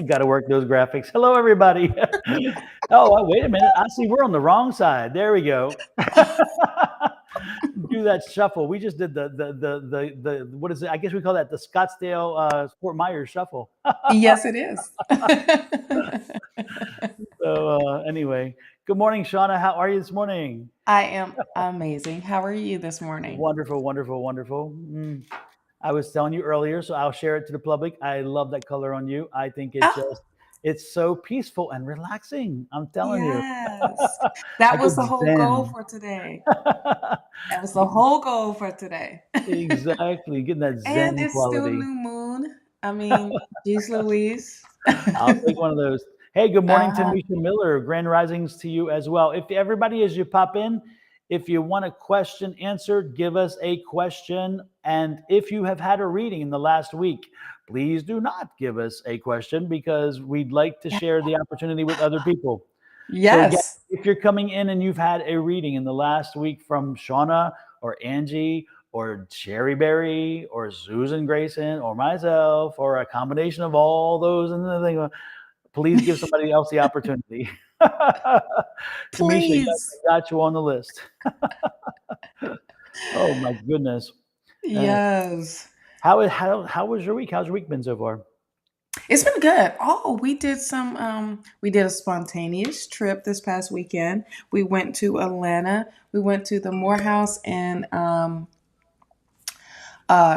Got to work those graphics. Hello, everybody. Oh, wait a minute. I see we're on the wrong side. There we go. Do that shuffle. We just did the what is it? I guess we call that the Scottsdale Fort Myers shuffle. Yes, it is. So anyway, good morning, Shawna. How are you this morning? I am amazing. How are you this morning? Wonderful, wonderful, wonderful. I was telling you earlier, so I'll share it to the public. I love that color on you. I think Oh, it's so peaceful and relaxing. I'm telling you. yes. I That get was the whole goal zen. for today. That was the whole goal for today. Exactly, getting that And zen it's still quality. new moon. I mean, geez Louise. I'll take one of those. Hey, good morning to Uh-huh. Misha Miller. Grand risings to you as well. If everybody, as you pop in, if you want a question answered, give us a question. And if you have had a reading in the last week, please do not give us a question because we'd like to share the opportunity with other people. So again, Yes. if you're coming in and you've had a reading in the last week from Shauna or Angie or Cherry Berry or Susan Grayson or myself or a combination of all those and the thing, please give somebody else the opportunity. Tamisha, yes, Please. I got you on the list. Oh my goodness. Uh, Yes. how was your week? How's your week been so far? It's been good. Oh, we did a spontaneous trip this past weekend. We went to Atlanta. We went to the Morehouse and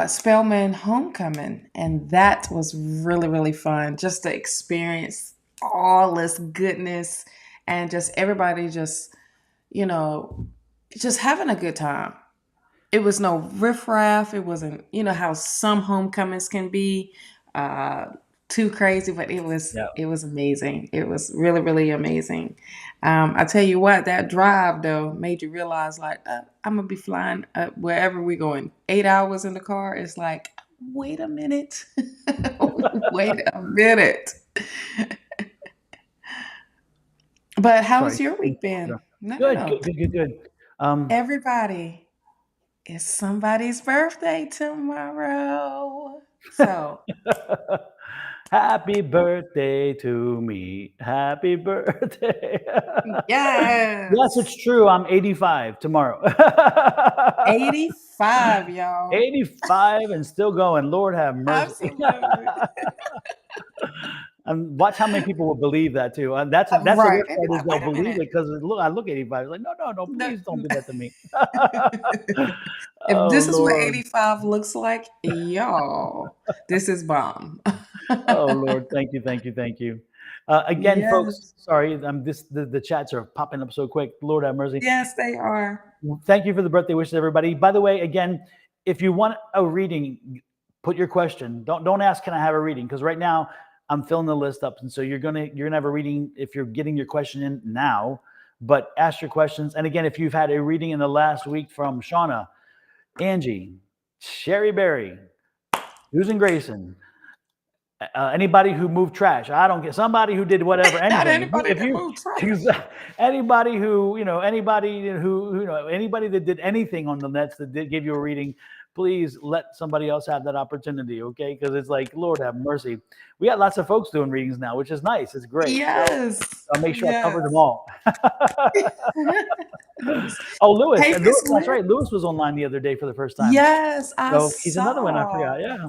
Spelman Homecoming, and that was really, really fun just to experience all this goodness and just everybody just, you know, just having a good time. It was no riffraff. It wasn't, how some homecomings can be uh, too crazy, but Yeah. it was amazing. It was really, really amazing. I tell you what, that drive though made you realize like I'm gonna be flying wherever we're going. 8 hours in the car. It's like, wait a minute, wait a minute. But how's Sorry. your week been? No, no, Good, no. good, good, good, good. Um, Everybody, it's somebody's birthday tomorrow. So, Happy birthday to me. Happy birthday. Yes, yes, it's true. I'm 85 tomorrow. 85, y'all. 85 and still going. Lord have mercy. Absolutely. And watch how many people will believe that too. And that's the Right. worst They'd be part is like, they'll wait a believe minute. it because look, I look 85. It's like, no, no, no, No, please don't do that to me. if Oh this is what Lord. 85 looks like, y'all, this is bomb. Oh Lord. Thank you, thank you, thank you. Again, folks, Yes. sorry, the chats are popping up so quick. Lord have mercy. Yes, they are. Thank you for the birthday wishes, everybody. By the way, again, if you want a reading, put your question. Don't ask, can I have a reading? Because right now I'm filling the list up, and so you're gonna have a reading if you're getting your question in now. But ask your questions. And again, if you've had a reading in the last week from Shauna, Angie, Sherry Berry, Susan Grayson, anybody who moved trash. I don't get somebody who did whatever, Not anything. anybody that moved trash. If anybody who anybody that did anything on the nets that did give you a reading, please let somebody else have that opportunity, okay? Because it's like, Lord have mercy. We got lots of folks doing readings now, which is nice. It's great. So Yes. I'll make sure I cover them Yes. all. Oh, Lewis, Hey, Miss That's Liz. right. Lewis was online the other day for the first time. Yes, I So he's another one I saw. forgot. Yeah.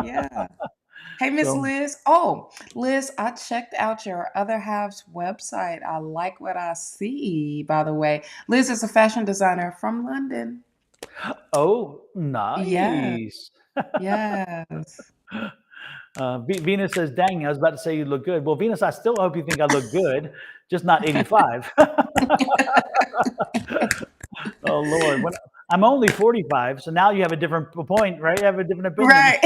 Yeah. Hey, Miss So Liz. Oh, Liz, I checked out your other half's website. I like what I see, by the way. Liz is a fashion designer from London. oh, Yeah. nice. Yes. Venus says, dang, I was about to say you look good. Well, Venus, I still hope you think I look good, just not 85. Oh, Lord. I'm only 45, so now you have a different point, right? You have a different opinion. Right.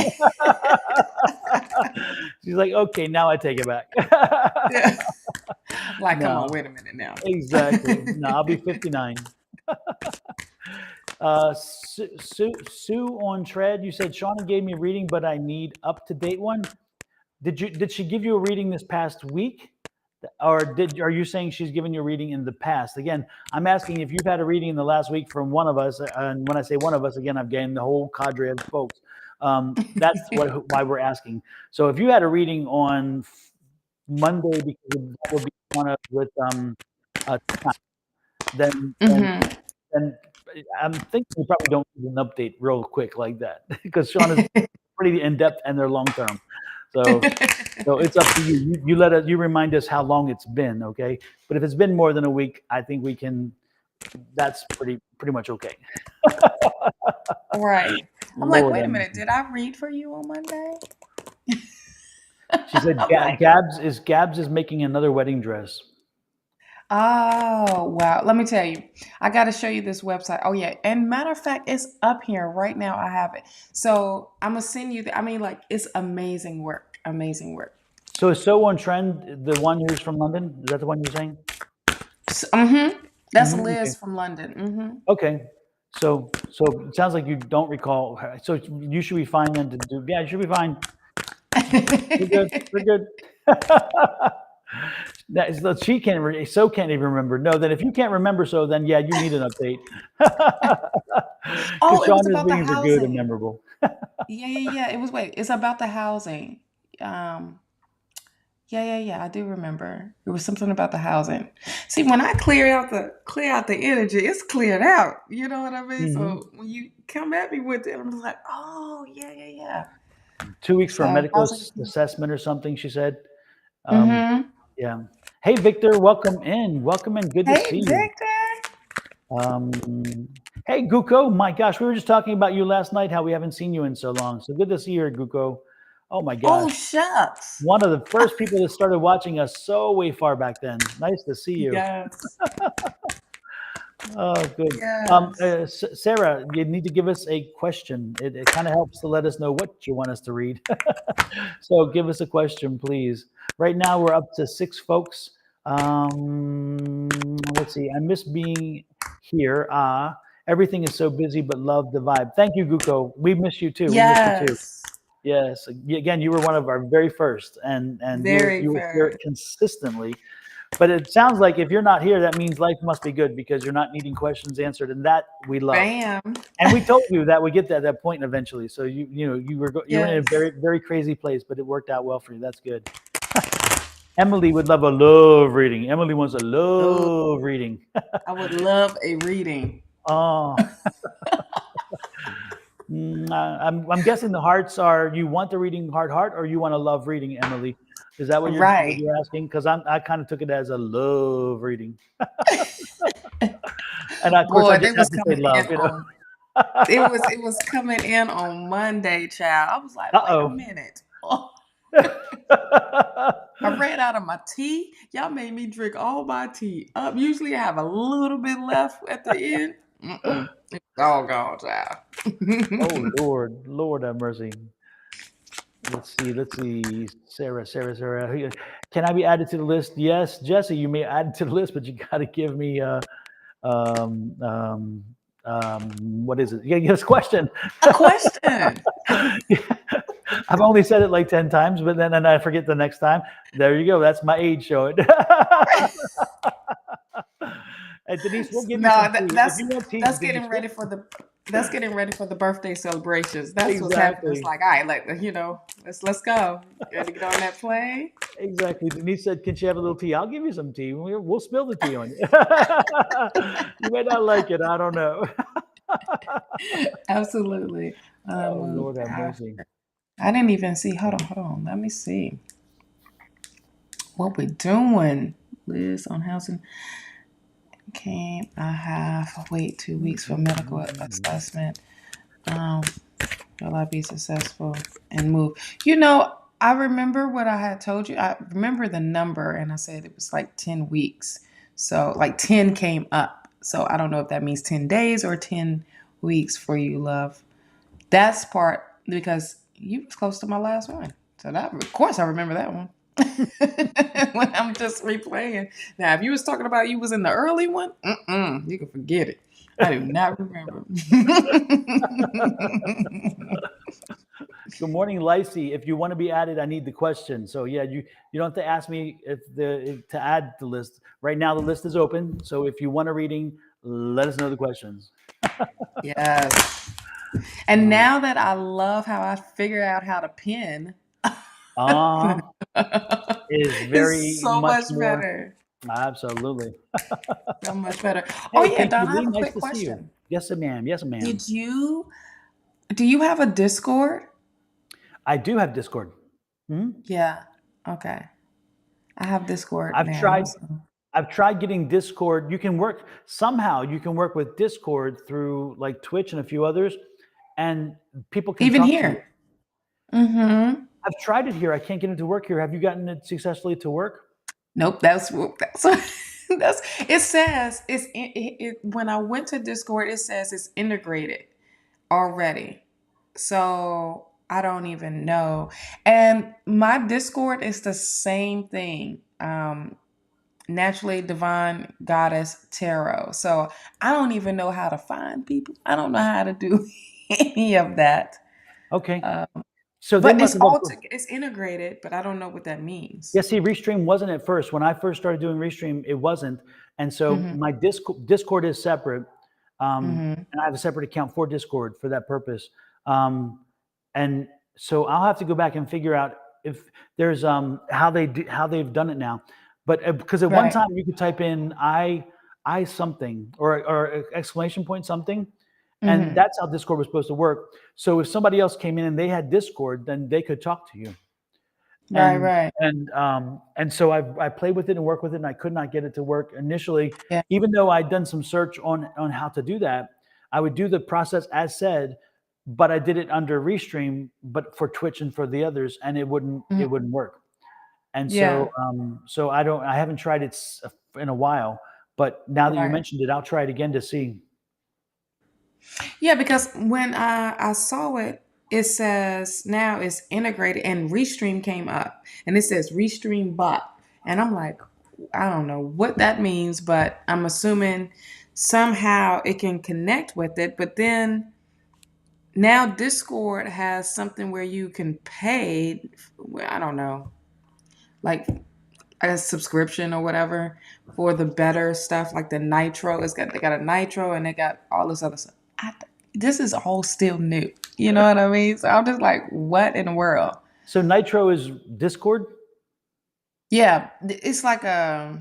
She's like, okay, now I take it back. Yeah. Like, come on, No, wait a minute now. exactly. No, I'll be 59. Sue on Tread, you said Shauna gave me a reading, but I need up to date one. Did she give you a reading this past week? Or are you saying she's given you a reading in the past? Again, I'm asking if you've had a reading in the last week from one of us, and when I say one of us, again, I'm getting the whole cadre of folks. That's why we're asking. So if you had a reading on Monday, because that would be one of with then Mm-hmm. then I'm thinking we probably don't need an update real quick like that because Sean is pretty in depth and they're long term. So it's up to you. You let us. You remind us how long it's been, okay? But if it's been more than a week, I think we can. That's pretty much okay. Right. I'm like, Lord, wait a minute. Did I read for you on Monday? she said I'm like, Gabs is making another wedding dress. oh, wow. Let me tell you, I got to show you this website. Oh, yeah. And matter of fact, it's up here right now. I have it. So I'm going to send you I mean, like, it's amazing work. Amazing work. So is So on Trend the one who's from London? Is that the one you're saying? That's Okay. Liz from London. Okay. So it sounds like you don't recall her. So you should be fine then to do. Yeah, you should be fine. We're good. We're good. She can't. So can't even remember. No, then if you can't remember, so then yeah, you need an update. Oh, Because it was Shawna's about the readings are good and housing. memorable. Yeah. It's about the housing. Um, yeah. I do remember. It was something about the housing. See, when I clear out the energy, it's cleared out. You know what I mean? Hmm. So when you come at me with it, I'm just like, oh yeah. 2 weeks for a So medical housing. assessment or something. She said. Um, Mm-hmm. yeah. Hey, Victor, welcome in. Welcome in. Good to Hey, see you. Victor. Um, hey, Guko. My gosh, we were just talking about you last night. How we haven't seen you in so long. So good to see you, Guko. Oh my Oh gosh. shucks. One of the first people that started watching us so way far back then. Nice to see you. Yes. Oh, good. Yes. Sarah, you need to give us a question. It kind of helps to let us know what you want us to read. So give us a question, please. Right now, we're up to 6 folks. Let's see. I miss being here. Everything is so busy, but love the vibe. Thank you, Guko. We miss you too. We miss you too. Yes. Yes. Again, you were one of our very first, and Very you were here fair. consistently. But it sounds like if you're not here, that means life must be good because you're not needing questions answered, and that we love. Bam. And we told you that we get to that point eventually. So you were in a Yes. very crazy place, but it worked out well for you. That's good. Emily would love a love reading. Emily wants a Oh, love reading. I would love a reading. Oh, I'm guessing the hearts are you want the reading heart or you want a love reading, Emily. Is that what Right. you're asking? Because I kind of took it as a love reading, and of course I Boy, they just have was to say coming love. in on it was coming in on Monday, child. I was like, wait a Uh minute. Oh, oh. I ran out of my tea. Y'all made me drink all my tea up. Usually I have a little bit left at the end. It's all gone, child. Oh Lord have mercy. Let's see. Sarah. Can I be added to the list? Yes, Jesse, you may add to the list, but you got to give me um, um, what is it? You got to give us a question. A question. I've only said it like 10 times, but then and I forget the next time. There you go. That's my age showing. And Denise, we'll give you No, some tea. If you want tea, that's Denise, getting ready for the birthday celebrations. That's what's happening. It's exactly. like, all right, let's go. You ready to get on that plane? Exactly. Denise said, "Can she have a little tea?" I'll give you some tea. We'll spill the tea on you. You may not like it. I don't know. Absolutely. Oh Lord have I, mercy. I didn't even see. Hold on. Let me see what we're doing. Liz on housing came. I have wait 2 weeks for medical assessment. Um, will I be successful and move? I remember what I had told you. I remember the number, and I said it was like 10 weeks. So, like 10 came up. So, I don't know if that means 10 days or 10 weeks for you, love. That's part because you was close to my last one. So, of course, I remember that one. When I'm just replaying. Now, if you was talking about you was in the early one, you can forget it. I do not remember. Good morning, Lacey. If you want to be added, I need the question. So yeah, you don't have to ask me to add the list. Right now, the list is open. So if you want a reading, let us know the questions. Yes. And now that I love how I figure out how to pin, Uh, is it's very so much much more. better. Absolutely. So much better. Oh Hey, yeah, Don, I PTV, have a nice quick to see you. question. Yes, ma'am. Yes, ma'am. Did you do you have a Discord? I do have Discord. Hmm. Yeah. Okay. I have Discord I've now. tried. So. I've tried getting Discord. You can work somehow. You can work with Discord through like Twitch and a few others, and people can Even talk to you. here. Mm-hmm. I've tried it here. I can't get it to work here. Have you gotten it successfully to work? Nope. That's it says when I went to Discord, it says it's integrated already. So I don't even know. And my Discord is the same thing. Naturally divine goddess tarot. So I don't even know how to find people. I don't know how to do any of that. Okay. Uh, So they but must have. it's integrated, but I don't know what that means. Yeah, see, Restream wasn't at first. When I first started doing Restream, it wasn't. And so Mm-hmm. my Discord is separate. Mm-hmm. And I have a separate account for Discord for that purpose. Um, and so I'll have to go back and figure out if there's how how they've done it now. But because at one Right. time you could type in I something or exclamation point something, and Mm-hmm. that's how Discord was supposed to work. So if somebody else came in and they had Discord, then they could talk to you. Right. and Right. and so I played with it and worked with it, and I could not get it to work initially, Yeah. even though I'd done some search on how to do that. I would do the process as said, but I did it under Restream, but for Twitch and for the others, and it Mhm. wouldn't work. And so Yeah. so I haven't tried it in a while, but now that you Right. mentioned it, I'll try it again to see. Yeah, because when I saw it, it says now it's integrated and Restream came up and it says Restream bot. And I'm like, I don't know what that means, but I'm assuming somehow it can connect with it. But then now Discord has something where you can pay, well, I don't know, like a subscription or whatever for the better stuff, like the Nitro. They got a Nitro and they got all this other stuff. This is all still new. You know what I mean? So I'm just like, what in the world? So Nitro is Discord, Yeah, it's like the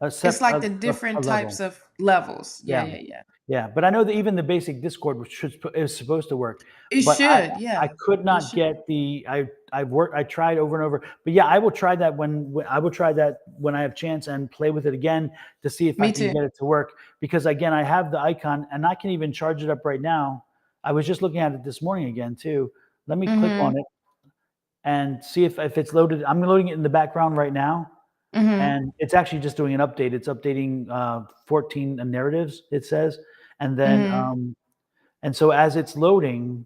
a different types level. of levels. Yeah, Yeah. yeah, yeah. Yeah, but I know that even the basic Discord is supposed to work, It but should. I Yeah, could it not should. get I tried over and over. But yeah, I will try that when I will try that when I have chance and play with it again to see if I Me can too. get it to work, because again, I have the icon and I can even charge it up right now. I was just looking at it this morning again too. Let me click Mm-hmm. on it and see if it's loaded. I'm loading it in the background right now, Mm-hmm. and it's actually just doing an update. It's updating 14 narratives, it says, and then Mm-hmm. and so as it's loading,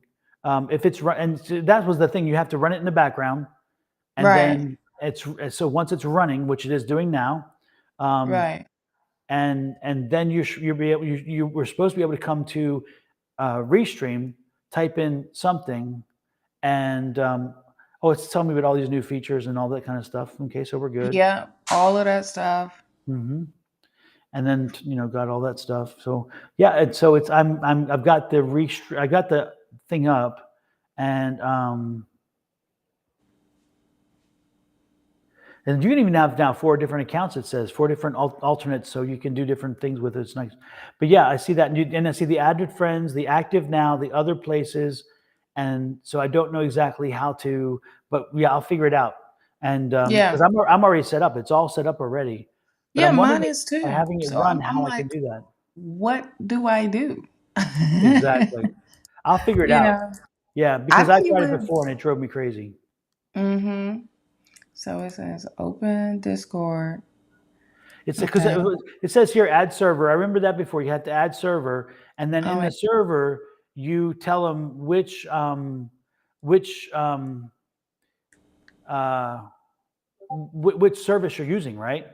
if it's run, and so that was the thing, you have to run it in the background, and Right. then so once it's running, which it is doing now, um, Right. and then you'll be able you were supposed to be able to come to Restream, type in something, and oh, it's telling me about all these new features and all that kind of stuff. Okay, so we're good. Yeah. All of that stuff. Hmm. And then got all that stuff. So yeah, and so it's I've got I got the thing up, and you can even have now 4 different accounts. It says 4 different alternates, so you can do different things with it. It's nice. But yeah, I see that, and I see the added friends, the active now, the other places, and so I don't know exactly how to, but yeah, I'll figure it out. And because Yeah. I'm already set up, it's all set up already. But Yeah, I'm wondering mine if is by too. having it So run, I'm how I can like, do that. what do I do? Exactly. I'll figure it You out. know, Yeah, I because I think you tried it would. before and it drove me crazy. Mm-hmm. So it says open Discord. It's because Okay. it says here add server. I remember that before. You had to add server, and then Oh in the wait. server you tell them which uh, which service you're using, right?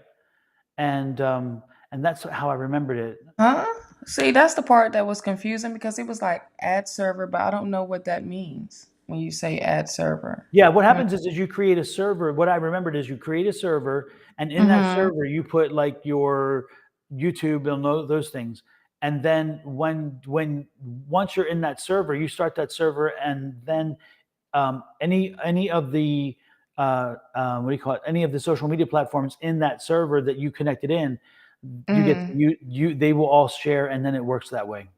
And and that's how I remembered it. Huh? See, that's the part that was confusing because it was like add server, but I don't know what that means when you say add server. Yeah, what Hmm. happens is you create a server. What I remembered is you create a server, and in that Mm-hmm. server you put like your YouTube and those things. and then when once you're in that server, you start that server, and then any of the what do you call it? Any of the social media platforms in that server that you connected in, you get Mm. you they will all share, and then it works that way.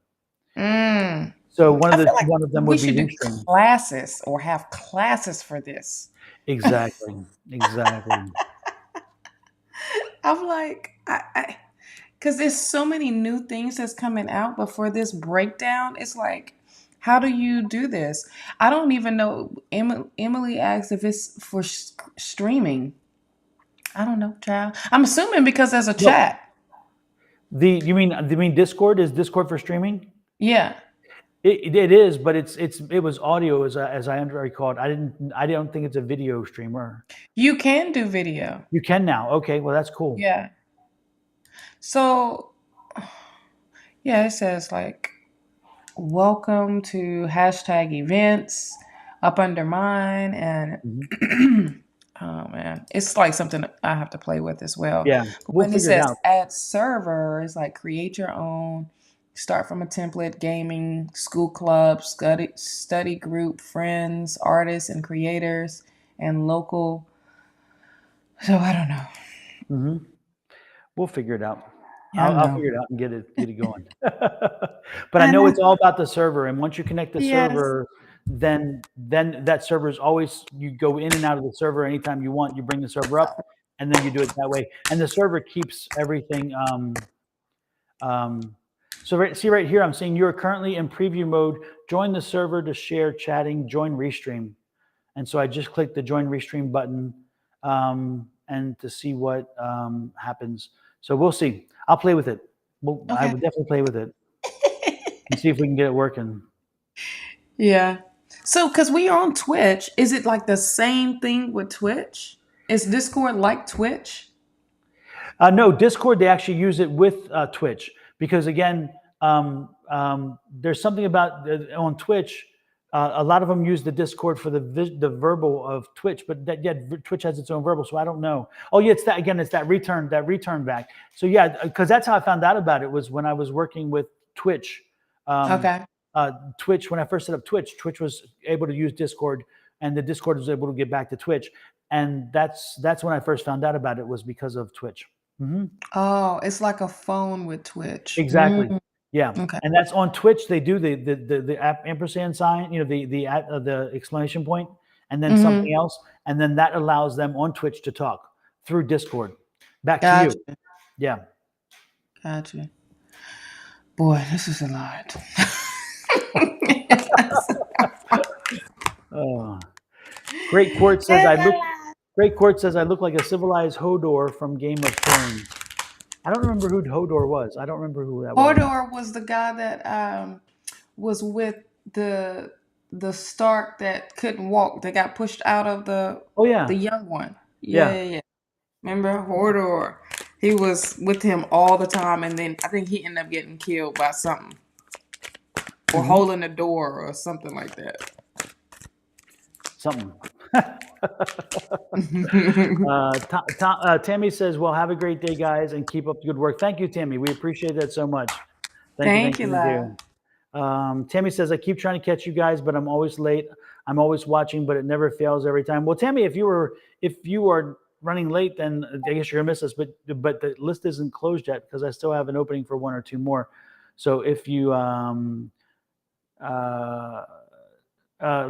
Mm. So I feel like one of them we would be should do Restream. classes or have classes for this. Exactly, exactly. I'm like, because there's so many new things that's coming out, but for this breakdown, it's like, how do you do this? I don't even know. Emily asked if it's for streaming. I don't know, child. I'm assuming because there's a No, chat. you mean Discord? Is Discord for streaming? Yeah. It is, but it was audio as I recalled. I don't think it's a video streamer. You can do video. You can now. Okay, well that's cool. Yeah. So, yeah, it says like, welcome to hashtag events up under mine. Mhm. And oh man, it's like something I have to play with as well. Yeah, But we'll when it figure it says out. add server, it's like create your own, start from a template, gaming, school club, study group, friends, artists and creators, and local. So I don't know. Hmm. We'll figure it out. Yeah, I I'll know. figure it out and get it going. But I I know know. it's all about the server, and once you connect the Yes. server, then that server is always, you go in and out of the server anytime you want. You bring the server up, and then you do it that way, and the server keeps everything. So see right here, I'm saying you are currently in preview mode. Join the server to share chatting. Join Restream, and so I just clicked the Join Restream button, and to see what happens. So we'll see. I'll play with it. I Okay. would definitely play with it and see if we can get it working. Yeah. So, because we are on Twitch, is it like the same thing with Twitch? Is Discord like Twitch? No, Discord, they actually use it with Twitch because, again, there's something about on Twitch. A lot of them use the Discord for the verbal of Twitch, but Twitch has its own verbal, so I don't know. Oh yeah, it's that again. It's that return back. So yeah, because that's how I found out about it, was when I was working with Twitch. Um, Okay. Twitch, when I first set up Twitch was able to use Discord, and the Discord was able to get back to Twitch, and that's when I first found out about it, was because of Twitch. Hmm. Oh, it's like a phone with Twitch. Exactly. Yeah, Okay. and that's on Twitch. They do the ampersand sign, the exclamation point, and then Mm-hmm. something else, and then that allows them on Twitch to talk through Discord back to Gotcha. you. Yeah. Gotcha. Boy, this is a lot. Oh. Great Court says I look. Great Court says I look like a civilized Hodor from Game of Thrones. I don't remember who Hodor was. I don't remember who that was. Hodor was the guy that was with the Stark that couldn't walk. That got pushed out of Oh the yeah, young one. yeah. Yeah. Remember Hodor? He was with him all the time, and then I think he ended up getting killed by something or Hmm. holding the door or something like that. Something. Tammy says, "Well, have a great day, guys, and keep up the good work." Thank you, Tammy. We appreciate that so much. Thank you. Thank Thank you, you. We love. do. Tammy says, "I keep trying to catch you guys, but I'm always late. I'm always watching, but it never fails every time." Well, Tammy, if you are running late, then I guess you're gonna miss us. But the list isn't closed yet because I still have an opening for one or two more. So if you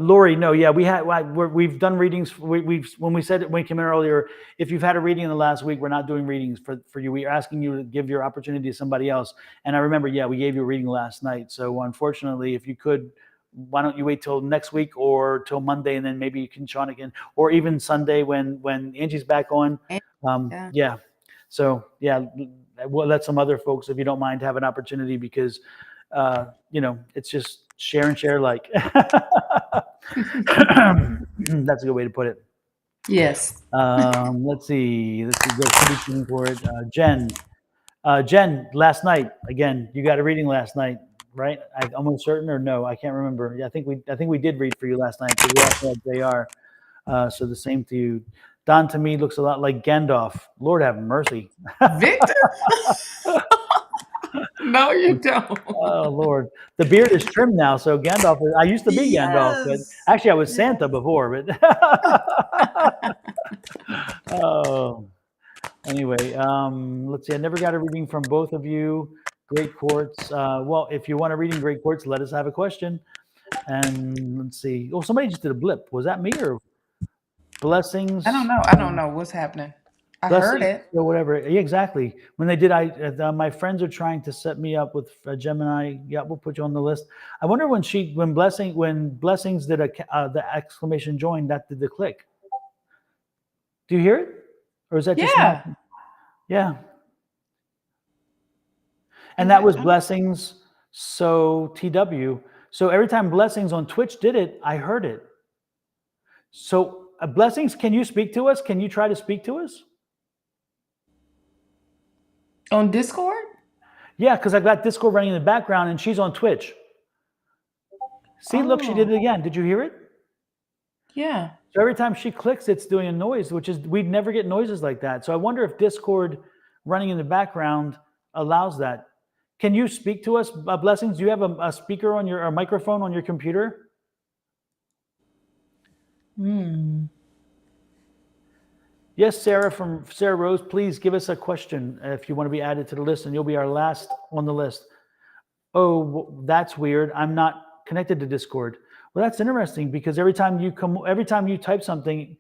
Lori, no, yeah, we've done readings. We've when we said it when we came in earlier, if you've had a reading in the last week, we're not doing readings for you. We are asking you to give your opportunity to somebody else. And I remember, yeah, we gave you a reading last night. So unfortunately, if you could, why don't you wait till next week or till Monday, and then maybe you can Sean again, or even Sunday when Angie's back on. Yeah. Yeah. So yeah, we'll let some other folks, if you don't mind, have an opportunity, because it's just share and share like. That's a good way to put it. Yes. Let's see. Go for it. Jen, last night again. You got a reading last night, right? I'm almost certain, or no? I can't remember. Yeah, I think we did read for you last night because we also had JR. So the same to you. Don, to me, looks a lot like Gandalf. Lord have mercy. Victor. No, you don't. Oh Lord, the beard is trimmed now. So Gandalf, I used to be Gandalf, but Yes. actually I was Santa Yes. before. But oh, anyway, let's see. I never got a reading from both of you. Great Quartz. Well, if you want a reading, Great Quartz, let us have a question. And let's see. Oh, somebody just did a blip. Was that me or I don't blessings? know. I don't know what's happening. I heard Blessings it. or whatever. Yeah, exactly. When they did, my friends are trying to set me up with Gemini. Yeah, we'll put you on the list. I wonder when blessings did the exclamation join, that did the click. Do you hear it, or is that just my? Yeah. Yeah, and Is that it? was blessings. So TW. So every time blessings on Twitch did it, I heard it. So blessings, can you speak to us? Can you try to speak to us? On Discord? Yeah, because I got Discord running in the background, and she's on Twitch. See, look, she did Oh, it again. Did you hear it? yeah. So every time she clicks, it's doing a noise, which is we'd never get noises like that. So I wonder if Discord running in the background allows that. Can you speak to us, Blessings? Do you have a speaker on a microphone on your computer? Hmm. Yes, Sarah from Sarah Rose. Please give us a question if you want to be added to the list, and you'll be our last on the list. Oh, that's weird. I'm not connected to Discord. Well, that's interesting because every time you type something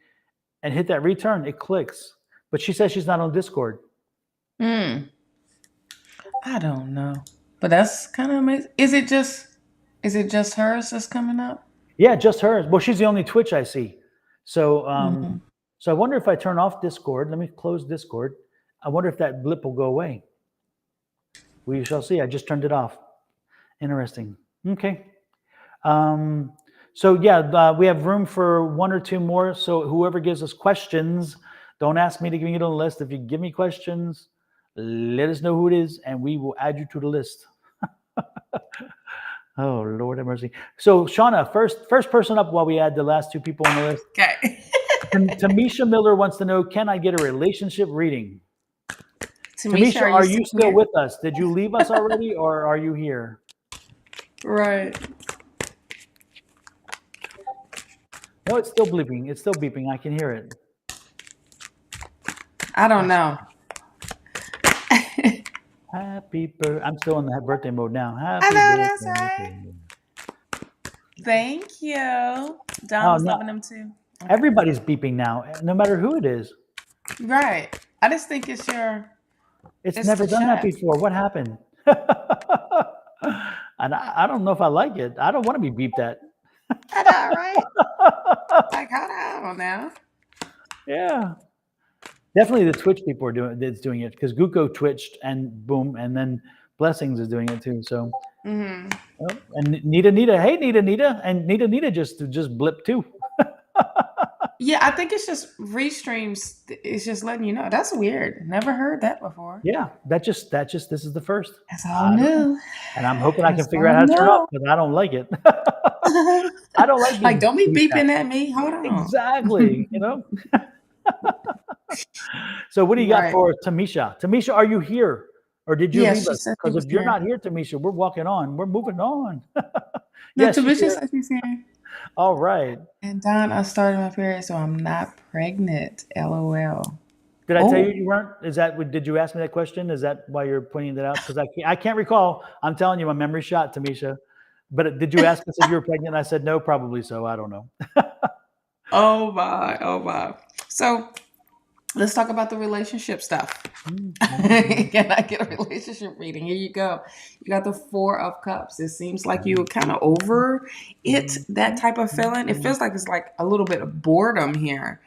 and hit that return, it clicks. But she says she's not on Discord. Hmm. I don't know. But that's kind of amazing. Is it just hers that's coming up? Yeah, just hers. Well, she's the only Twitch I see. So, Hmm. so I wonder if I turn off Discord. Let me close Discord. I wonder if that blip will go away. We shall see. I just turned it off. Interesting. Okay. So yeah, we have room for one or two more. So whoever gives us questions, don't ask me to give you the list. If you give me questions, let us know who it is, and we will add you to the list. Oh Lord have mercy. So Shawna, first person up while we add the last two people on the list. Okay. Tamisha Miller wants to know, can I get a relationship reading? Tamisha, Tamisha, are you are still you still here? with us? Did you leave us already, or are you here? Right. No, it's still bleeping. It's still beeping. I can hear it. I don't know. Happy birthday. I'm still in the birthday mode now. I Happy know that's birthday to right. you. Thank you. Don Oh, was no. loving them too. Okay. Everybody's beeping now, no matter who it is. Right. I just think it's It's it's never the done that chat. before. What happened? And I don't know if I like it. I don't want to be beeped at. I know, right? Like, hold on now. Yeah. Definitely the Twitch people are doing it because Guko twitched and boom, and then Blessings is doing it too. So Hmm. and Nita, hey Nita, and Nita just blip too. Yeah, I think it's just restreams. It's just letting you know. That's weird. Never heard that before. Yeah, that just this is the first. It's all I don't know, new. and I'm hoping I can It's figure out all how to turn it off new. because I don't like it. I don't like Like, being don't be beeped at. beeping at me. Hold on. Exactly, you know. So what do you got Right. for Tamisha? Tamisha, are you here, or did you Yeah, leave she us? said she Because was if you're here. not here, Tamisha, we're walking on. We're moving on. No, Yes, she's Tamisha here. said she's here. All right. And Don, I started my period, so I'm not pregnant. LOL. Did I tell you Oh, you weren't? Is that did you ask me that question? Is that why you're pointing that out? Because I can't recall. I'm telling you, my memory shot, Tamisha. But did you ask us if you were pregnant? I said no, probably so. I don't know. oh my, oh my. So let's talk about the relationship stuff. Mhm. Can I get a relationship reading? Here you go. You got the Four of Cups. It seems like you were kind of over it, that type of feeling. It feels like it's like a little bit of boredom here.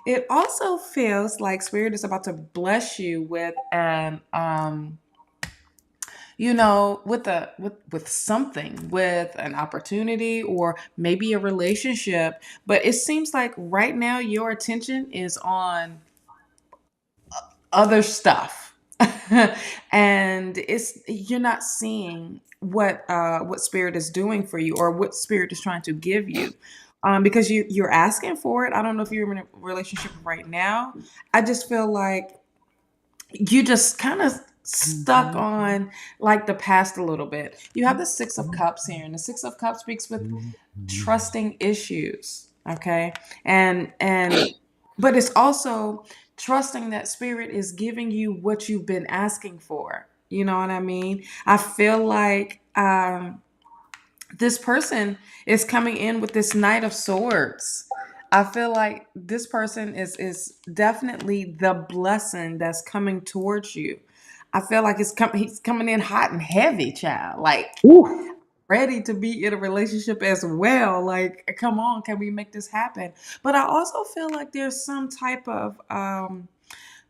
It also feels like Spirit is about to bless you with an with something, with an opportunity or maybe a relationship. But it seems like right now your attention is on other stuff. And it's you're not seeing what Spirit is doing for you or what Spirit is trying to give you. Because you're asking for it. I don't know if you're in a relationship right now. I just feel like you just kind of stuck on like the past a little bit. You have the Six of Cups here, and the Six of Cups speaks with trusting issues. Okay. And but it's also trusting that spirit is giving you what you've been asking for. You know what I mean? I feel like this person is coming in with this Knight of Swords. I feel like this person is definitely the blessing that's coming towards you. I feel like he's coming in hot and heavy, child. Like Ooh. ready to be in a relationship as well. Like, come on, can we make this happen? But I also feel like there's some type of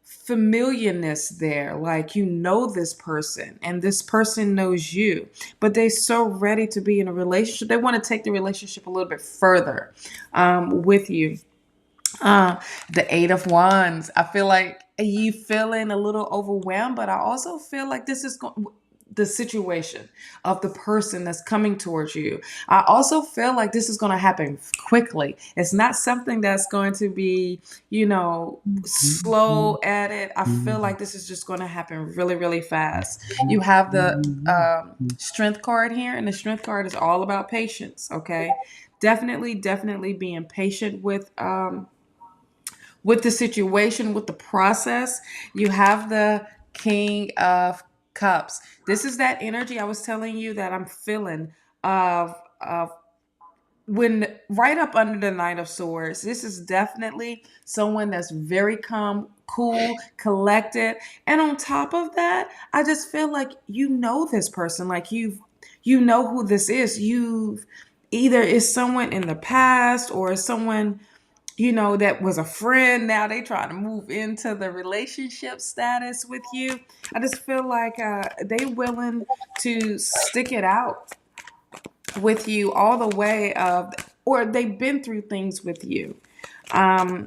familiarness there. Like, you know this person and this person knows you, but they're so ready to be in a relationship. They want to take the relationship a little bit further with you. The Eight of Wands. I feel like you feeling a little overwhelmed, but I also feel like this is the situation of the person that's coming towards you. I also feel like this is going to happen quickly. It's not something that's going to be, slow at it. I feel like this is just going to happen really, really fast. You have the Strength card here, and the Strength card is all about patience. Okay, definitely being patient with the situation, with the process. You have the King of Cups. This is that energy I was telling you that I'm feeling of when right up under the Knight of Swords. This is definitely someone that's very calm, cool, collected. And on top of that, I just feel like you know this person. Like you know who this is. You've either is someone in the past or someone that was a friend. Now they trying to move into the relationship status with you. I just feel like they willing to stick it out with you all the way or they've been through things with you. Um,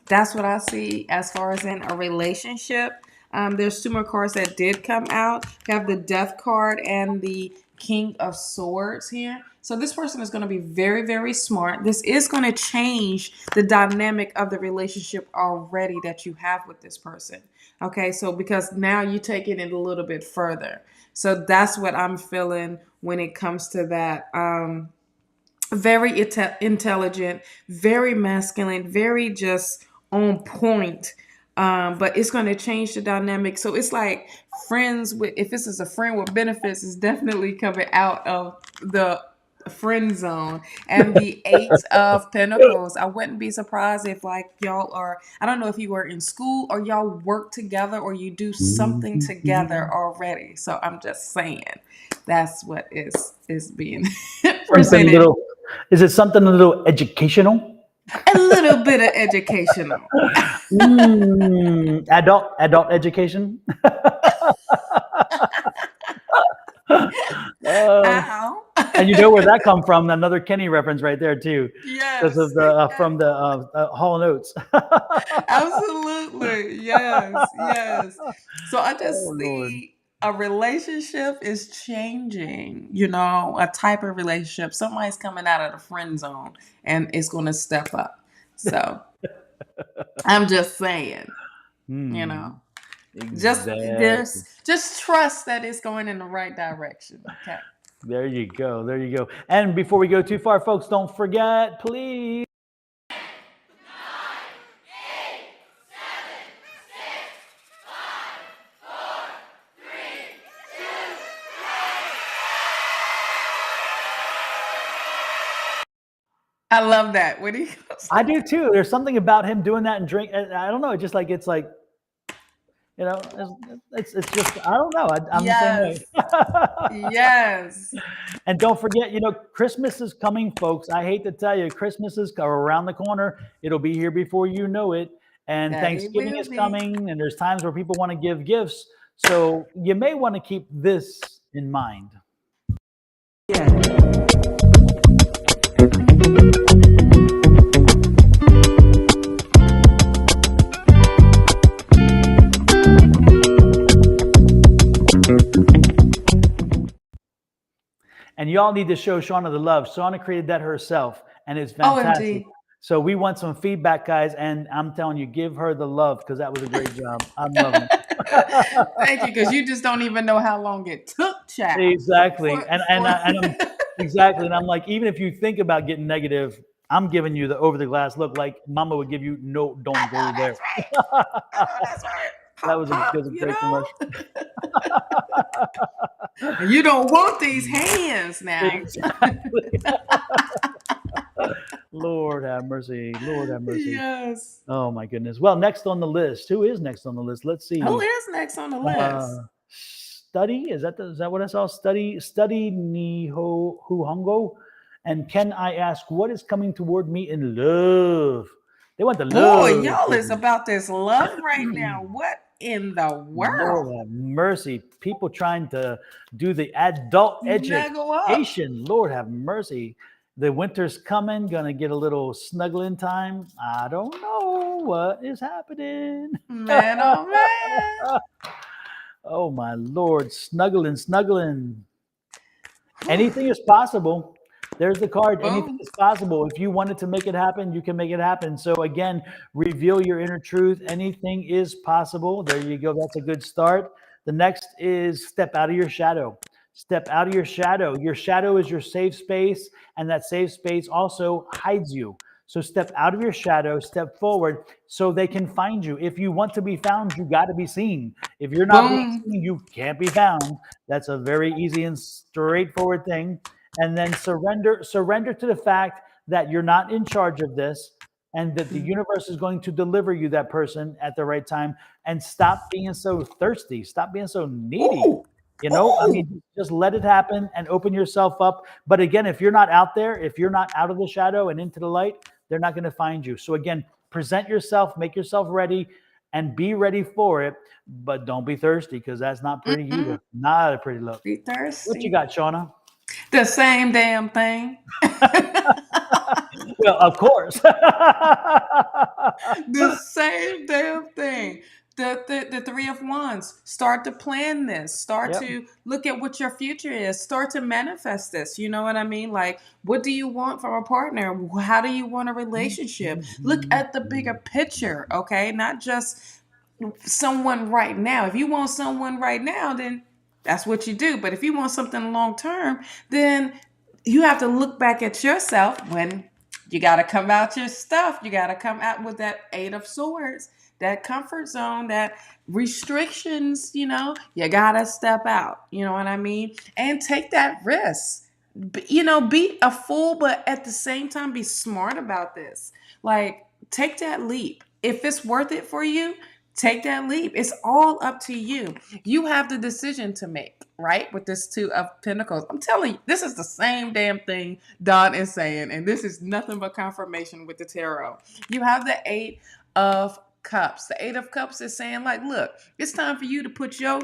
that's what I see as far as in a relationship. There's two more cards that did come out. You have the Death card and the King of Swords here. So this person is going to be very, very smart. This is going to change the dynamic of the relationship already that you have with this person. Okay, so because now you take it a little bit further. So that's what I'm feeling when it comes to that. Very intelligent, very masculine, very just on point. But it's going to change the dynamic. So it's like friends with, if this is a friend with benefits, is definitely coming out of the friend zone. And the Eight of Pentacles, I wouldn't be surprised if like y'all are, I don't know if you were in school or y'all work together or you do something together already. So I'm just saying that's what is being presented. Is it something a little educational? A little bit of educational. Adult education. Ow. And you know where that come from? Another Kenny reference right there too, because Yes. of the from the Hall and Oates. Absolutely. Yes. So I just Oh Lord. see a relationship is changing, a type of relationship. Somebody's coming out of the friend zone and it's going to step up. So I'm just saying, Exactly. just trust that it's going in the right direction. Okay. There you go. And before we go too far, folks, don't forget, please. I love that. What do you? I do too. There's something about him doing that and drink. I don't know. It's just like it's like, it's just I don't know. I'm the same way. Yes. And don't forget, Christmas is coming, folks. I hate to tell you, Christmas is around the corner. It'll be here before you know it. And That Thanksgiving will is be. coming, and there's times where people want to give gifts. So you may want to keep this in mind. Yeah. And y'all need to show Shawna the love. Shawna created that herself, and it's fantastic. OMG. So we want some feedback, guys, and I'm telling you, give her the love because that was a great job. I'm loving it. Thank you, because you just don't even know how long it took, child. Exactly. For, And I'm exactly. And I'm like, even if you think about getting negative, I'm giving you the over the glass look like mama would give you, no, I don't know go there. that's right. I know that's right. That Pop, that pop, was a you great know. commercial. And you don't want these hands now. Exactly. Lord have mercy. Lord have mercy. Yes. Oh my goodness. Well, next on the list. Who is next on the list? Let's Who see. is next on the list? Study. Is that what I saw? Study Niho Huhongo. And can I ask what is coming toward me in love? They want the Boy, love. y'all is about this love right now. What in the Lord world? have mercy. People trying to do the adult Snuggle up. education. Lord have mercy. The winter's coming, gonna get a little snuggling time. I don't know what is happening. Man, oh man. Oh my Lord, snuggling, snuggling. Whew. Anything is possible. There's the card. Anything Boom. is possible. If you wanted to make it happen, you can make it happen. So again, reveal your inner truth. Anything is possible. There you go. That's a good start. The next is step out of your shadow. Step out of your shadow. Your shadow is your safe space, and that safe space also hides you. So step out of your shadow, step forward so they can find you. If you want to be found, you got to be seen. If you're not being Boom. seen, you can't be found. That's a very easy and straightforward thing. And then surrender to the fact that you're not in charge of this and that the universe is going to deliver you that person at the right time. And stop being so thirsty. Stop being so needy. Ooh. You know, I Ooh. mean, just let it happen and open yourself up. But again, if you're not out there, if you're not out of the shadow and into the light, they're not going to find you. So again, present yourself, make yourself ready, and be ready for it. But don't be thirsty because that's not pretty Mm-mm. either. Not a pretty look. Be What you thirsty. got, Shawna? The same damn thing. Well, of course. The same damn thing. The three of wands. Start to plan this. Start Yep. to look at what your future is. Start to manifest this. You know what I mean? Like, what do you want from a partner? How do you want a relationship? Look at the bigger picture, okay? Not just someone right now. If you want someone right now, then that's what you do. But if you want something long term, then you have to look back at yourself when you got to come out your stuff. You got to come out with that Eight of Swords, that comfort zone, that restrictions. You got to step out. You know what I mean? And take that risk. Be a fool, but at the same time, be smart about this. Like, take that leap. If it's worth it for you, take that leap. It's all up to you. You have the decision to make, right? With this Two of Pentacles. I'm telling you, this is the same damn thing Don is saying, and this is nothing but confirmation with the tarot. You have the Eight of Cups. The Eight of Cups is saying, like, look, it's time for you to put your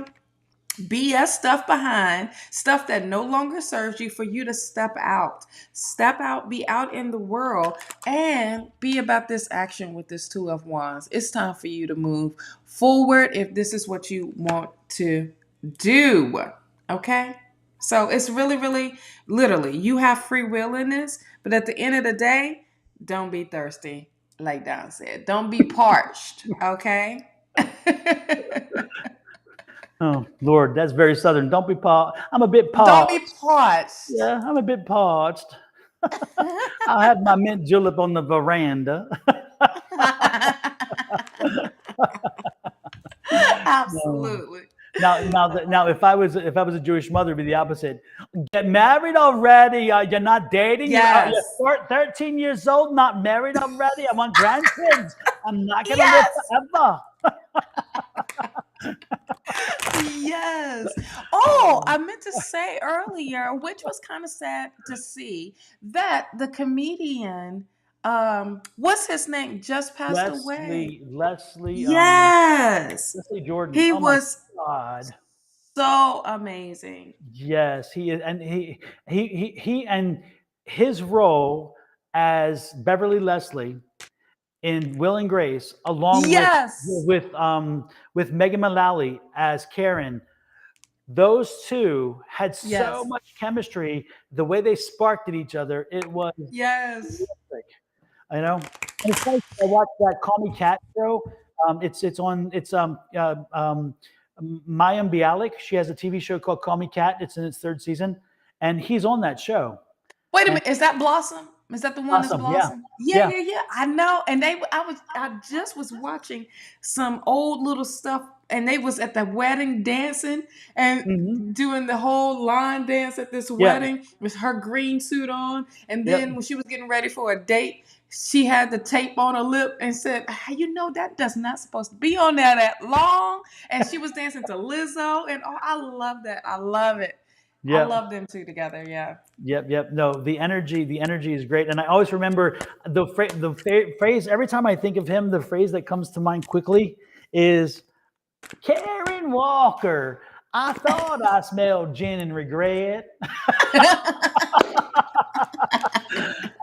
BS stuff behind, stuff that no longer serves you, for you to step out. Step out, be out in the world, and be about this action with this Two of Wands. It's time for you to move forward if this is what you want to do. Okay? So it's really, really, literally, you have free will in this, but at the end of the day, don't be thirsty, like Don said. Don't be parched, okay? Oh, Lord, that's very Southern. Don't be parched. I'm a bit Don't be parched. parched. Yeah, I'm a bit parched. I'll have my mint julep on the veranda. No. Absolutely. Now, if I was a Jewish mother, it'd be the opposite. Get married already. You're not dating. Yes. You're 13 years old, not married already. I want grandkids. I'm not gonna live Yes. forever. Yes. Oh, I meant to say earlier, which was kind of sad to see, that the comedian, what's his name, just passed away. Leslie, Yes. Leslie Jordan. He Oh my was God. so amazing. Yes, he is, and he and his role as Beverly Leslie in Will and Grace, along Yes. with Megan Mullally as Karen. Those two had so Yes. much chemistry. The way they sparked at each other, it was Yes. terrific. You know, and it's funny, I watched that Call Me Cat show. It's on Mayim Bialik. She has a TV show called Call Me Kat. It's in its third season, and he's on that show. Wait a And minute, is that Blossom? Is that the one that's awesome, yeah, Blossom? Yeah, yeah. yeah, yeah. I know. And I just was watching some old little stuff, and they was at the wedding dancing and Hmm. doing the whole line dance at this Yep, wedding with her green suit on. And yep. then when she was getting ready for a date, she had the tape on her lip and said, "Hey, you know that does not supposed to be on there that long." And she was dancing to Lizzo, and oh, I love that. I love it. I Yep. love them two together. Yeah. Yep, yep. No, the energy is great, and I always remember the phrase. Every time I think of him, the phrase that comes to mind quickly is Karen Walker. I thought I smelled gin and regret.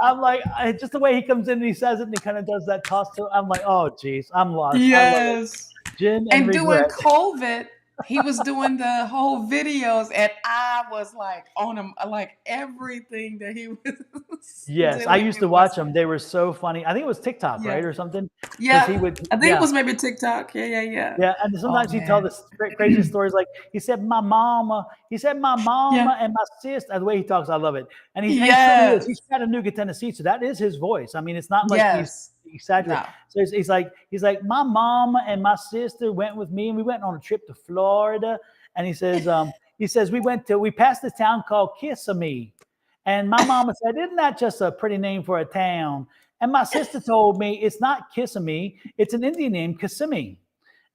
I'm like, just the way he comes in and he says it, and he kind of does that toss to. I'm like, oh, geez, I'm lost. I love it. Yes. Gin and And during regret. COVID, he was doing the whole videos, and I was like on him, like everything that he was Yes, I doing. used It to was, watch them. They were so funny. I think it was TikTok, right, yeah, or something, because yeah. he would, I think it yeah. was maybe TikTok. Yeah, yeah, yeah. Yeah, and Oh sometimes he'd tell man. this crazy stories like he said my Yeah. mama and my sister. The way he talks, I love it. And he truly is. He's Yes. Chattanooga, Tennessee, so that is his voice. I mean, it's not like he's Yes. exaggerating. No. So he's like my mama and my sister went with me, and we went on a trip to Florida. And he says we passed this town called Kissimmee, and my mama said, "Isn't that just a pretty name for a town?" And my sister told me it's not Kissimmee, it's an Indian name, Kissimmee.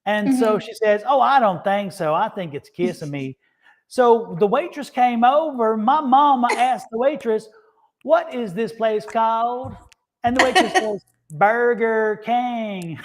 And so Hmm. she says, "Oh, I don't think so. I think it's kissing me." So the waitress came over. My mama asked the waitress, "What is this place called?" And the waitress says, "Burger King."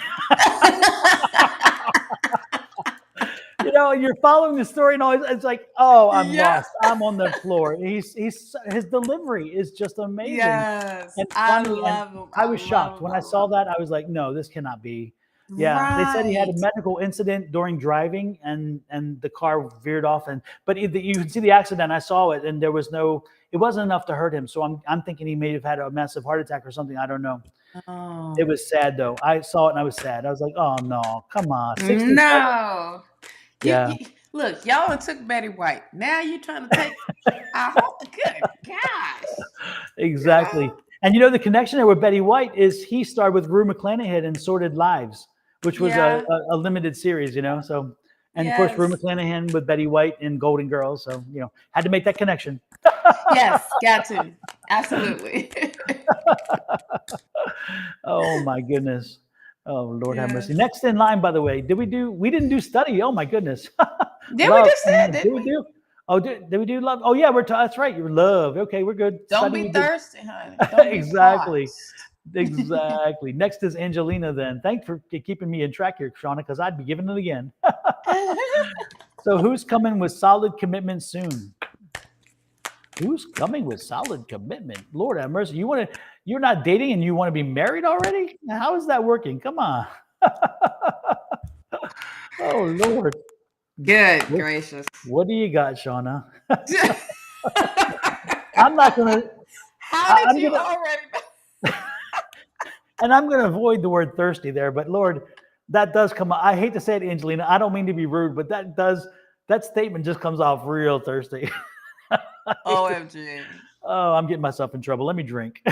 You're following the story, and always it's like, "Oh, I'm Yeah. lost. I'm on the floor." He's his delivery is just amazing Yes. and I funny. And love him. I I was love shocked him. when I I saw love him. that. I was like, "No, this cannot be." Yeah, they said he had a Right. medical incident during driving, and the car veered off. But you can see the accident. I saw it, and it wasn't enough to hurt him. So I'm thinking he may have had a massive heart attack or something. I don't know. It Oh. was sad though. I saw it and I was sad. I was like, "Oh no, come on, 67." No. Yeah, You look, y'all done took Betty White. Now you trying to take our whole good gosh. You exactly. know? And the connection there with Betty White is he starred with Rue McClanahan in Sordid Lives, which was a, Yeah. a, a limited series, So, and of course, Rue Yes. McClanahan with Betty White in Golden Girls. So, had to make that connection. Yes. Got to. Absolutely. Oh my goodness. Oh Lord have mercy. Yes. Next in line, by the way, we didn't do study. Oh my goodness. Then we Love. just said, Did didn't we we? do? Oh, did we do love? Oh yeah, that's right. You're love. Okay, we're good. Don't Study be we did. thirsty, honey. Don't be Exactly. parched. Exactly. Next is Angelina then. Thanks for keeping me in track here, Shawna, because I'd be giving it again. So who's coming with solid commitment soon? Who's coming with solid commitment? Lord have mercy. You're not dating and you want to be married already? How is that working? Come on. Oh Lord. Good What, gracious. what do you got, Shawna? I'm not gonna How I- did I'm you gonna already know? and I'm gonna avoid the word thirsty there, but Lord, that does come up. I hate to say it, Angelina. I don't mean to be rude, but that statement just comes off real thirsty. OMG. Oh, I'm getting myself in trouble. Let me drink.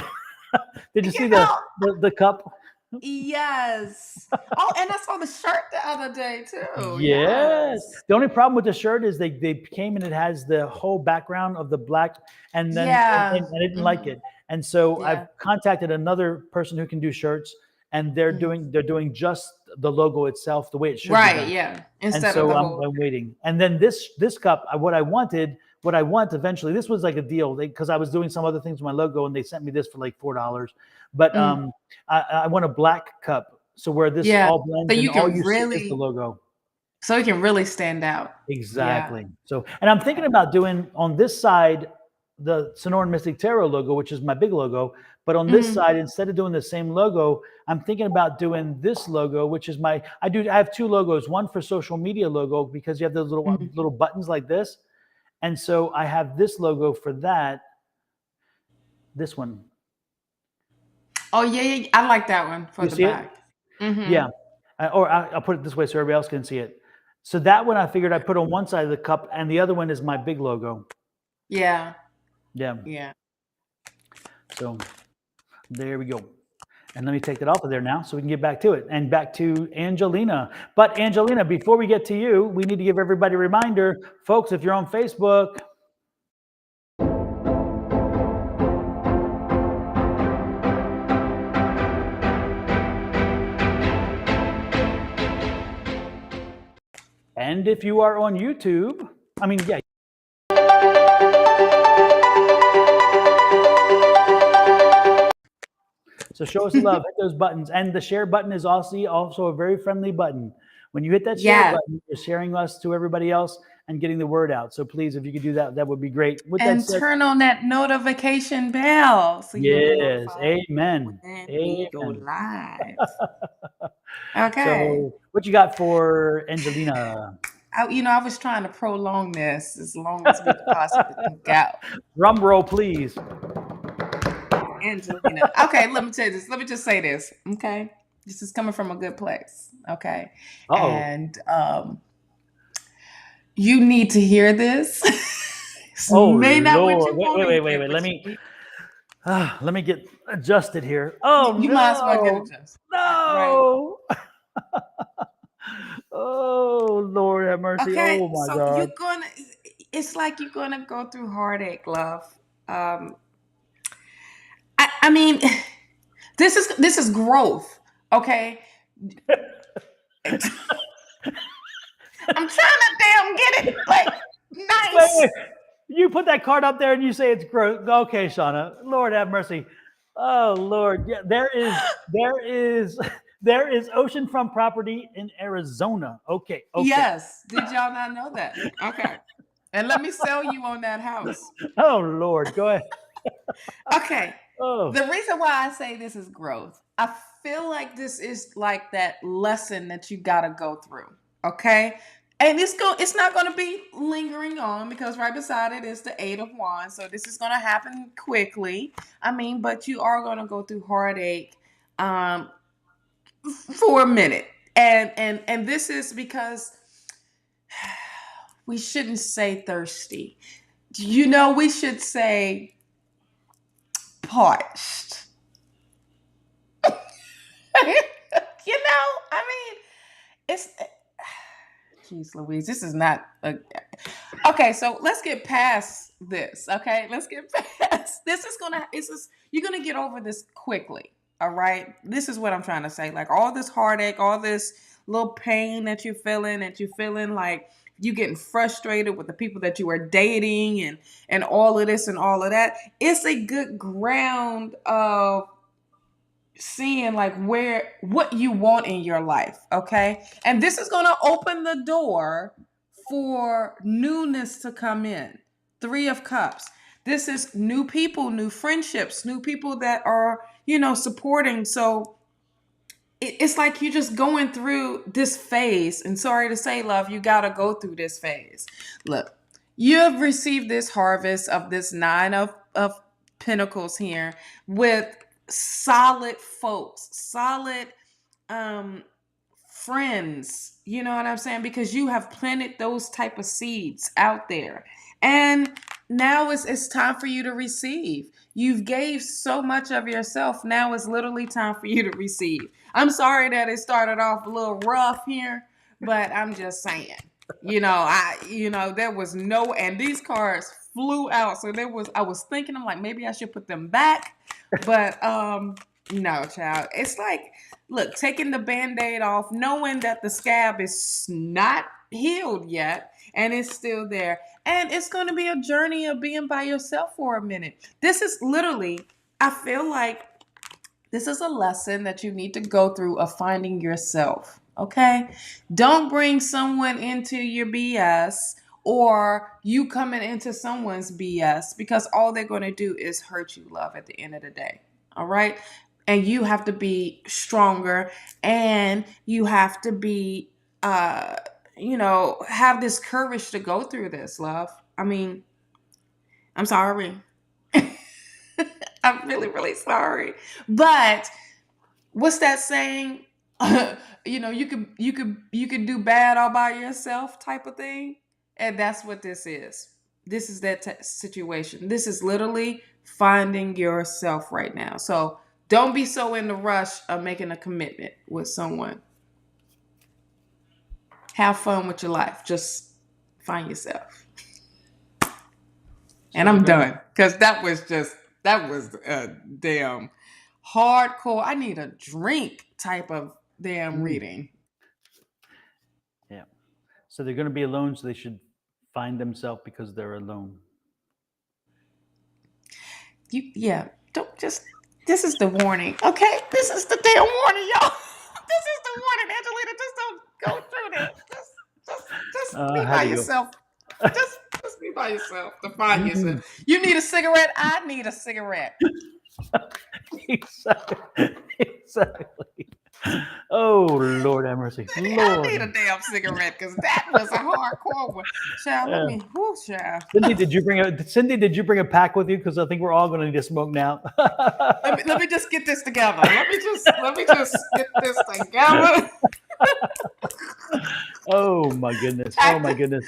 Did you see You the know, the cup? yes. Oh, and I saw the shirt the other day too. Yes. Yes. The only problem with the shirt is they came and it has the whole background of the black, and then Yeah. and I didn't like Hmm. it. And so I've Yeah. contacted another person who can do shirts, and Hmm. they're doing just the logo itself the way it should be Right. done. Yeah. And Instead of so the I'm, whole I'm thing. waiting. And then this cup, what I want eventually, this was like a deal because I was doing some other things with my logo, and they sent me this for like $4. But Mm. I want a black cup, so where this Yeah. all So blends and you all can you see is the really, logo. so it can really stand out. Yeah. Exactly. So, and I'm thinking about doing on this side the Sonoran Mystic Tarot logo, which is my big logo. But on this Hmm. side, instead of doing the same logo, I'm thinking about doing this logo, which is I have two logos, one for social media logo because you have those Hmm. little buttons like this. And so I have this logo for that, this one. Oh yeah, yeah. I like that one for You the see it? back. Hmm. Yeah. Or I'll put it this way so everybody else can see it. So that one I figured I put on one side of the cup, and the other one is my big logo. Yeah. Yeah. Yeah. So there we go. And let me take that off of there now so we can get back to it and back to Angelina. But Angelina, before we get to you, we need to give everybody a reminder. Folks, if you're on Facebook, and if you are on YouTube, yeah. So show us love, hit those buttons. And the share button is also a very friendly button. When you hit that share Yeah. button, you're sharing us to everybody else and getting the word out. So please, if you could do that, that would be great. With that And said, turn on that notification bell so you'll be yes, notified amen. when we go Amen. live. Okay. So what you got for Angelina? I was trying to prolong this as long as we could possibly go. Drum roll, please. Angelina. Okay, let me tell you this. Let me just say this. Okay. This is coming from a good place. Okay. Uh-oh. And you need to hear this. This Oh, may not what Lord. you want to hear. Wait. But Let me get adjusted here. Oh, you might as well get it just right. No. Oh, Lord have mercy. Okay, Oh, my so God. it's like you're gonna go through heartache, love. I mean, this is growth. Okay. I'm trying to damn get it like nice. Wait. You put that card up there and you say it's growth. Okay, Shawna. Lord have mercy. Oh, Lord. Yeah, there is oceanfront property in Arizona. Okay. Yes. Did y'all not know that? Okay. And let me sell you on that house. Oh, Lord. Go ahead. Okay. Oh. The reason why I say this is growth, I feel like this is like that lesson that you got to go through. Okay. And it's not going to be lingering on because right beside it is the 8 of Wands. So this is going to happen quickly. But you are going to go through heartache for a minute. And this is because we shouldn't say thirsty. We should say parched. It's jeez Louise, this is not okay, so let's get past this. Okay, let's get past you're gonna get over this quickly. All right, this is what I'm trying to say. Like all this heartache, all this little pain that you're feeling like you getting frustrated with the people that you are dating and all of this and all of that. It's a good ground of seeing like what you want in your life. Okay, and this is going to open the door for newness to come in. 3 of Cups. This is new people, new friendships, new people that are supporting. So it's like you're just going through this phase, and sorry to say, love, you got to go through this phase. Look, you have received this harvest of this 9 of Pentacles here with solid folks, solid friends, you know what I'm saying? Because you have planted those type of seeds out there. And now it's time for you to receive. You've gave so much of yourself. Now it's literally time for you to receive. I'm sorry that it started off a little rough here, but I'm just saying. There was and these cards flew out. So I was thinking, I'm like, maybe I should put them back. But no, child. It's like, look, taking the Band-Aid off, knowing that the scab is not healed yet and it's still there. And it's going to be a journey of being by yourself for a minute. This is literally, I feel like this is a lesson that you need to go through of finding yourself. Okay? Don't bring someone into your BS or you coming into someone's BS because all they're going to do is hurt you, love, at the end of the day. All right? And you have to be stronger and you have to be, have this courage to go through this, love. I'm sorry. I'm really, really sorry. But what's that saying? you could do bad all by yourself type of thing, and that's what this is. This is that situation. This is literally finding yourself right now. So don't be so in the rush of making a commitment with someone. Have fun with your life. Just find yourself. And I'm done, because that was a damn hardcore. I need a drink type of damn reading. Yeah. So they're going to be alone, so they should find themselves because they're alone. Don't just. This is the warning, okay? This is the damn warning, y'all. This is the warning, Angelina. Just don't go through that. Just be How by do you go? yourself. Just be by yourself to find yourself. You need a cigarette. I need a cigarette. Exactly. Oh, Lord have mercy. I need Lord. a damn cigarette, because that was a hardcore one. Child, let me. Whoo, child. Cindy, did you bring a pack with you? Because I think we're all going to need to smoke now. Let me just get this together. Let me just get this together. Oh my goodness. Oh my goodness.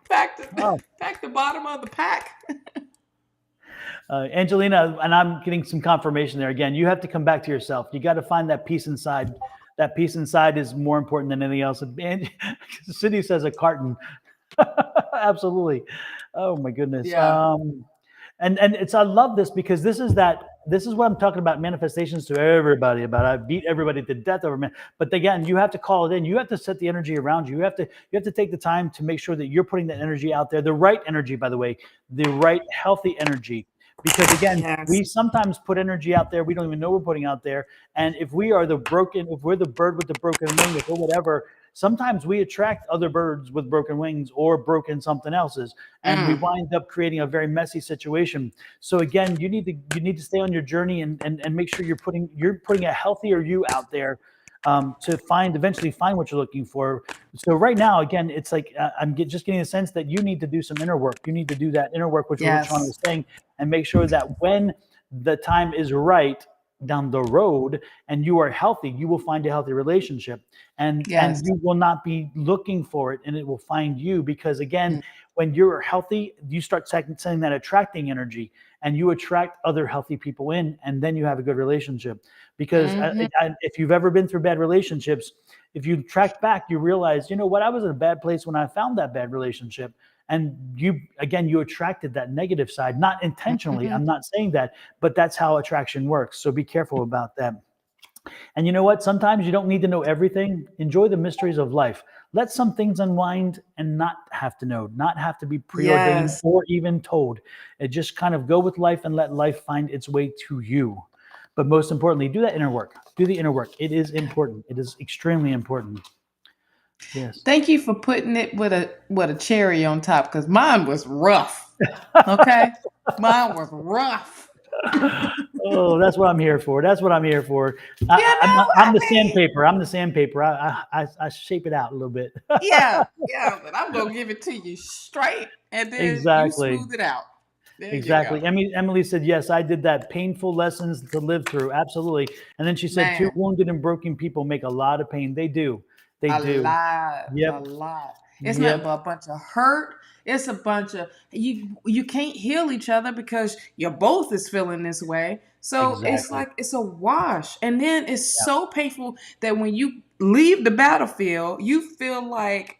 Pack the bottom of the pack. Angelina, and I'm getting some confirmation there. Again, you have to come back to yourself. You got to find that peace inside. That peace inside is more important than anything else. And Cindy says a carton. Absolutely. Oh my goodness. Yeah. And I love this, because this is what I'm talking about, manifestations to everybody about. I beat everybody to death over man. But again, you have to call it in. You have to set the energy around you. You have to take the time to make sure that you're putting that energy out there. The right energy, by the way, the right healthy energy. Because again, we sometimes put energy out there we don't even know we're putting out there. And if we're the bird with the broken wing or whatever, sometimes we attract other birds with broken wings or broken something else's, and we wind up creating a very messy situation. So again, you need to stay on your journey and make sure you're putting a healthier you out there, to eventually find what you're looking for. So right now, again, it's like I'm just getting a sense that you need to do some inner work. You need to do that inner work, which Shawna was saying, and make sure that when the time is right down the road and you are healthy, you will find a healthy relationship, and you will not be looking for it, and it will find you. Because again, when you're healthy, you start sending that attracting energy, and you attract other healthy people in, and then you have a good relationship. Because if you've ever been through bad relationships, if you track back, you realize, you know what, I was in a bad place when I found that bad relationship. And you attracted that negative side, not intentionally. I'm not saying that, but that's how attraction works. So be careful about that. And you know what? Sometimes you don't need to know everything. Enjoy the mysteries of life. Let some things unwind and not have to know, not have to be preordained or even told. It just kind of go with life and let life find its way to you. But most importantly, do that inner work. Do the inner work. It is important. It is extremely important. Yes. Thank you for putting it with a cherry on top, because mine was rough. Okay, mine was rough. Oh, that's what I'm here for. That's what I'm here for. I'm the sandpaper. I'm the sandpaper. I shape it out a little bit. yeah, but I'm gonna give it to you straight, and then you smooth it out. There exactly. Emily said, yes, I did that. Painful lessons to live through. Absolutely. And then she said, two wounded and broken people make a lot of pain. They do. They do. A lot. It's not but a bunch of hurt. It's a bunch of you can't heal each other because you're both is feeling this way. So it's like it's a wash. And then it's so painful that when you leave the battlefield, you feel like,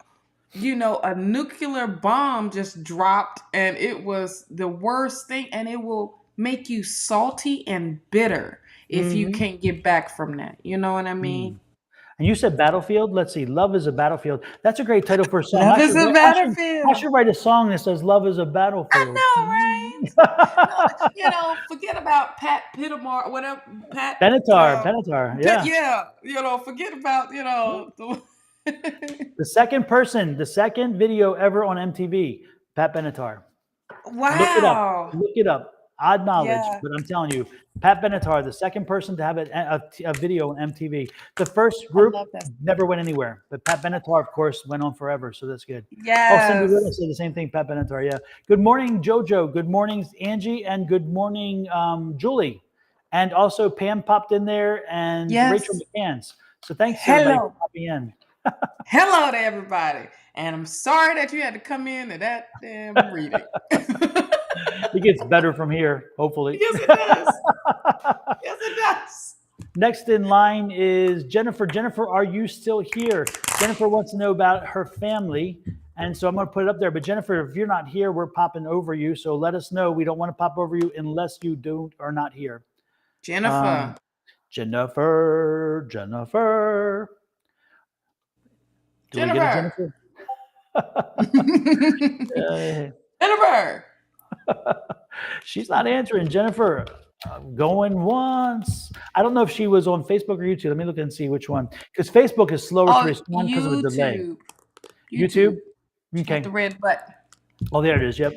a nuclear bomb just dropped, and it was the worst thing, and it will make you salty and bitter if you can't get back from that. You know what I mean? And you said battlefield. Let's see. Love is a battlefield. That's a great title for a song. Love is a battlefield. I should write a song that says "Love is a battlefield." I know, right? Forget about Pat Pittamar, whatever. Pat Benatar. Yeah. Forget about the second video ever on MTV. Pat Benatar. Wow. Look it up. Odd knowledge, but I'm telling you, Pat Benatar, the second person to have a video on MTV. The first group never went anywhere, but Pat Benatar, of course, went on forever, so that's good. Yes. Oh, Cindy Willis said the same thing, Pat Benatar, yeah. Good morning, JoJo. Good morning, Angie, and good morning, Julie. And also Pam popped in there, and Rachel McCann's. So thanks to everybody for Hello. popping in. Hello to everybody. And I'm sorry that you had to come in to that damn reading. It gets better from here, hopefully. Yes, it does. Yes, it does. Next in line is Jennifer. Jennifer, are you still here? Jennifer wants to know about her family. And so I'm going to put it up there. But Jennifer, if you're not here, we're popping over you. So let us know. We don't want to pop over you unless you are not here. Jennifer. Jennifer. Do we get a Jennifer? Jennifer. She's not answering. Jennifer, going once. I don't know if she was on Facebook or YouTube. Let me look and see which one. Because Facebook is slower to respond because of a delay. YouTube? Okay. Hit the red button. Oh, there it is. Yep.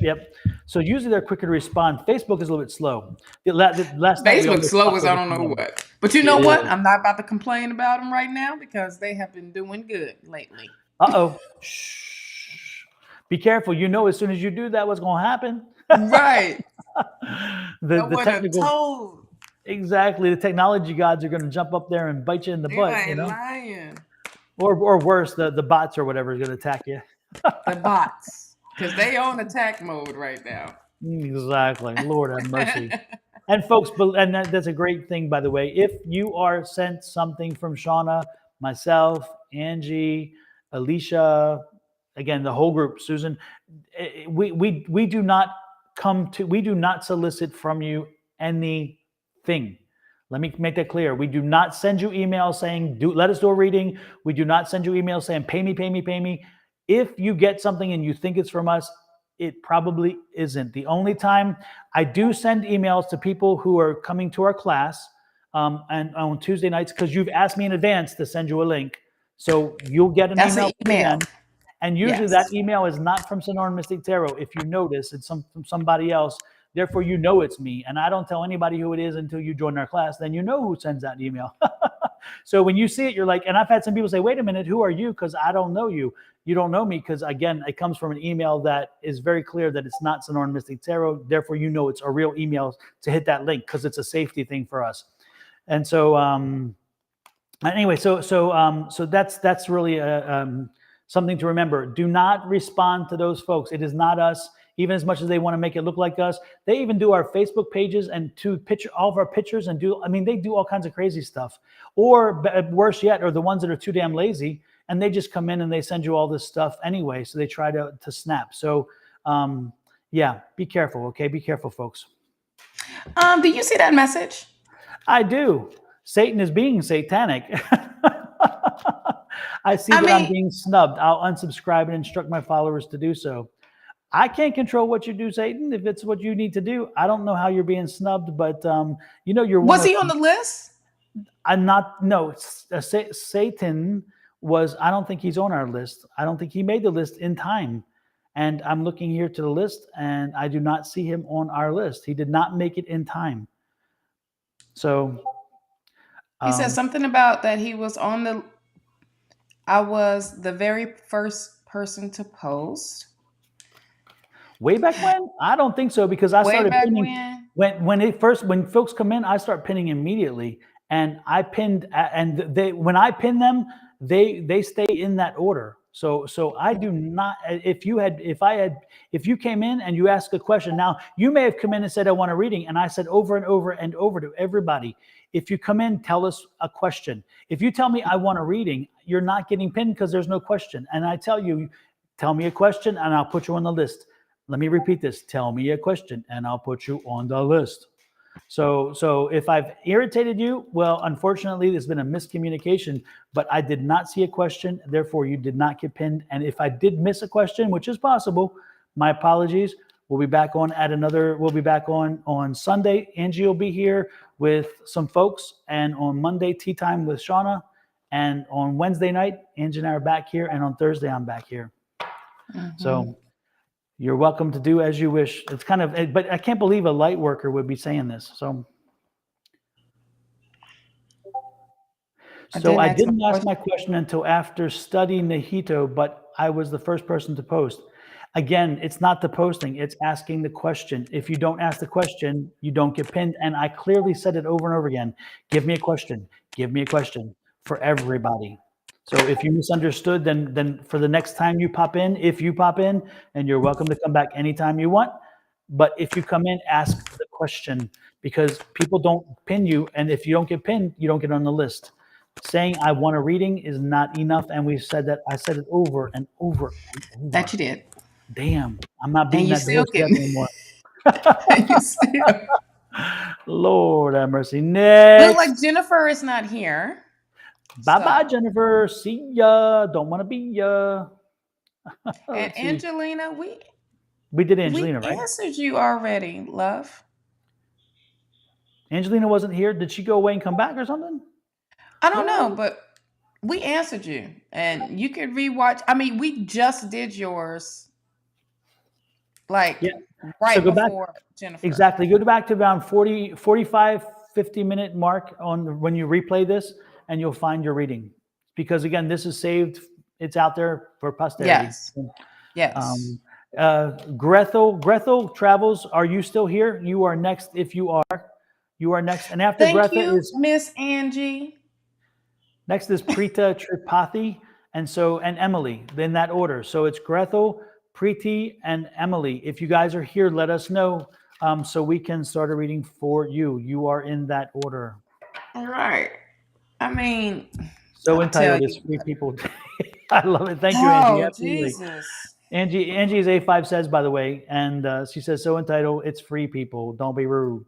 So usually they're quicker to respond. Facebook is a little bit slow. Facebook's slow as I don't know what. But you know what? I'm not about to complain about them right now because they have been doing good lately. Uh-oh. Shh. Be careful. You know as soon as you do that, what's going to happen. Right. the technical. Exactly. The technology gods are going to jump up there and bite you in the butt. Ain't lying. Or worse, the bots or whatever is going to attack you. The bots. Because they on attack mode right now. Exactly. Lord have mercy. And folks, and that's a great thing, by the way. If you are sent something from Shawna, myself, Angie, Alicia, again, the whole group, Susan, we do not solicit from you anything. Let me make that clear. We do not send you emails saying, let us do a reading. We do not send you emails saying, pay me. If you get something and you think it's from us, it probably isn't. The only time I do send emails to people who are coming to our class and on Tuesday nights, because you've asked me in advance to send you a link. So you'll get an email. And usually that email is not from Sonoran Mystic Tarot. If you notice, it's from somebody else. Therefore, you know it's me. And I don't tell anybody who it is until you join our class. Then you know who sends that email. So when you see it, you're like, and I've had some people say, wait a minute, who are you? Because I don't know you. You don't know me because, again, it comes from an email that is very clear that it's not Sonoran Mystic Tarot. Therefore, you know it's a real email to hit that link because it's a safety thing for us. And so anyway, so that's really something to remember. Do not respond to those folks. It is not us. Even as much as they want to make it look like us, they even do our Facebook pages and to picture all of our pictures and they do all kinds of crazy stuff. Or worse yet, are the ones that are too damn lazy and they just come in and they send you all this stuff anyway. So they try to snap. So yeah, be careful. Okay. Be careful, folks. Do you see that message? I do. Satan is being satanic. I see that I'm being snubbed. I'll unsubscribe and instruct my followers to do so. I can't control what you do, Satan. If it's what you need to do, I don't know how you're being snubbed, but you're. Was he on the list? I'm not. No, Satan was. I don't think he's on our list. I don't think he made the list in time. And I'm looking here to the list, and I do not see him on our list. He did not make it in time. So he said something about that he was on the. I was the very first person to post. Way back when? I don't think so because I started pinning when folks come in, I start pinning immediately, and I pinned and when I pin them, they stay in that order. So I do not. If you came in and you asked a question, now you may have come in and said I want a reading, and I said over and over and over to everybody, if you come in, tell us a question. If you tell me I want a reading, you're not getting pinned because there's no question. And I tell you, tell me a question, and I'll put you on the list. Let me repeat this. Tell me a question and I'll put you on the list. So if I've irritated you, well, unfortunately, there's been a miscommunication, but I did not see a question. Therefore, you did not get pinned. And if I did miss a question, which is possible, my apologies. We'll be back on Sunday. Angie will be here with some folks, and on Monday, tea time with Shawna. And on Wednesday night, Angie and I are back here. And on Thursday, I'm back here. Mm-hmm. So you're welcome to do as you wish. It's kind of, but I can't believe a light worker would be saying this. So I didn't ask my question until after studying Nahito, but I was the first person to post. Again, it's not the posting, it's asking the question. If you don't ask the question, you don't get pinned. And I clearly said it over and over again. Give me a question. Give me a question. for everybody. So if you misunderstood, then for the next time you pop in, if you pop in, and you're welcome to come back anytime you want. But if you come in, ask the question, because people don't pin you, and if you don't get pinned, you don't get on the list. Saying I want a reading is not enough, and we've said that. I said it over and over and over. That you did. Damn, I'm not And beating you that still horse to death can. anymore. You still. Lord have mercy. Look Next. like Jennifer is not here. Bye-bye, So. Jennifer. See ya. Don't want to be ya. And Let's see. Angelina, We did we Angelina, right? answered you already, love. Angelina wasn't here. Did she go away and come back or something? I don't know, but we answered you, and you can rewatch. I mean, we just did yours, like Yeah. right So go back. before Jennifer. Exactly. Go back to around 40, 45, 50-minute mark on when you replay this, and you'll find your reading. Because again, this is saved. It's out there for posterity. Yes. Yes. Grethel Travels, are you still here? You are next. If you are, you are next. And after Thank Grethel you, is Miss Angie. next is Preeta Tripathi, and Emily in that order. So it's Grethel, Preeti, and Emily. If you guys are here, let us know so we can start a reading for you. You are in that order. All right. I mean, So I'll tell entitled, it's you. free people. I love it. Thank you, Angie. Oh, Absolutely. Jesus. Angie's A5 says, by the way, and she says, so entitled, it's free people. Don't be rude.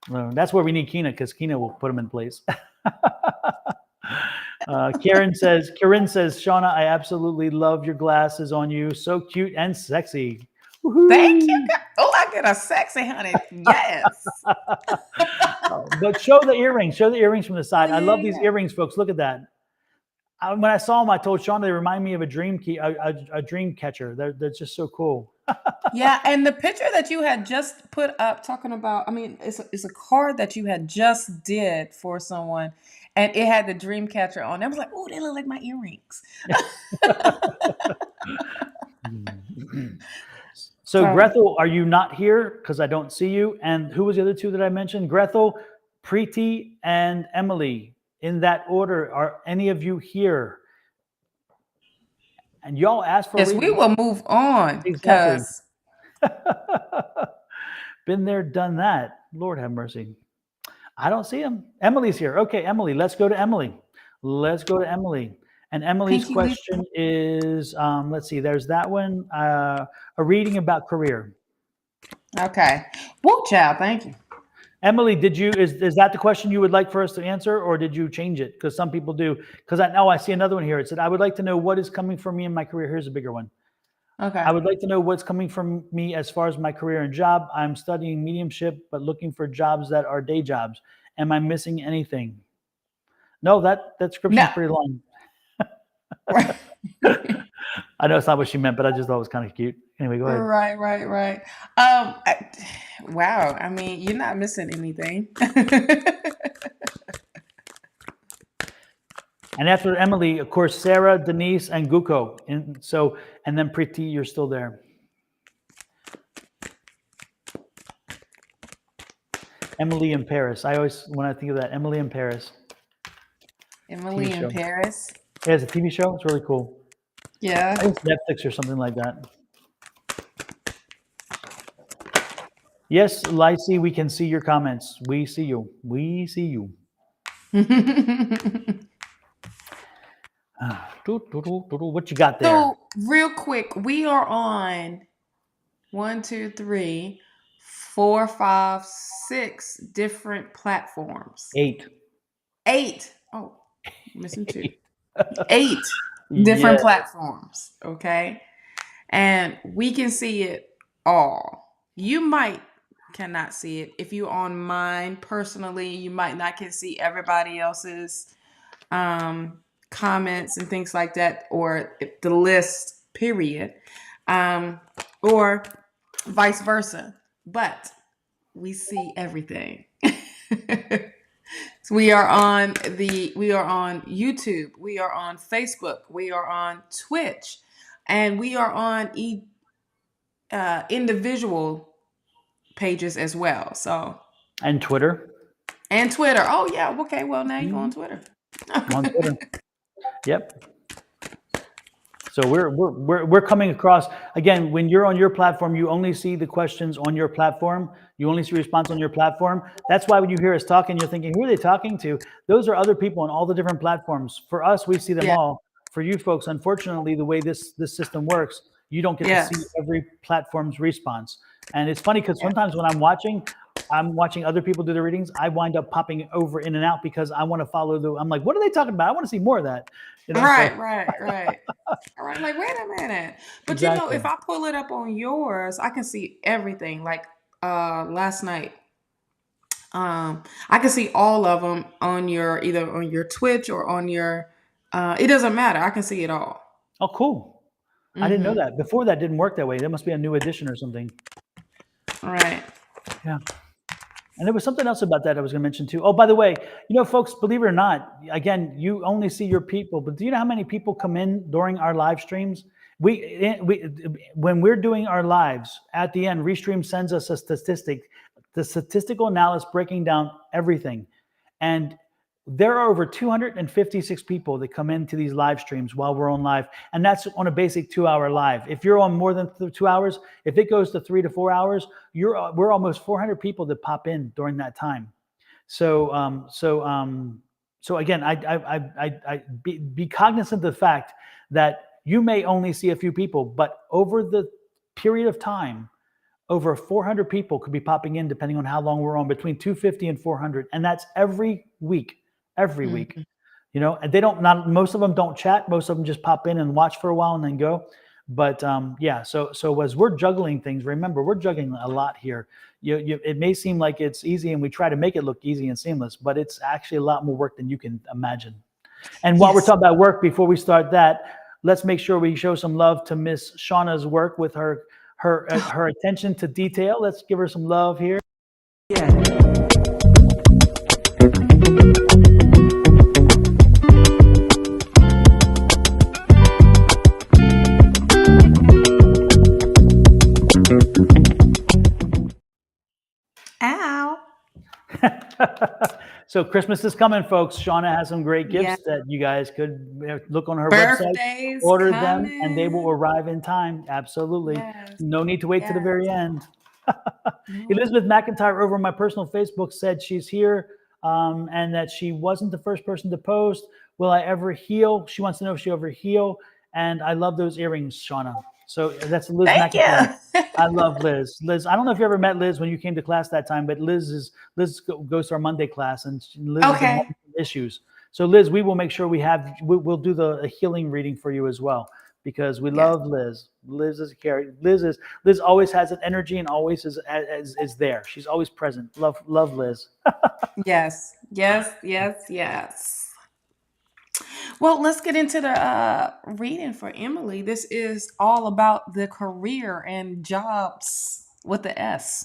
That's where we need Kina, because Kina will put them in place. Karen says, Shawna, I absolutely love your glasses on you. So cute and sexy. Woo-hoo. Thank you. Oh, I get a sexy honey. Yes. But show the earrings. Show the earrings from the side. Oh, I yeah, love these yeah. earrings, folks. Look at that. When I saw them, I told Shawna they remind me of a dream key, a dream catcher. They're just so cool. Yeah, and the picture that you had just put up talking about, I mean, it's a card that you had just did for someone, and it had the dream catcher on. I was like, oh, they look like my earrings. So Grethel, are you not here? Because I don't see you. And who was the other two that I mentioned? Grethel, Preeti, and Emily. In that order, are any of you here? And y'all asked for Yes, we will move on Exactly. because Been there, done that. Lord have mercy. I don't see him. Emily's here. Okay, Emily, let's go to Emily. Let's go to Emily. And Emily's Pinky question is, let's see, there's that one, a reading about career. okay. Woo, child, thank you. Emily, is that the question you would like for us to answer, or did you change it? Because some people do. Because I see another one here. It said, I would like to know what is coming for me in my career. Here's a bigger one. Okay. I would like to know what's coming from me as far as my career and job. I'm studying mediumship, but looking for jobs that are day jobs. Am I missing anything? No, that description is pretty long. I know it's not what she meant, but I just thought it was kind of cute. Anyway, go ahead. Right. Wow. I mean, you're not missing anything. And after Emily, of course, Sarah, Denise, and Guko. And then Preeti, you're still there. Emily in Paris. When I think of that, Emily in Paris. Emily in Paris. Yeah, it's a TV show. It's really cool. Yeah. I think it's Netflix or something like that. Yes, Lacey, we can see your comments. We see you. We see you. What you got there? So, real quick, we are on 1, 2, 3, 4, 5, 6 different platforms. 8. Oh, missing 2. 8 different platforms. Okay. And we can see it all. You cannot see it. If you're on mine personally, you might not can see everybody else's comments and things like that, or the list, period, or vice versa. But we see everything. So we are on YouTube, we are on Facebook, we are on Twitch, and we are on individual pages as well. So and Twitter. Oh yeah, okay. Well, now you go on Twitter. I'm on Twitter. Yep. So we're coming across again. When you're on your platform, you only see the questions on your platform. You only see response on your platform. That's why when you hear us talking, you're thinking, who are they talking to? Those are other people on all the different platforms. For us, we see them Yeah. all. For you folks, unfortunately, the way this system works, you don't get to see Yes. every platform's response. And it's funny because Yeah. sometimes when I'm watching other people do the readings. I wind up popping over in and out because I want to follow the. I'm like, what are they talking about? I want to see more of that. So Right, right, right. All right, like wait a minute. But you know, exactly. if I pull it up on yours, I can see everything. Like last night, I can see all of them on your either on your Twitch or on your it doesn't matter. I can see it all. Oh, cool. I didn't know Mhm. that. Before that didn't work that way. That must be a new edition or something. Right. Yeah. And there was something else about that I was going to mention too. Oh, by the way, folks, believe it or not, again, you only see your people, but do you know how many people come in during our live streams? When we're doing our lives at the end, Restream sends us a statistic, the statistical analysis breaking down everything. And there are over 256 people that come into these live streams while we're on live. And that's on a basic 2-hour live. If you're on more than 2 hours, if it goes to 3 to 4 hours, we're almost 400 people that pop in during that time. So again, I be cognizant of the fact that you may only see a few people, but over the period of time, over 400 people could be popping in depending on how long we're on, between 250 and 400, and that's every week. Mhm. And they don't, not most of them don't chat. Most of them just pop in and watch for a while and then go. But yeah, so as we're juggling things, remember we're juggling a lot here. It may seem like it's easy, and we try to make it look easy and seamless, but it's actually a lot more work than you can imagine. And while we're Yes. talking about work, before we start that, let's make sure we show some love to Miss Shawna's work with her attention to detail. Let's give her some love here. Yeah. Ow. So Christmas is coming, folks. Shawna has some great Yeah. gifts that you guys could look on her website, Birthdays order them, and they will coming. arrive in time. Absolutely. Yes. No need to wait to the Yes. very end. No. Elizabeth McIntyre over on my personal Facebook said she's here, and that she wasn't the first person to post. Will I ever heal? She wants to know if she ever heal. And I love those earrings, Shawna. So that's Liz Thank McIntyre. you. I love Liz. Liz, I don't know if you ever met Liz when you came to class that time, but Liz goes to our Monday class, and Liz has been Okay. having some issues. So Liz, we will make sure we'll do a healing reading for you as well, because we Yes. love Liz. Liz is a carry. Liz always has an energy and always is there. She's always present. Love Liz. Yes. Yes. Yes. Yes. Well, let's get into the reading for Emily. This is all about the career and jobs with the S.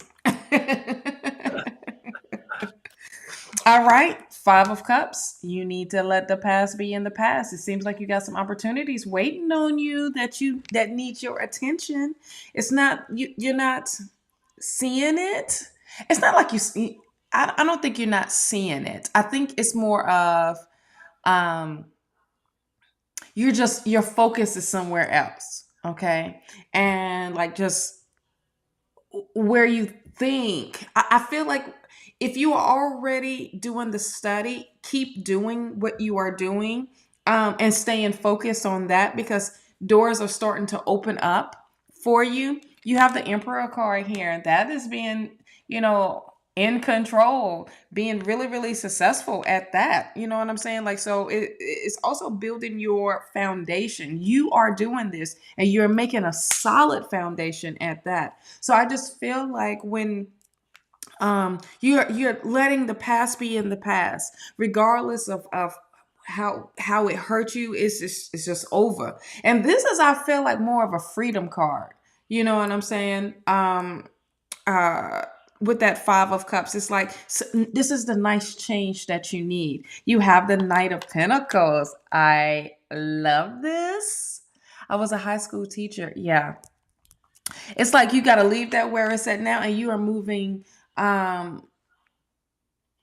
All right, Five of Cups. You need to let the past be in the past. It seems like you got some opportunities waiting on you that need your attention. It's not you're not seeing it. It's not like you see. I don't think you're not seeing it. I think it's more of um your focus is somewhere else. Okay, and like just where you think. I feel like if you are already doing the study, keep doing what you are doing, and staying focused on that, because doors are starting to open up for you. You have the Emperor card here. That is being, in control, being really, really successful at that. You know what I'm saying? Like, so it's also building your foundation. You are doing this and you're making a solid foundation at that. So I just feel like when you're letting the past be in the past, regardless of how it hurt you, it's just over. And this is, I feel like, more of a freedom card. You know what I'm saying? Uh with that Five of Cups, it's like, this is the nice change that you need. You have the Knight of Pentacles. I love this. I was a high school teacher. Yeah, it's like you got to leave that where it's at now, and you are moving um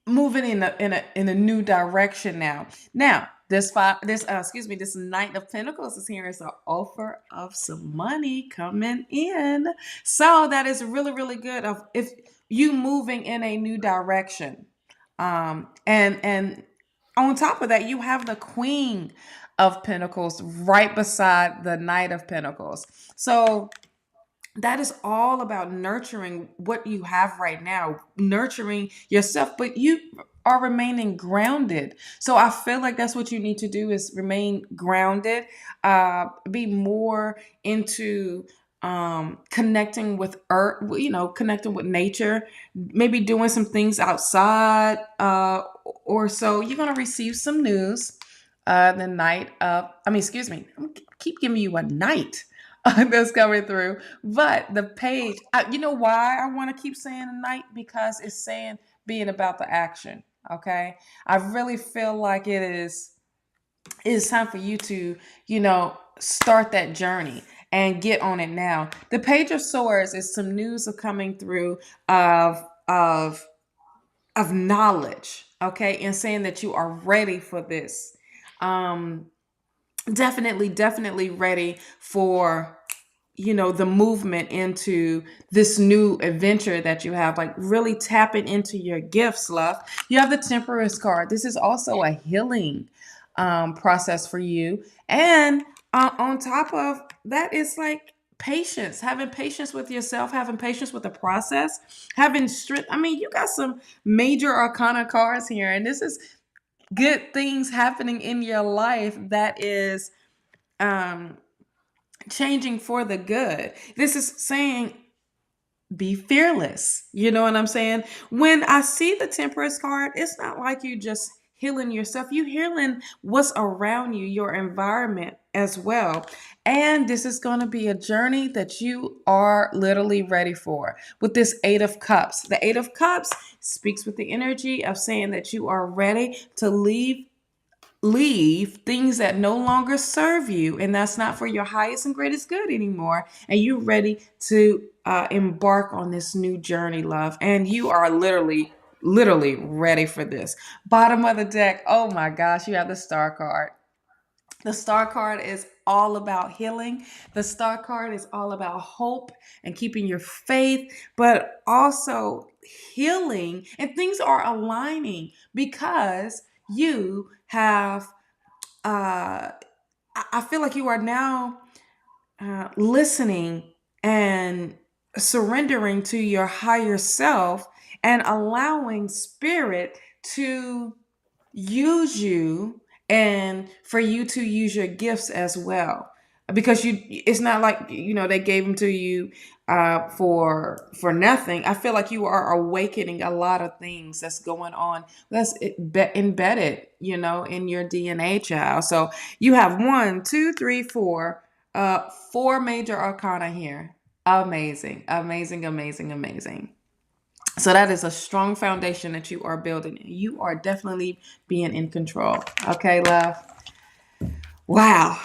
moving in a new direction now. Now, this Knight of Pentacles is here as an offer of some money coming in. So that is really, really good of if you moving in a new direction. And on top of that, you have the Queen of Pentacles right beside the Knight of Pentacles. So that is all about nurturing what you have right now, nurturing yourself, but you are remaining grounded. So I feel like that's what you need to do is remain grounded, be more into connecting with earth, connecting with nature, maybe doing some things outside, or so you're going to receive some news. The night of, I mean, excuse me, keep giving you a night that's coming through. But the page, you know why I want to keep saying a night? Because it's saying being about the action. Okay. I really feel like it's time for you to, start that journey and get on it now. The Page of Swords is some news of coming through of of of knowledge, okay, and saying that you are ready for this. Um, definitely ready for the movement into this new adventure that you have, like really tapping into your gifts, love. You have the Temperance card. This is also a healing process for you. And on top of that, it's like patience, having patience with yourself, having patience with the process, having strength. I mean, you got some major arcana cards here, and this is good things happening in your life that is um changing for the good. This is saying be fearless. You know what I'm saying? When I see the Temperance card, it's not like you just healing yourself. You healing what's around you, your environment as well. And this is going to be a journey that you are literally ready for. With this Eight of Cups. The Eight of Cups speaks with the energy of saying that you are ready to leave things that no longer serve you, and that's not for your highest and greatest good anymore, and you're ready to embark on this new journey, love, and you are literally ready for this. Bottom of the deck, oh my gosh, you have the Star card. The Star card is all about healing. The Star card is all about hope and keeping your faith, but also healing, and things are aligning because you have I feel like you are now listening and surrendering to your higher self and allowing spirit to use you and for you to use your gifts as well, because it's not like they gave them to you for nothing. I feel like you are awakening a lot of things that's going on, that's embedded in your DNA, child. So you have one, two, three, four, four major arcana here. Amazing, amazing, amazing, amazing. So that is a strong foundation that you are building. You are definitely being in control. Okay, love. Wow.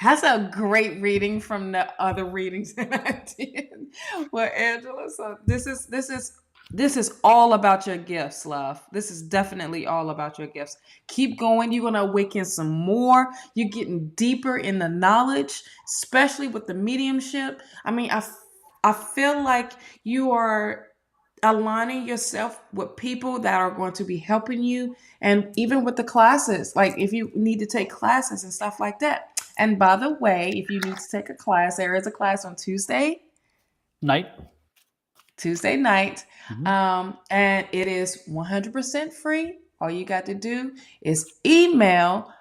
That's a great reading from the other readings that I did with Angela. So this is all about your gifts, love. This is definitely all about your gifts. Keep going. You're gonna awaken some more. You're getting deeper in the knowledge, especially with the mediumship. I mean, I feel like you are aligning yourself with people that are going to be helping you, and even with the classes, like if you need to take classes and stuff like that. And by the way, if you need to take a class, there is a class on Night. Tuesday night, Mhm. and it is 100% free. All you got to do is email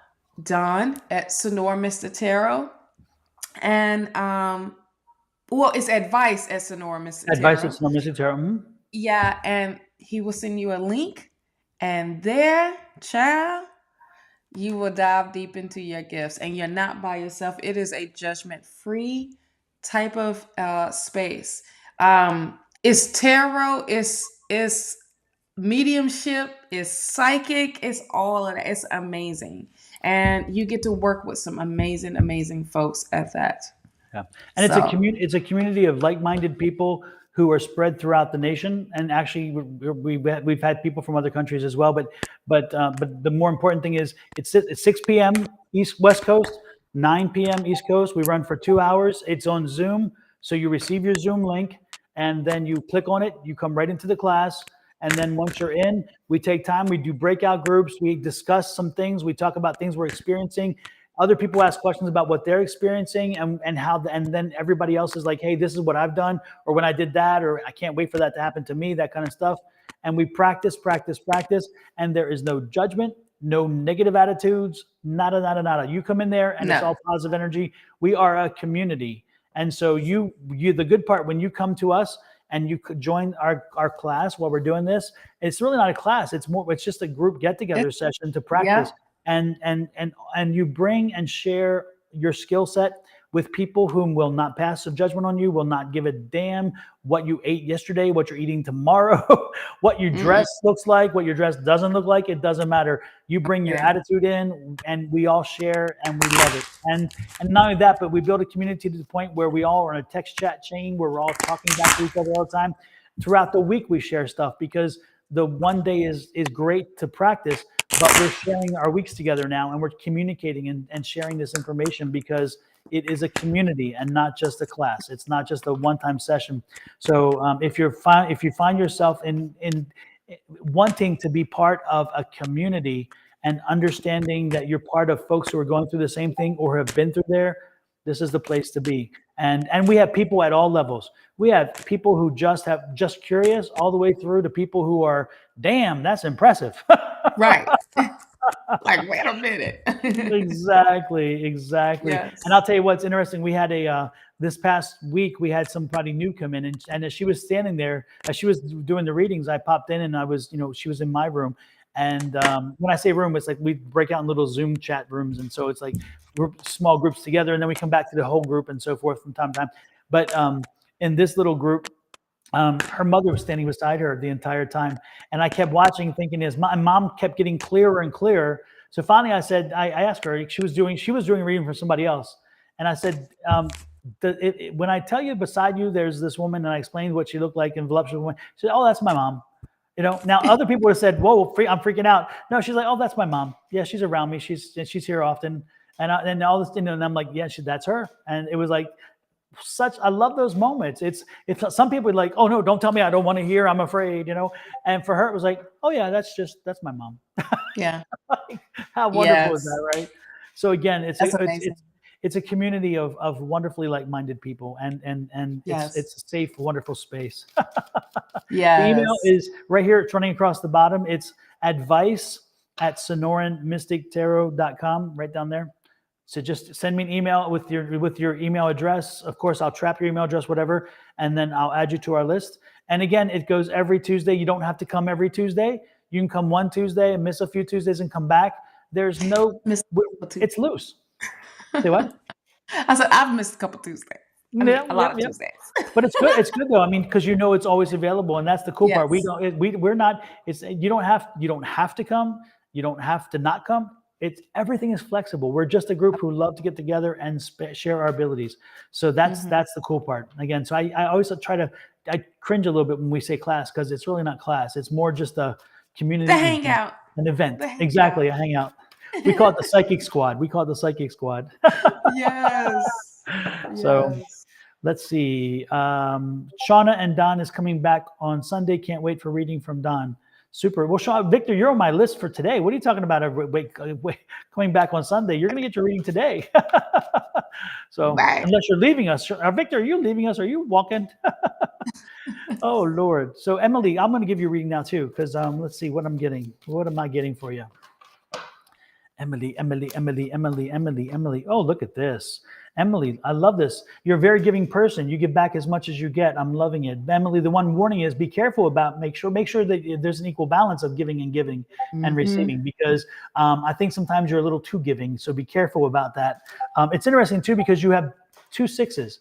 Don at Sonoran Mr. Tarot, and well, it's advice at Sonoran Mr. Advice Tarot. that's no missing tarot. Mhm. Yeah, and he will send you a link, and there, child, you will dive deep into your gifts, and you're not by yourself. It is a judgment-free type of space. It's tarot, it's mediumship, it's psychic, it's all of that. It's amazing, and you get to work with some amazing folks at that. Yeah, and it's a So community. It's a community of like-minded people who are spread throughout the nation. And actually, we've had people from other countries as well. But the more important thing is it's 6 p.m. West Coast, 9 p.m. East Coast. We run for 2 hours. It's on Zoom. So you receive your Zoom link and then you click on it. You come right into the class. And then once you're in, we take time. We do breakout groups. We discuss some things. We talk about things we're experiencing. Other people ask questions about what they're experiencing and then everybody else is like, hey, this is what I've done, or when I did that, or I can't wait for that to happen to me, that kind of stuff. And we practice. And there is no judgment, no negative attitudes, nada. You come in there and it's all positive energy. We are a community. And so you the good part, when you come to us and you could join our class while we're doing this, it's really not a class. It's just a group get together session to practice. And you bring and share your skill set with people whom will not pass a judgment on you, will not give a damn what you ate yesterday, what you're eating tomorrow, what your dress looks like, what your dress doesn't look like. It doesn't matter. You bring your attitude in and we all share and we love it. And not only that, but we build a community to the point where we all are in a text chat chain where we're all talking back to each other all the time. Throughout the week, we share stuff because the one day is great to practice, but we're sharing our weeks together now and we're communicating and sharing this information because it is a community and not just a class. It's not just a one-time session. So if you find yourself in wanting to be part of a community and understanding that you're part of folks who are going through the same thing or have been through there, this is the place to be. And we have people at all levels. We have people who just curious all the way through to people who are, damn, that's impressive. Right. Like, wait a minute. Exactly. Yes. And I'll tell you what's interesting. We had this past week, we had somebody new come in and as she was standing there, as she was doing the readings, I popped in and I was, she was in my room. And when I say room, it's like we break out in little Zoom chat rooms. And so it's like we're small groups together and then we come back to the whole group and so forth from time to time. But in this little group, her mother was standing beside her the entire time. And I kept watching, thinking my mom kept getting clearer and clearer. So finally I said, I asked her, she was doing a reading for somebody else. And I said, when I tell you beside you, there's this woman, and I explained what she looked like in voluptuous woman, she said, oh, that's my mom. Now other people would have said, whoa, I'm freaking out. No, she's like, oh, that's my mom. Yeah, she's around me. She's here often. And all this, and I'm like, yeah, that's her. And it was like, I love those moments. It's some people are like, oh no, don't tell me, I don't want to hear, I'm afraid, and for her it was like, oh yeah, that's my mom. Yeah. How wonderful is that, right? So again, it's a community of wonderfully like-minded people and it's a safe, wonderful space. Yeah. The email is right here, it's running across the bottom. It's advice@sonoranmystictarot.com, right down there. So just send me an email with your email address. Of course, I'll trap your email address, whatever, and then I'll add you to our list. And again, it goes every Tuesday. You don't have to come every Tuesday. You can come one Tuesday and miss a few Tuesdays and come back. There's no, it's loose. Say what? I said, I've missed a couple Tuesdays. A lot of Tuesdays. But it's good. It's good though. I mean, because it's always available, and that's the cool part. We're not. You don't have to come. You don't have to not come. Everything is flexible. We're just a group who love to get together and share our abilities. So that's the cool part. Again, so I always I cringe a little bit when we say class because it's really not class. It's more just a community, the hangout, an event. Exactly, a hangout. We call it the Psychic Squad. Yes. So let's see. Shawna and Don is coming back on Sunday. Can't wait for reading from Don. Super. Well, Victor, you're on my list for today. What are you talking about? Coming back on Sunday, you're going to get your reading today. So unless you're leaving us, Victor, are you leaving us? Are you walking? Oh Lord. So Emily, I'm going to give you a reading now too, because let's see what I'm getting. What am I getting for you? Emily. Oh, look at this. Emily, I love this. You're a very giving person. You give back as much as you get. I'm loving it. Emily, the one warning is be careful about, make sure that there's an equal balance of giving and receiving, because I think sometimes you're a little too giving. So be careful about that. It's interesting too, because you have two sixes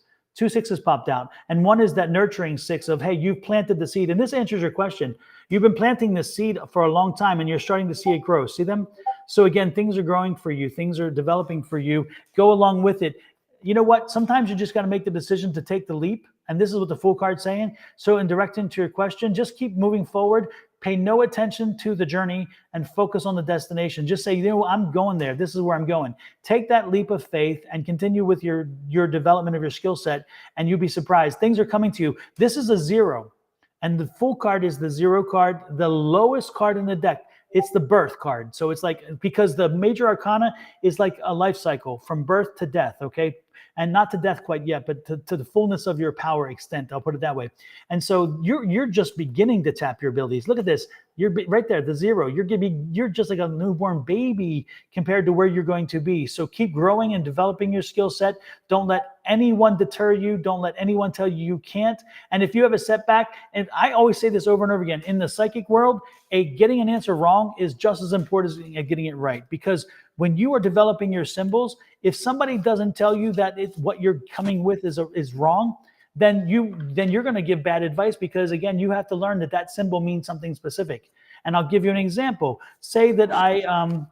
popped out. And one is that nurturing 6 of, hey, you've planted the seed. And this answers your question. You've been planting the seed for a long time and you're starting to see it grow. See them? So again, things are growing for you. Things are developing for you. Go along with it. you know what? Sometimes you just got to make the decision to take the leap. And this is what the Fool card's saying. So in directing to your question, just keep moving forward. Pay no attention to the journey and focus on the destination. Just say, you know, I'm going there. This is where I'm going. Take that leap of faith and continue with your development of your skill set, and you'll be surprised. Things are coming to you. This is a 0. And the Fool card is the 0 card, the lowest card in the deck. It's the birth card. So it's like, because the major arcana is like a life cycle from birth to death, okay? And not to death quite yet, but to the fullness of your power extent. I'll put it that way. And so you're just beginning to tap your abilities. Look at this. You're right there, the 0. You're just like a newborn baby compared to where you're going to be. So keep growing and developing your skill set. Don't let anyone deter you. Don't let anyone tell you you can't. And if you have a setback, and I always say this over and over again, in the psychic world, getting an answer wrong is just as important as getting it right. Because when you are developing your symbols, if somebody doesn't tell you that what you're coming with is wrong, then you're going to give bad advice, because again, you have to learn that symbol means something specific. And I'll give you an example. Say that I'm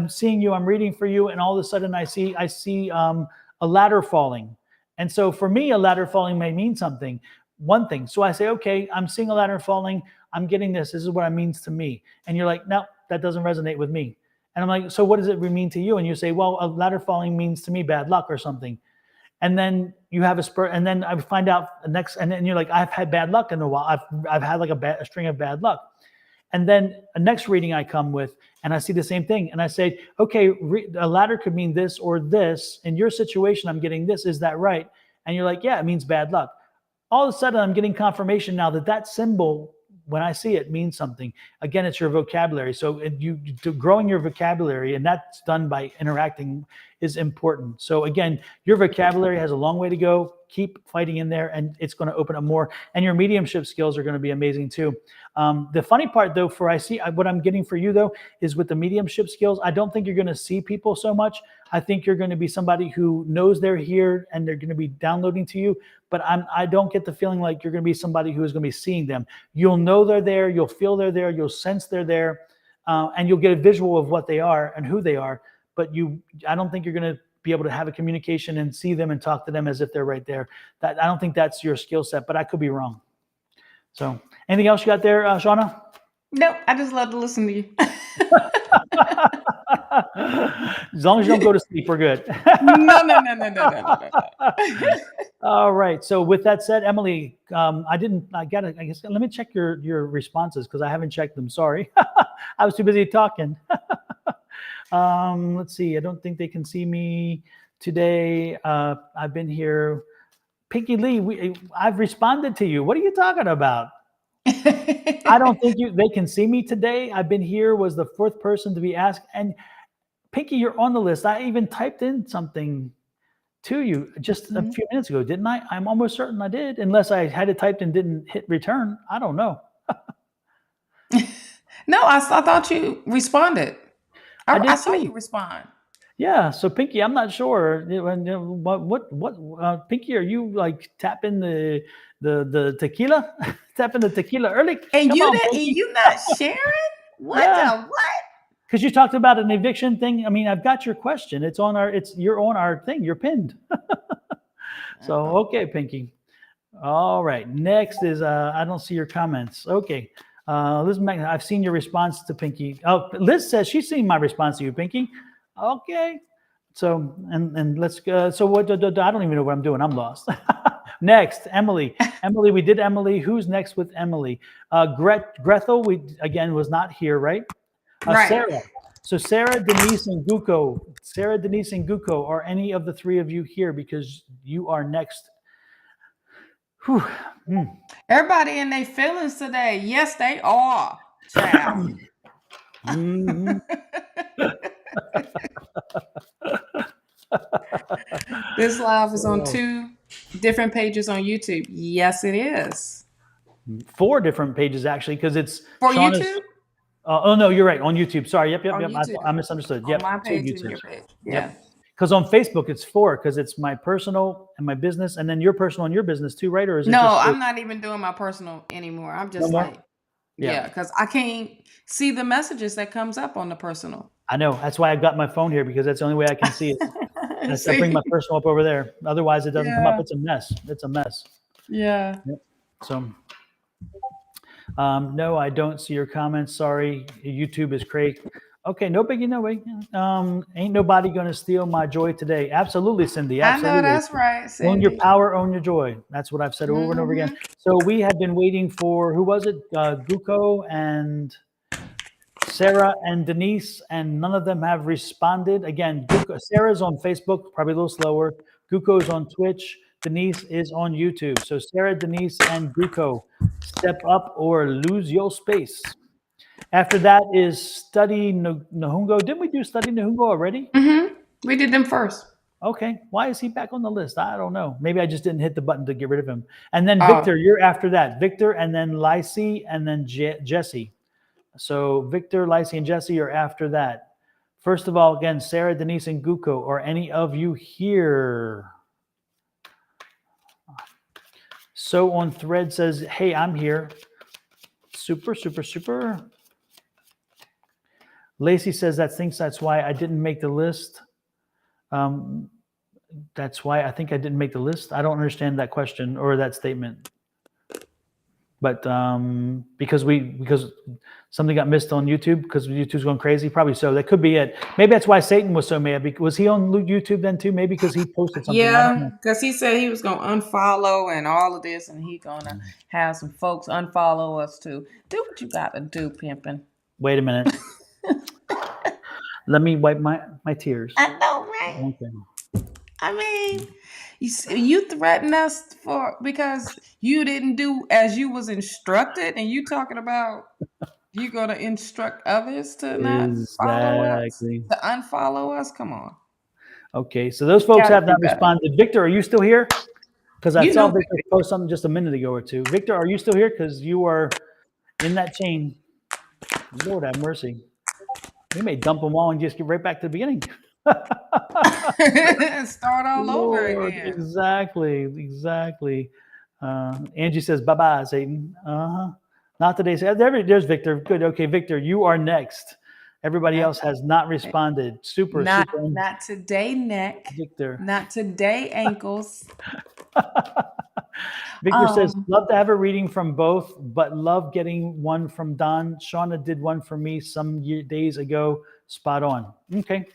seeing you, I'm reading for you, and all of a sudden I see a ladder falling. And so for me, a ladder falling may mean something, one thing. So I say, okay, I'm seeing a ladder falling. I'm getting this. This is what it means to me. And you're like, no, that doesn't resonate with me. And I'm like, so what does it mean to you? And you say, well, a ladder falling means to me bad luck or something. And then you have a spur, and then I find out next, and then you're like, I've had bad luck in a while. I've had like a string of bad luck. And then a next reading I come with, and I see the same thing. And I say, okay, a ladder could mean this or this. In your situation, I'm getting this. Is that right? And you're like, yeah, it means bad luck. All of a sudden, I'm getting confirmation now that symbol, when I see it, means something. Again, it's your vocabulary. So growing your vocabulary, and that's done by interacting, is important. So again, your vocabulary has a long way to go. Keep fighting in there, and it's going to open up more. And your mediumship skills are going to be amazing too. The funny part, though, what I'm getting for you, though, is with the mediumship skills, I don't think you're going to see people so much. I think you're going to be somebody who knows they're here and they're going to be downloading to you. But I don't get the feeling like you're going to be somebody who is going to be seeing them. You'll know they're there. You'll feel they're there. You'll sense they're there. And you'll get a visual of what they are and who they are. But I don't think you're going to be able to have a communication and see them and talk to them as if they're right there. I don't think that's your skill set, but I could be wrong. So anything else you got there, Shawna? Nope, I just love to listen to you. As long as you don't go to sleep, we're good. No. All right. So with that said, Emily, I guess, let me check your responses, because I haven't checked them. Sorry. I was too busy talking. Let's see. I don't think they can see me today. I've been here. Pinky Lee, I've responded to you. What are you talking about? I don't think they can see me today. I've been here, was the 4th person to be asked. And Pinky, you're on the list. I even typed in something to you just a few minutes ago, didn't I? I'm almost certain I did, unless I had it typed and didn't hit return. I don't know. No, I thought you responded. I saw you respond. Yeah. So Pinky, I'm not sure. What Pinky, are you like tapping the tequila? Tapping the tequila early? And you not sharing? What the what? Because you talked about an eviction thing. I mean, I've got your question. You're on our thing. You're pinned. So okay, Pinky. All right. Next is I don't see your comments. Okay. Liz, I've seen your response to Pinky. Oh, Liz says she's seen my response to you, Pinky. Okay. So and let's go. So what? I don't even know what I'm doing. I'm lost. Next, Emily. Emily, we did Emily. Who's next with Emily? Grethel, was not here, right? Right. Sarah. So Sarah, Denise, and Guko. Sarah, Denise, and Guko. Are any of the 3 of you here? Because you are next. Whew. Everybody in their feelings today. Yes, they are. Child. This live is on 2 different pages on YouTube. Yes, it is. 4 different pages, actually, because it's for Shawna's, YouTube. Oh no, you're right, on YouTube. Sorry, yep. I misunderstood. On my page and your page. Yeah. Because on Facebook it's 4, because it's my personal and my business, and then your personal and your business too, right? Or is it? No, I'm not even doing my personal anymore. I'm just because I can't see the messages that comes up on the personal. I know. That's why I've got my phone here, because that's the only way I can see it. I bring my personal up over there. Otherwise, it doesn't come up. Yeah. It's a mess. It's a mess. Yeah. Yep. So, no, I don't see your comments. Sorry. YouTube is crazy. Okay, no biggie, no way. Ain't nobody going to steal my joy today. Absolutely, Cindy. I know Absolutely. that's right, Own your Cindy. power, own your joy. That's what I've said over and over again. So we have been waiting for, who was it? Guko and Sarah and Denise, and none of them have responded. Again, Sarah's on Facebook, probably a little slower. Guko's on Twitch. Denise is on YouTube. So Sarah, Denise, and Guko, step up or lose your space. After that is Study Nahungo. Didn't we do Study Nahungo already? We did them first. Okay. Why is he back on the list? I don't know. Maybe I just didn't hit the button to get rid of him. And then Victor, you're after that. Victor, and then Lacey, and then Jesse. So Victor, Lacey, and Jesse are after that. First of all, again, Sarah, Denise, and Guko. Are any of you here? So on Thread says, hey, I'm here. Super, super, super. Lacey says that's why I didn't make the list. That's why I think I didn't make the list. I don't understand that question or that statement. But because something got missed on YouTube because YouTube's going crazy, probably so. That could be it. Maybe that's why Satan was so mad. Was he on YouTube then too? Maybe because he posted something. Yeah, because he said he was going to unfollow and all of this, and he going to have some folks unfollow us too. Do what you got to do, pimping. Wait a minute. Let me wipe my tears. I know, right? Okay. I mean, you threaten us because you didn't do as you was instructed, and you talking about you're going to instruct others to not follow us, to unfollow us. Come on. Okay, so those folks have not responded. Victor, are you still here? Because I saw Victor post something just a minute ago or two. Victor, are you still here? Because you are in that chain. Lord have mercy. We may dump them all and just get right back to the beginning. Start all over again. Exactly. Angie says, bye-bye, Satan. Not today. There's Victor. Good. Okay, Victor, you are next. Everybody else has not responded. Not today, neck. Victor. Not today, ankles. Victor says, love to have a reading from both, but love getting one from Don. Shawna did one for me some days ago. Spot on. Okay.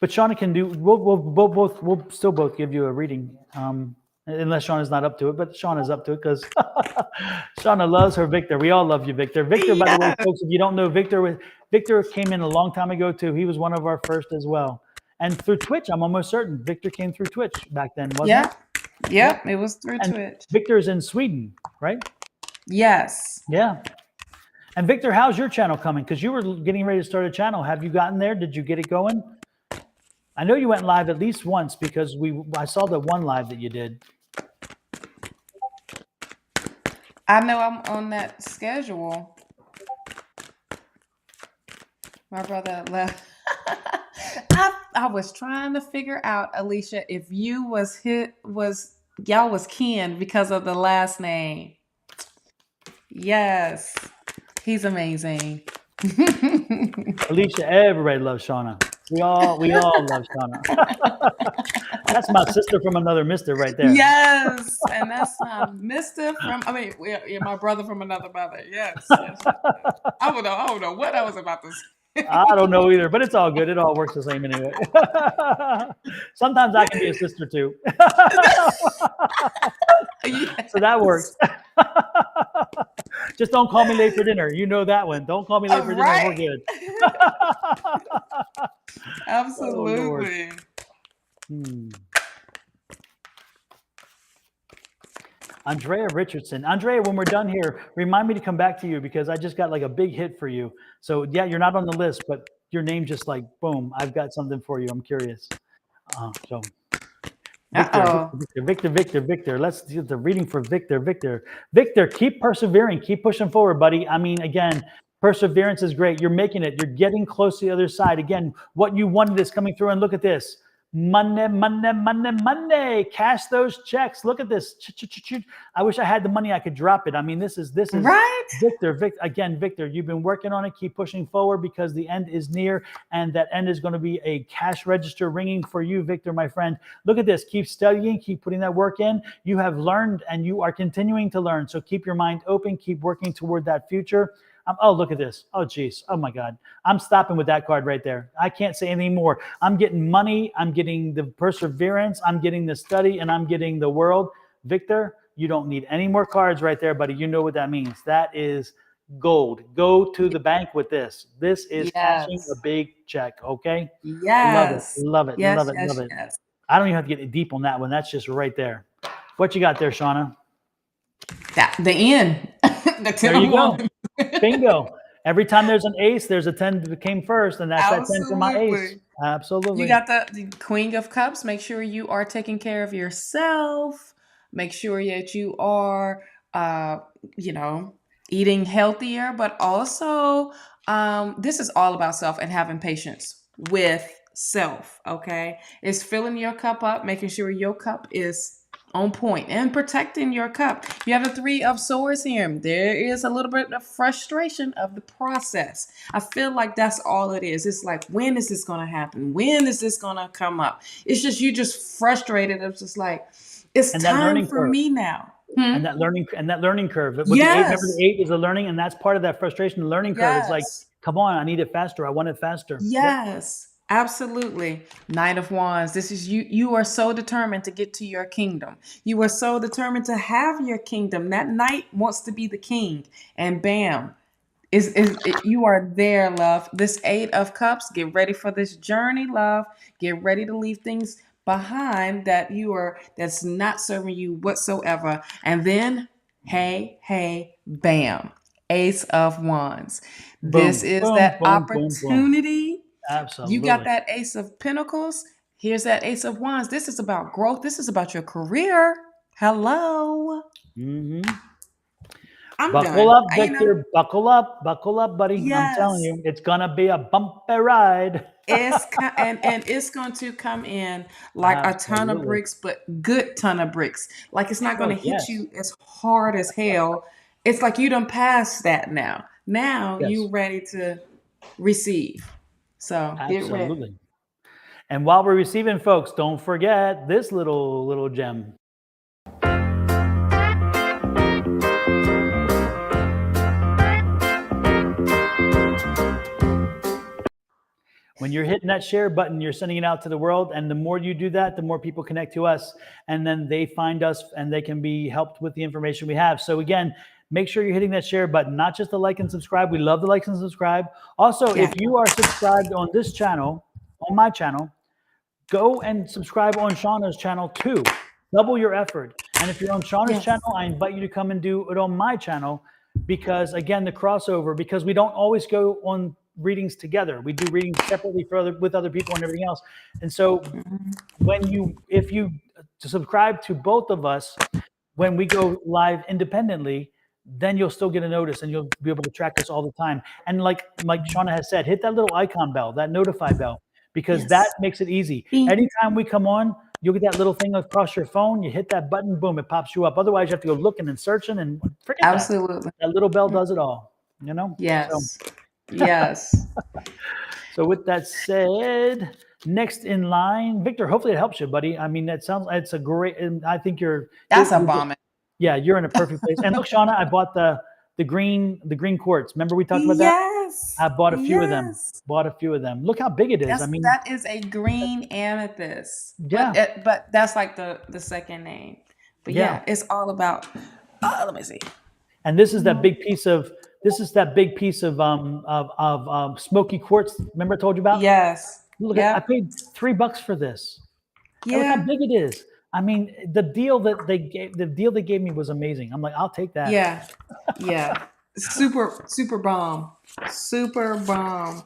But Shawna can do, we'll still both give you a reading, unless Shawna's not up to it, but Shawna's up to it because Shawna loves her Victor. We all love you, Victor. Victor, by the way, folks, if you don't know, Victor came in a long time ago too. He was one of our first as well. And through Twitch, I'm almost certain Victor came through Twitch back then, wasn't it? Yep, it was through Twitch. Victor's in Sweden, right? Yes. Yeah. And Victor, how's your channel coming? Because you were getting ready to start a channel. Have you gotten there? Did you get it going? I know you went live at least once because I saw the one live that you did. I know I'm on that schedule. My brother left. I was trying to figure out, Alicia, if you y'all was kin because of the last name. Yes. He's amazing. Alicia, everybody loves Shawna. We all love Shawna. That's my sister from another mister right there. Yes. And that's my mister my brother from another mother. Yes. I don't know what I was about to say. I don't know either, but it's all good. It all works the same anyway. Sometimes I can be a sister too. So that works. Just don't call me late for dinner. You know that one. Don't call me late for dinner. We're good. Absolutely. Andrea Richardson. Andrea, when we're done here, remind me to come back to you because I just got like a big hit for you. So yeah, you're not on the list, but your name just like, boom, I've got something for you. I'm curious. So Victor. Let's do the reading for Victor. Victor, keep persevering. Keep pushing forward, buddy. I mean, again, perseverance is great. You're making it. You're getting close to the other side. Again, what you wanted is coming through. And look at this. Monday, Monday, Monday, Monday. Cash those checks. Look at this. I wish I had the money. I could drop it. I mean, this is Right? Victor. Again, Victor, you've been working on it. Keep pushing forward because the end is near, and that end is going to be a cash register ringing for you, Victor, my friend. Look at this. Keep studying. Keep putting that work in. You have learned, and you are continuing to learn. So keep your mind open. Keep working toward that future. Oh, look at this. Oh, geez. Oh, my God. I'm stopping with that card right there. I can't say anything more. I'm getting money. I'm getting the perseverance. I'm getting the study, and I'm getting the world. Victor, you don't need any more cards right there, buddy. You know what that means. That is gold. Go to the bank with this. This is cashing a Yes. big check, okay? Love it. Yes. Love it. Yes, Love it. Love yes, it. yes. I don't even have to get deep on that one. That's just right there. What you got there, Shawna? The end. The 10 There of you go. wands. Bingo. Every time there's an ace, there's a 10 that came first, and that's that 10 for my ace. Absolutely. You Absolutely. got the Queen of Cups. Make sure you are taking care of yourself. Make sure that you are, you know, eating healthier, but also this is all about self and having patience with self. Okay, it's filling your cup up, making sure your cup is on point and protecting your cup. You have the Three of Swords here. There is a little bit of frustration of the process. I feel like that's all it is. It's like, when is this going to happen? When is this going to come up? It's just, you just frustrated. It's just like, it's time for me now. And that learning curve. With the 8, remember the 8 is a learning, and that's part of that frustration. The learning curve. It's like, come on, I need it faster. I want it faster. Yes. Yep. Absolutely. Knight of Wands. This is you. You are so determined to get to your kingdom. You are so determined to have your kingdom. That knight wants to be the king. And bam, you are there, love. This 8 of Cups. Get ready for this journey, love. Get ready to leave things behind that's not serving you whatsoever. And then, hey, bam. Ace of Wands. Boom, this is that opportunity. Boom. Absolutely. You got that Ace of Pentacles. Here's that Ace of Wands. This is about growth. This is about your career. Hello. Mm-hmm. I'm buckle done. up, Victor. Buckle up, buddy. Yes. I'm telling you, it's gonna be a bumpy ride. and it's going to come in like Absolutely. A ton of bricks, but good ton of bricks. Like, it's not going to hit you as hard as hell. It's like you done passed that now. Now you're ready to receive. So get ready. And while we're receiving, folks, don't forget this little gem. When you're hitting that share button, you're sending it out to the world. And the more you do that, the more people connect to us. And then they find us and they can be helped with the information we have. So again, make sure you're hitting that share button, not just the like and subscribe. We love the likes and subscribe. Also, if you are subscribed on this channel, on my channel, go and subscribe on Shawna's channel too. Double your effort. And if you're on Shawna's channel, I invite you to come and do it on my channel, because again, the crossover, because we don't always go on readings together. We do readings separately with other people and everything else. And so if you subscribe to both of us, when we go live independently, then you'll still get a notice and you'll be able to track us all the time. And like Shawna has said, hit that little icon bell, that notify bell, because that makes it easy. Anytime we come on, you'll get that little thing across your phone. You hit that button, boom, it pops you up. Otherwise, you have to go looking and searching, and forget that. That little bell does it all, you know? Yes. Yes. So with that said, next in line, Victor, hopefully it helps you, buddy. I mean, it's a great, and I think that's a bomb. Yeah, you're in a perfect place. And look, Shawna, I bought the green quartz. Remember we talked about that? Yes. I bought a few of them. Look how big it is. I mean, that is a green amethyst. Yeah. But that's like the second name. But it's all about. Let me see. And this is that big piece of smoky quartz. Remember I told you about? Yes. Look, I paid $3 for this. Yeah. Look how big it is. I mean, the deal they gave me was amazing. I'm like, I'll take that. Yeah. Yeah. Super bomb. Super bomb.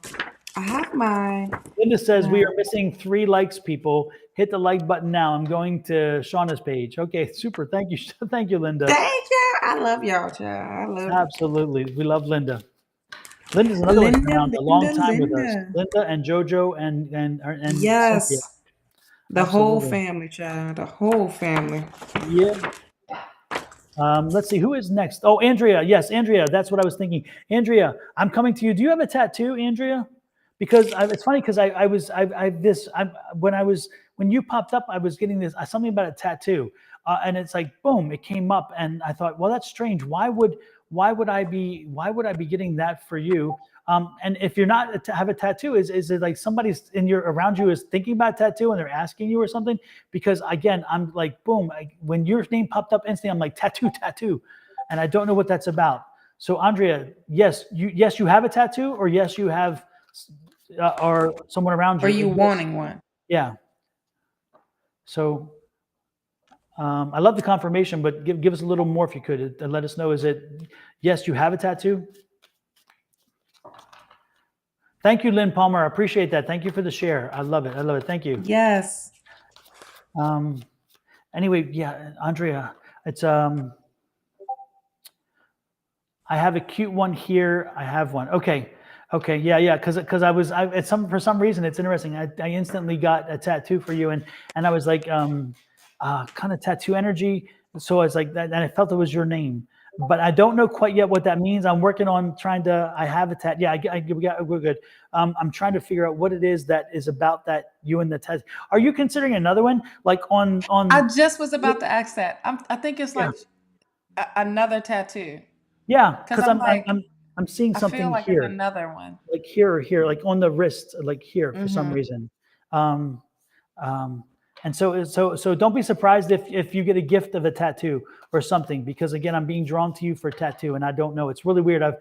I have mine. Linda says we are missing 3 likes, people. Hit the like button now. I'm going to Shawna's page. Okay, super. Thank you. Thank you, Linda. Thank you. I love y'all, child. I love Absolutely. We love Linda. Linda's another one around a long time with us. Linda and JoJo and yes. Cynthia. The whole Absolutely. family, child. The whole family. Yeah. Let's see who is next. Oh, Andrea. Yes, Andrea. That's what I was thinking. Andrea, I'm coming to you. Do you have a tattoo, Andrea? Because it's funny because I was I this I when I was when you popped up, I was getting this something about a tattoo, and it's like boom, it came up, and I thought, well, that's strange. Why would I be getting that for you? And if you're not to have a tattoo, is it like somebody's in your around you is thinking about tattoo and they're asking you or something? Because again, I'm like, boom, when your name popped up instantly, I'm like, tattoo, tattoo. And I don't know what that's about. So Andrea, yes, you have a tattoo, or yes, you have, or someone around Are you. you wanting one? Yeah. So I love the confirmation, but give us a little more if you could, and let us know. Is it yes, you have a tattoo? Thank you, Lynn Palmer. I appreciate that. Thank you for the share. I love it. I love it. Thank you. Yes. Um, anyway, yeah, Andrea, it's I have a cute one here. I have one. Okay. Okay. Yeah. Because for some reason it's interesting. I instantly got a tattoo for you, and I was like kind of tattoo energy. So I was like that, and I felt it was your name, but I don't know quite yet what that means. I'm working on trying to. I have a tattoo. Yeah. We're good. I'm trying to figure out what it is that is about that you and the tattoo. Are you considering another one like I on? just was about to ask that. I think it's Yeah. like another tattoo. Yeah. Because Because I'm like, I'm seeing I feel something like it's here. another one. Like here or here, like on the wrist, like here for some Mm-hmm. reason. Um, um, and so don't be surprised if you get a gift of a tattoo or something, because again, I'm being drawn to you for a tattoo, and I don't know. It's really weird. I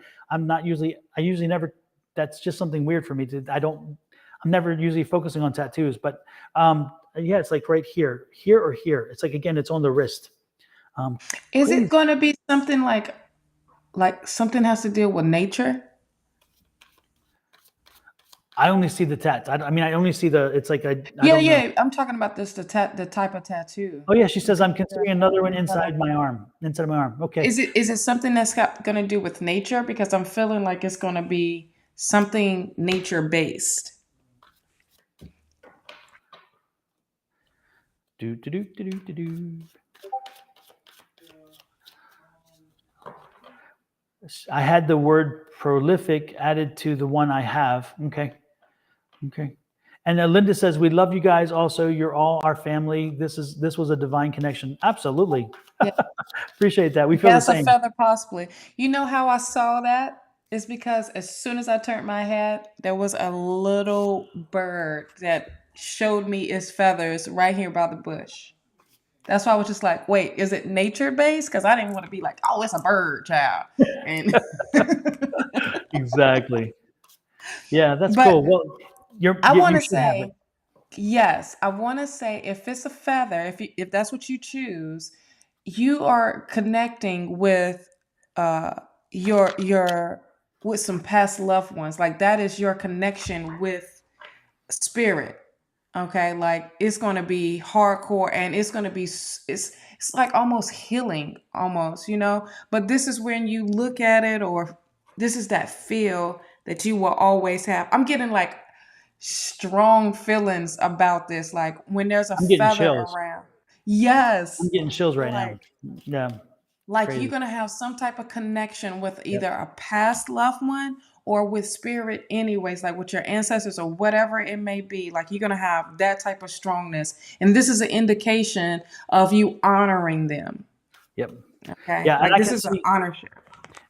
usually never. That's just something weird for me. I'm never usually focusing on tattoos, but yeah, it's like right here or here. It's like again, it's on the wrist. Um, Is it please. going to be something like something has to deal with nature? I only see the tats. I mean, I only see the. It's like I Yeah, don't know. yeah. I'm talking about this the type of tattoo. Oh yeah, she The says type I'm of considering tattoo. another one inside my arm. Inside my arm. Okay. Is it something that's going to do with nature? Because I'm feeling like it's going to be something nature based. Do do do do do do do. I had the word prolific added to the one I have. Okay. Okay. And Linda says we love you guys. Also, you're all our family. This was a divine connection. Absolutely. Yeah. Appreciate that. We feel the Yes, a same. feather possibly. You know how I saw that? It's because as soon as I turned my head, there was a little bird that showed me its feathers right here by the bush. That's why I was just like, wait, is it nature based? Because I didn't want to be like, oh, it's a bird, child. And Exactly. Yeah, that's but cool. Well, I want you to should have it. say, yes, I want to say if it's a feather, if that's what you choose, you are connecting with uh your with some past loved ones. Like that is your connection with spirit. Okay, like it's going to be hardcore and it's going to be it's like almost healing almost, but this is when you look at it, or this is that feel that you will always have. I'm getting like strong feelings about this, like when there's a I'm getting feather chills. around. I'm Yes. getting chills right now. like Yeah, it's like you're crazy. going to have some type of connection with Yep. either a past loved one or with spirit anyways, like with your ancestors or whatever it may be. Like you're going to have that type of strongness, and this is an indication of you honoring them. Yep. Okay, Yeah, and like I this can is an see. ownership.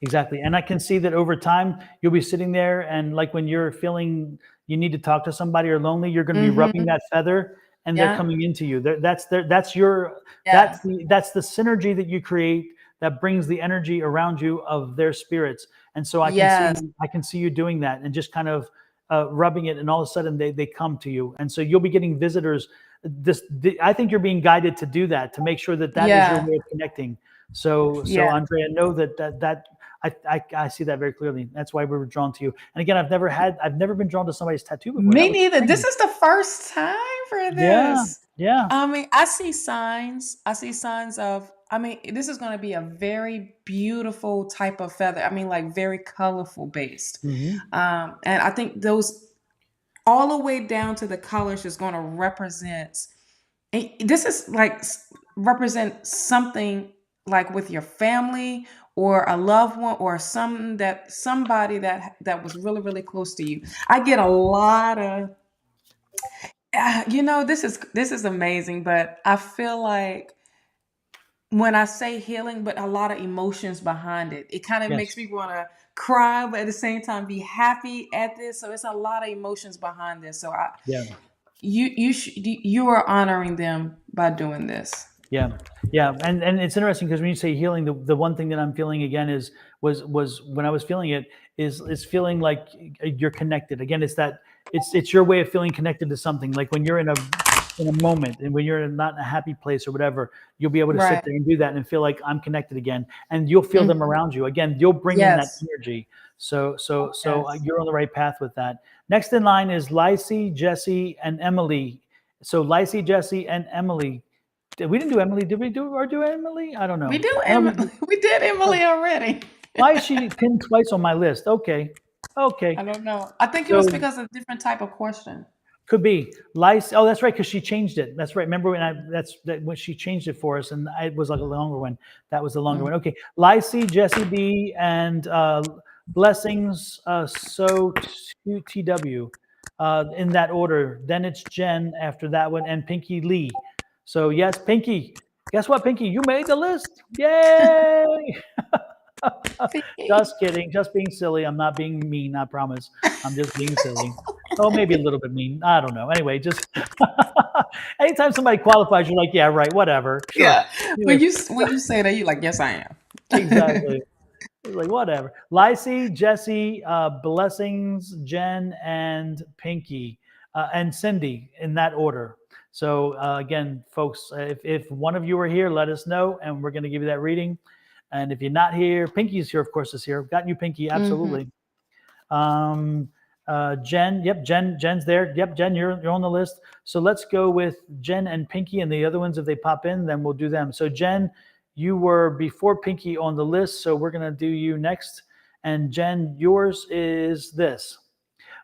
Exactly. And I can see that over time, you'll be sitting there, and like when you're feeling you need to talk to somebody or lonely, you're going to be rubbing Mm-hmm. that feather, and they're Yeah. coming into you. Yeah. That's the synergy that you create that brings the energy around you of their spirits. And so Yes. I can see you doing that and just kind of rubbing it, and all of a sudden they come to you. And so you'll be getting visitors. I think you're being guided to do that, to make sure that that is your Yeah. way of connecting. So Yeah. Andrea, know that I see that very clearly. That's why we were drawn to you. And again, I've never been drawn to somebody's tattoo before. That Me was neither. This strange. is the first time for Yeah, this. yeah. I mean, I see signs. I see signs of, I mean, this is going to be a very beautiful type of feather. I mean, like very colorful based. Hmm. And I think those all the way down to the colors is going to represent this is like represent something like with your family or a loved one or somebody that was really really close to you. I get a lot of this is amazing, but I feel like when I say healing, but a lot of emotions behind it. It kind of makes Yes. me want to cry, but at the same time be happy at this. So it's a lot of emotions behind this. So Yeah. you are honoring them by doing this. Yeah, yeah, and it's interesting because when you say healing, the one thing that I'm feeling again is was when I was feeling it is feeling like you're connected. Again, it's that it's your way of feeling connected to something. Like when you're in a moment and when you're not in a happy place or whatever, you'll be able to sit Right. there and do that and feel like I'm connected again, and you'll feel them Mhm. around you again. You'll bring in that Yes. energy. So Yes. you're on the right path with that. Next in line is Lacey, Jesse, and Emily. So Lacey, Jesse, and Emily. We didn't do Emily. Did we do Emily? I don't We know. do I know Emily. We did Emily already. why is she pinned twice on my list? Okay. Okay. I don't know. I think it was So because of different type of question. could be lice. Oh, that's right, because she changed it. That's right. Remember when she changed it for us, and it was like a longer one. That was the longer Mm. one. Okay, Lacey, Jesse B, and blessings. So TW, in that order. Then it's Jen after that one, and Pinky Lee. So yes, Pinky. Guess what, Pinky? You made the list. Yay! Just kidding. Just being silly. I'm not being mean. I promise. I'm just being silly. Oh, maybe a little bit mean. I don't know. Anyway, just anytime somebody qualifies, you're like, yeah, right, whatever, sure. Yeah. Anyway, When you say that, you're like, yes, I am. exactly. It's like whatever. Lacey, Jesse, blessings, Jen, and Pinky, and Cindy in that order. So again, folks, if one of you are here, let us know, and we're going to give you that reading. And if you're not here, Pinky's here, of course, is here. Got you, Pinky, Hmm. absolutely. Um, Jen, yep, Jen's there. Yep, Jen, you're on the list. So let's go with Jen and Pinky, and the other ones, if they pop in, then we'll do them. So Jen, you were before Pinky on the list, so we're gonna do you next. And Jen, yours is this.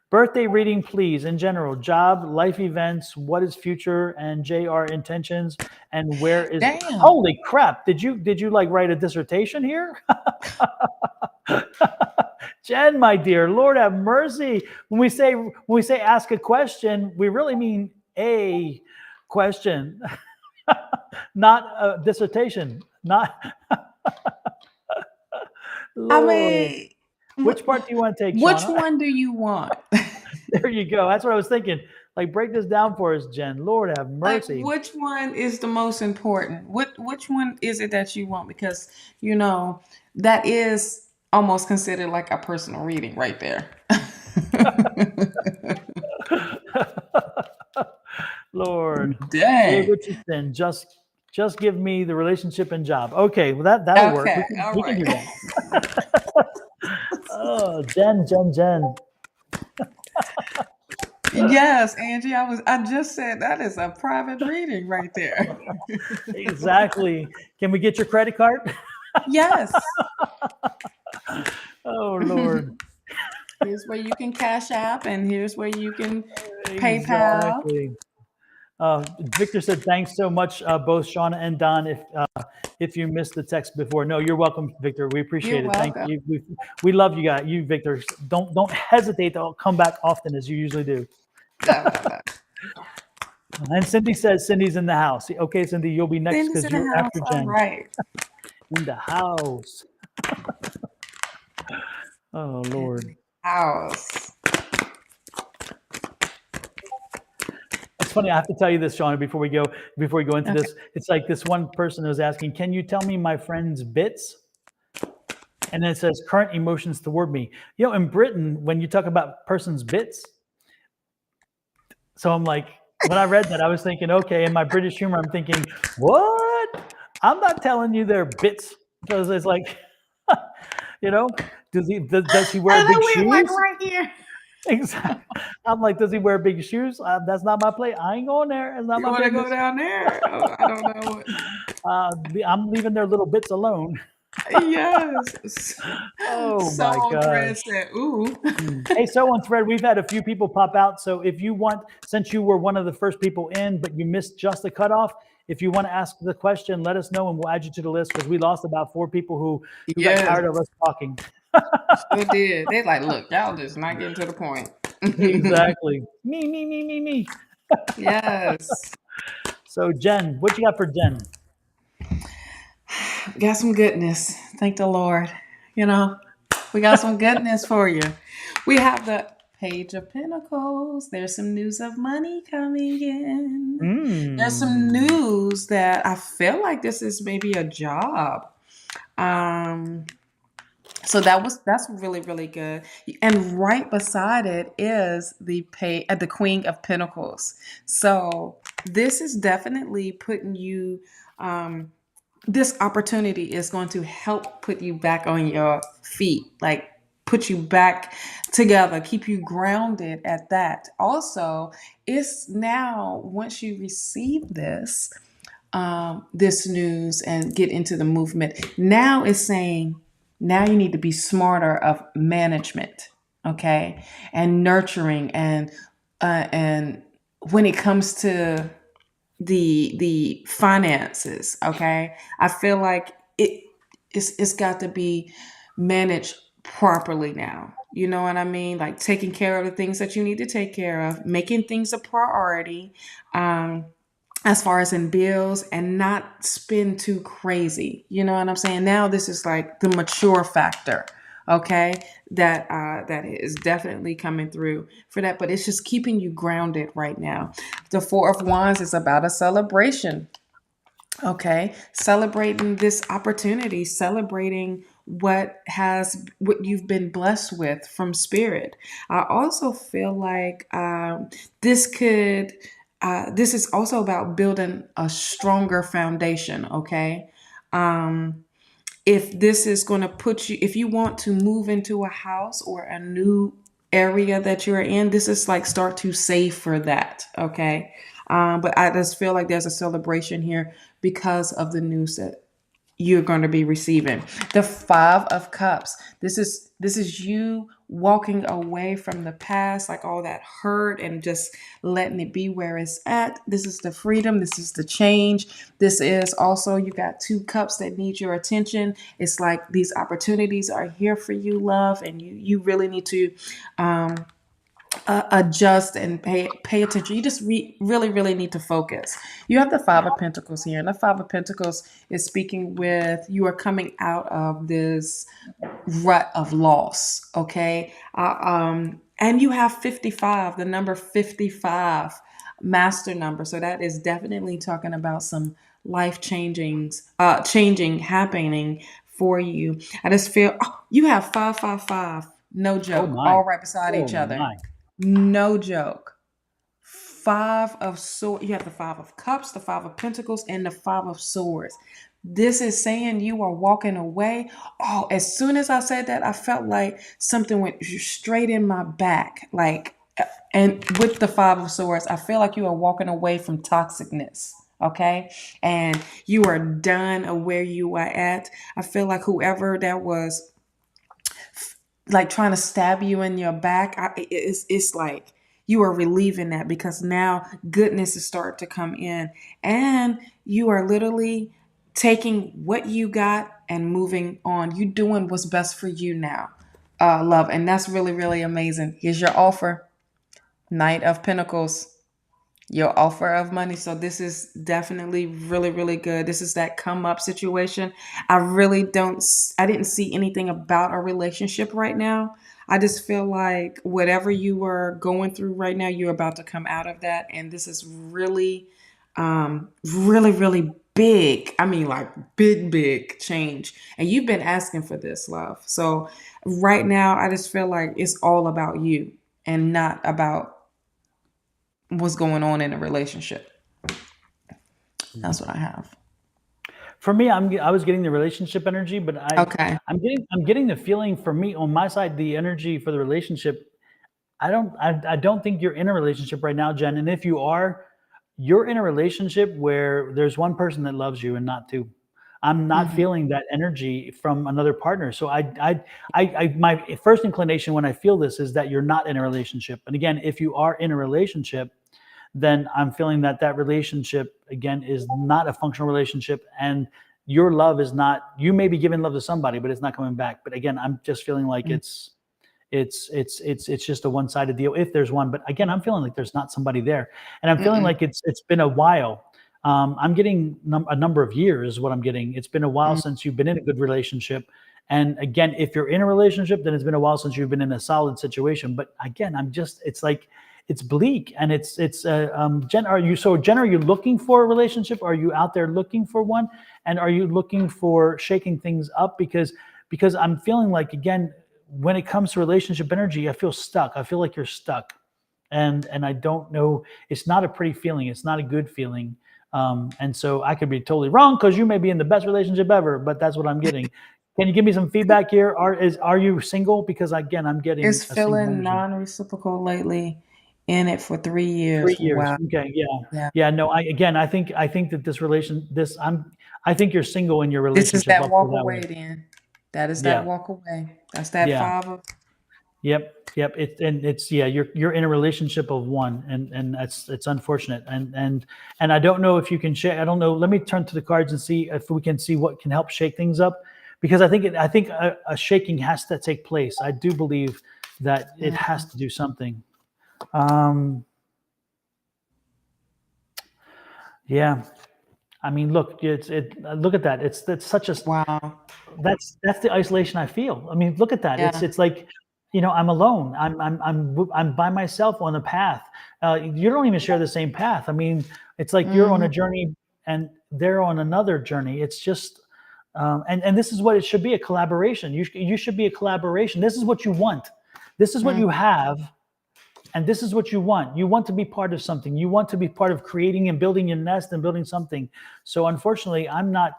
Birthday reading, please. In general, job, life events, what is future, and JR intentions, and where is. Damn. Holy crap! Did you like write a dissertation here? Jen, my dear, Lord have mercy. When we say ask a question, we really mean a question, not a dissertation. Not I Lord. mean, Which part do you want to take, which Shawna? one do you want? There you go. That's what I was thinking. Like, break this down for us, Jen. Lord have Like, mercy. which one is the most important? Which one is it that you want? Because that is almost considered like a personal reading right there. Lord, Jay Dang. Richardson, just give me the relationship and job. Okay, well that'll work. We Okay. can All we can right. do that. Oh, Jen. Yes, Angie. I just said that is a private reading right there. Exactly. Can we get your credit card? Yes. Oh Lord. Here's where you can Cash App, and here's where you can PayPal. Exactly. Victor said, "Thanks so much, both Shauna and Don. If you missed the text before, no, you're welcome, Victor. We You're appreciate it. Thank welcome. you. We love you guys. You, Victor. Don't hesitate to come back often as you usually do." No, no, no. And Cindy says Cindy's in the house. Okay, Cindy, you'll be next Cindy's because in the you're house. after All Jen. right. In the house. Oh Lord. House. It's funny. I have to tell you this, Shauna, before we go into Okay. this. It's like this one person was asking, "Can you tell me my friend's bits?" And then it says current emotions toward me. In Britain, when you talk about person's bits, so I'm like, when I read that, I was thinking, okay, in my British humor, I'm thinking, what? I'm not telling you they're bits because it's like, you know, does he wear And big I went like shoes? right here. Exactly. I'm like, does he wear big shoes? That's not my place. I ain't going there. It's not You my want to go business. down there? Oh, I don't know. I'm leaving their little bits alone. Yes. Oh my Someone Fred gosh. said, ooh. Hey, so on Thread, we've had a few people pop out. So if you want, since you were one of the first people in, but you missed just the cutoff, if you want to ask the question, let us know and we'll add you to the list because we lost about 4 people who got Yes, tired of us talking. sure did. They like, look, y'all just not getting to the point. Exactly. Me. Yes. So Jen, what you got for Jen? Got some goodness. Thank the Lord. You know, we got some goodness for you. We have the Page of Pentacles. There's some news of money coming in. There's some Mm. news that I feel like this is maybe a job. Um, so that's really really good. And right beside it is the Queen of Pentacles. So this is definitely putting you. This opportunity is going to help put you back on your feet, like put you back together, keep you grounded at that. Also, it's now once you receive this news and get into the movement, now it's saying now you need to be smarter of management, okay, and nurturing and when it comes to the finances, okay, I feel like it's got to be managed properly now. You know what I mean? Like taking care of the things that you need to take care of, making things a priority, um, as far as in bills, and not spend too crazy. You know what I'm saying? Now this is like the mature factor, okay? That is definitely coming through for that, but it's just keeping you grounded right now. The Four of Wands is about a celebration. Okay, celebrating this opportunity, celebrating what you've been blessed with from spirit. I also feel like this could this is also about building a stronger foundation. Okay, um, if this is going to put you, if you want to move into a house or a new area that you're in, this is like start to save for that. Okay. But I just feel like there's a celebration here because of the news that you're going to be receiving. The Five of Cups. This is you walking away from the past, like all that hurt and just letting it be where it's at. This is the freedom, this is the change. This is also, you got two cups that need your attention. It's like these opportunities are here for you, love, and you really need to um adjust and pay attention. You just really really need to focus. You have the Five of Pentacles here, and the Five of Pentacles is speaking with you are coming out of this rut of loss. Okay, and you have 55, the number 55, master number. So that is definitely talking about some life changing happening for you. I just feel you have 555. No Oh joke, my. all right beside Oh each other. my. No joke. Five of swords. You have the Five of Cups, the Five of Pentacles, and the Five of Swords. This is saying you are walking away. Oh, as soon as I said that, I felt like something went straight in my back. Like, and with the Five of Swords, I feel like you are walking away from toxicness. Okay. And you are done of where you are at. I feel like whoever that was like trying to stab you in your back, it's like you are relieving that because now goodness is starting to come in, and you are literally taking what you got and moving on. You doing what's best for you now, love, and that's really really amazing. Here's your offer, Knight of Pentacles, your offer of money. So this is definitely really, really good. This is that come up situation. I didn't see anything about a relationship right now. I just feel like whatever you were going through right now, you're about to come out of that. And this is really, really, really big. I mean, like big, big change. And you've been asking for this, love. So right now, I just feel like it's all about you and not about what's going on in a relationship. That's what I have. For me, I was getting the relationship energy, but Okay. I'm getting the feeling for me on my side, the energy for the relationship. I don't think you're in a relationship right now, Jen. And if you are, you're in a relationship where there's one person that loves you and not two. I'm not Mhm. feeling that energy from another partner. So my first inclination when I feel this is that you're not in a relationship. And again, if you are in a relationship, then I'm feeling that that relationship again is not a functional relationship, and your love is not. You may be giving love to somebody, but it's not coming back. But again, I'm just feeling like Mm, it's just a one-sided deal if there's one. But again, I'm feeling like there's not somebody there, and I'm feeling mm-mm, like it's been a while. I'm getting a number of years is what I'm getting. It's been a while mm, since you've been in a good relationship. And again, if you're in a relationship, then it's been a while since you've been in a solid situation. But again, it's like it's bleak, and Jen, are you looking for a relationship? Are you out there looking for one? And are you looking for shaking things up? Because I'm feeling like, again, when it comes to relationship energy, I feel stuck. I feel like you're stuck, and I don't know. It's not a pretty feeling. It's not a good feeling. And so I could be totally wrong because you may be in the best relationship ever, but that's what I'm getting. Can you give me some feedback here? Are you single? Because again, I'm getting It's a single feeling energy. non-reciprocal lately. In it for 3 3 years. years. Wow. Okay, yeah. Yeah. Yeah, no, I think that I think you're single in your This is relationship. that I'll put walk it that way. away then. That is that Yeah. walk away. That's that Yeah. 5 of Yep. Yep. Yeah, you're in a relationship of one, and it's unfortunate. And I don't know if you can share. I don't know. Let me turn to the cards and see if we can see what can help shake things up, because I think a shaking has to take place. I do believe that it has mhm, to do something. Um, yeah. I mean, look, look at that. That's such a wow. that's the isolation I feel. I mean, look at that. Yeah. It's like, I'm alone. I'm by myself on a path. You don't even share the same path. I mean, it's like you're on Mhm, a journey and they're on another journey. It's just, and this is what it should be, a collaboration. You should be a collaboration. This is what you want. This is what mm, you have, and this is what you want. You want to be part of something. You want to be part of creating and building your nest and building something. So unfortunately, I'm not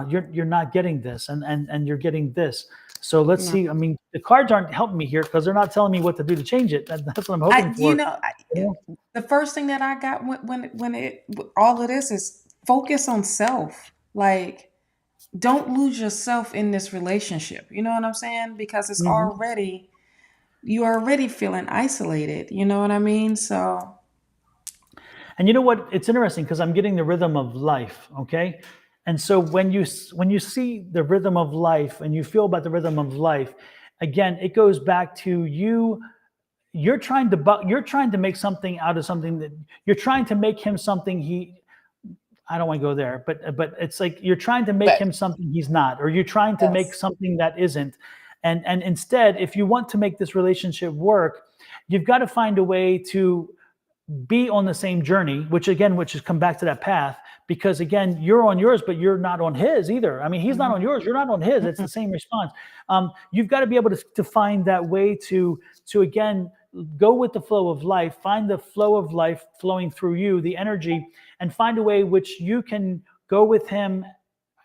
you're not getting this, and you're getting this. So let's no. see. I mean, the cards aren't helping me here because they're not telling me what to do to change it. That's what I'm hoping I you for. know, I You know? the first thing that I got when it all of this is focus on self. Like, don't lose yourself in this relationship. You know what I'm saying? Because Mhm. you're already feeling isolated. You know what I mean? So, And you know what? It's interesting because I'm getting the rhythm of life. Okay, and so when you see the rhythm of life and you feel about the rhythm of life, again, it goes back to you. You're trying to make something out of something that you're trying to make him something he I don't want to go there, but it's like you're trying to make but him something he's not, or you're trying to make yes. something that isn't. And instead, if you want to make this relationship work, you've got to find a way to be on the same journey, which is come back to that path, because again, you're on yours, but you're not on his either. I mean, he's not Mhm, on yours, you're not on his. It's mhm, the same response. You've got to be able to find that way to again go with the flow of life, find the flow of life flowing through you, the energy, and find a way which you can go with him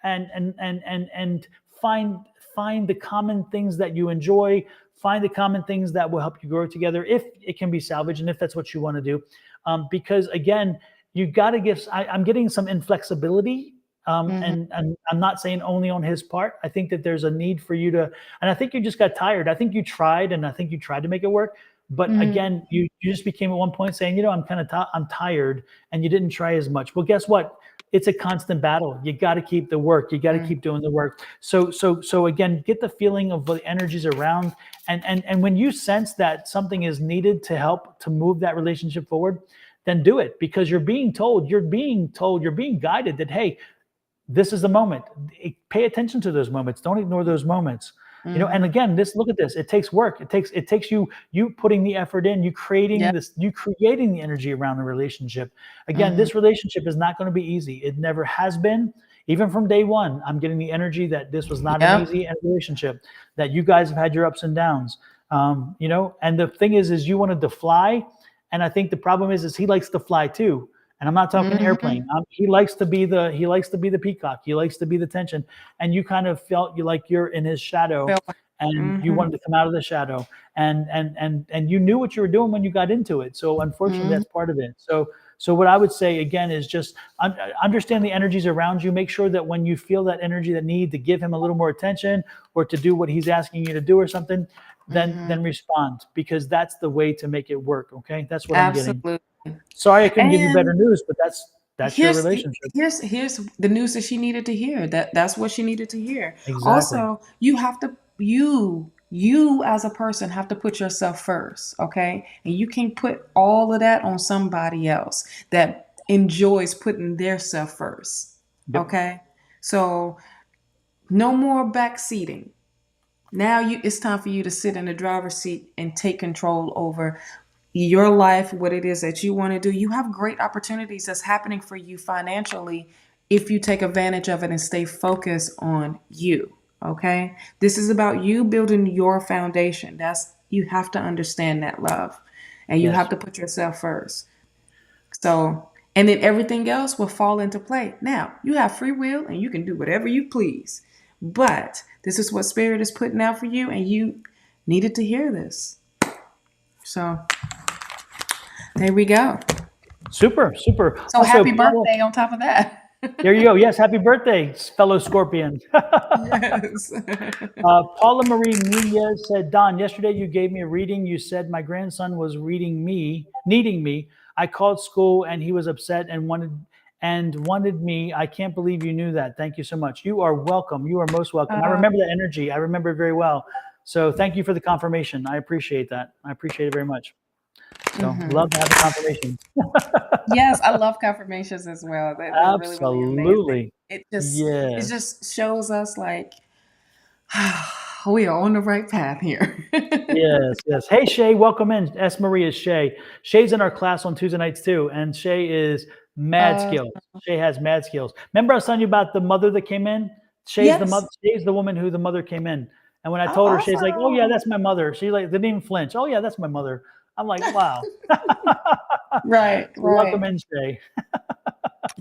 and find the common things that you enjoy, find the common things that will help you grow together if it can be salvaged and if that's what you want to do. Because again, you got to give. I'm getting some inflexibility, mhm, and I'm not saying only on his part. I think that there's a need for you to, and I think you just got tired. I think you tried, and I think you tried to make it work. But mhm, again, you just became at one point saying, I'm I'm tired, and you didn't try as much. Well, guess what? It's a constant battle. You got to keep the work. You got to mhm, keep doing the work. So again, get the feeling of the energies around, and when you sense that something is needed to help to move that relationship forward, then do it, because you're being guided that, hey, this is the moment. Pay attention to those moments. Don't ignore those moments. And mhm. again, look at this. It takes work. It takes you putting the effort in, Yep. you creating the energy around the relationship. Again, Mhm. this relationship is not going to be easy. It never has been. Even from day one, I'm getting the energy that this was not an Yep. easy relationship, that you guys have had your ups and downs. And the thing is you wanted to fly. And I think the problem is he likes to fly too. And I'm not talking airplane. Mhm. He likes to be the peacock. He likes to be the tension. And you kind of felt you're in his shadow, Felt like and you mhm, wanted to come out of the shadow. And you knew what you were doing when you got into it. So unfortunately, mhm. that's part of it. So what I would say again is just understand the energies around you. Make sure that when you feel that energy, that need to give him a little more attention or to do what he's asking you to do or something, then respond, because that's the way to make it work. Okay, that's what I'm getting. Absolutely. Sorry, I couldn't give you better And news, but that's your here's relationship. here's the news that she needed to hear. That's what she needed to hear. Exactly. Also, you have to you as a person have to put yourself first, okay? And you can't put all of that on somebody else that enjoys putting their self first. Yep. Okay? So no more backseating. Now it's time for you to sit in the driver's seat and take control over your life, what it is that you want to do. You have great opportunities that's happening for you financially if you take advantage of it and stay focused on you. Okay? This is about you building your foundation. You have to understand that, love. And you have Yes. to put yourself first. So, and then everything else will fall into play. Now, you have free will and you can do whatever you please. But this is what Spirit is putting out for you, and you needed to hear this. So, there we go. Super. So, Also, happy birthday on top of that. there you go. Yes, happy birthday, fellow Scorpion. Yes. Paula Marie Nunez said, Don, yesterday you gave me a reading. You said my grandson was needing me. I called school and he was upset and wanted me. I can't believe you knew that. Thank you so much. You are welcome. You are most welcome. I remember that energy. I remember it very well. So thank you for the confirmation. I appreciate that. I appreciate it very much. So love to have the confirmation. Yes, I love confirmations as well. They're really, really amazing. Absolutely. It Yes. just shows us like we are on the right path here. Yes. Hey, Shay, welcome in. S. Marie is Shay. Shay's in our class on Tuesday nights too, and Shay is mad skills. Shay has mad skills. Remember I was telling you about the mother that came in? Shay's the Yes. mother. Shay's the woman who the mother came in. And when I told her, Shay's like, "Oh yeah, Awesome. that's my mother." She like didn't even flinch. "Oh yeah, that's my mother." I'm like, "Wow." Right. So welcome in, Shay.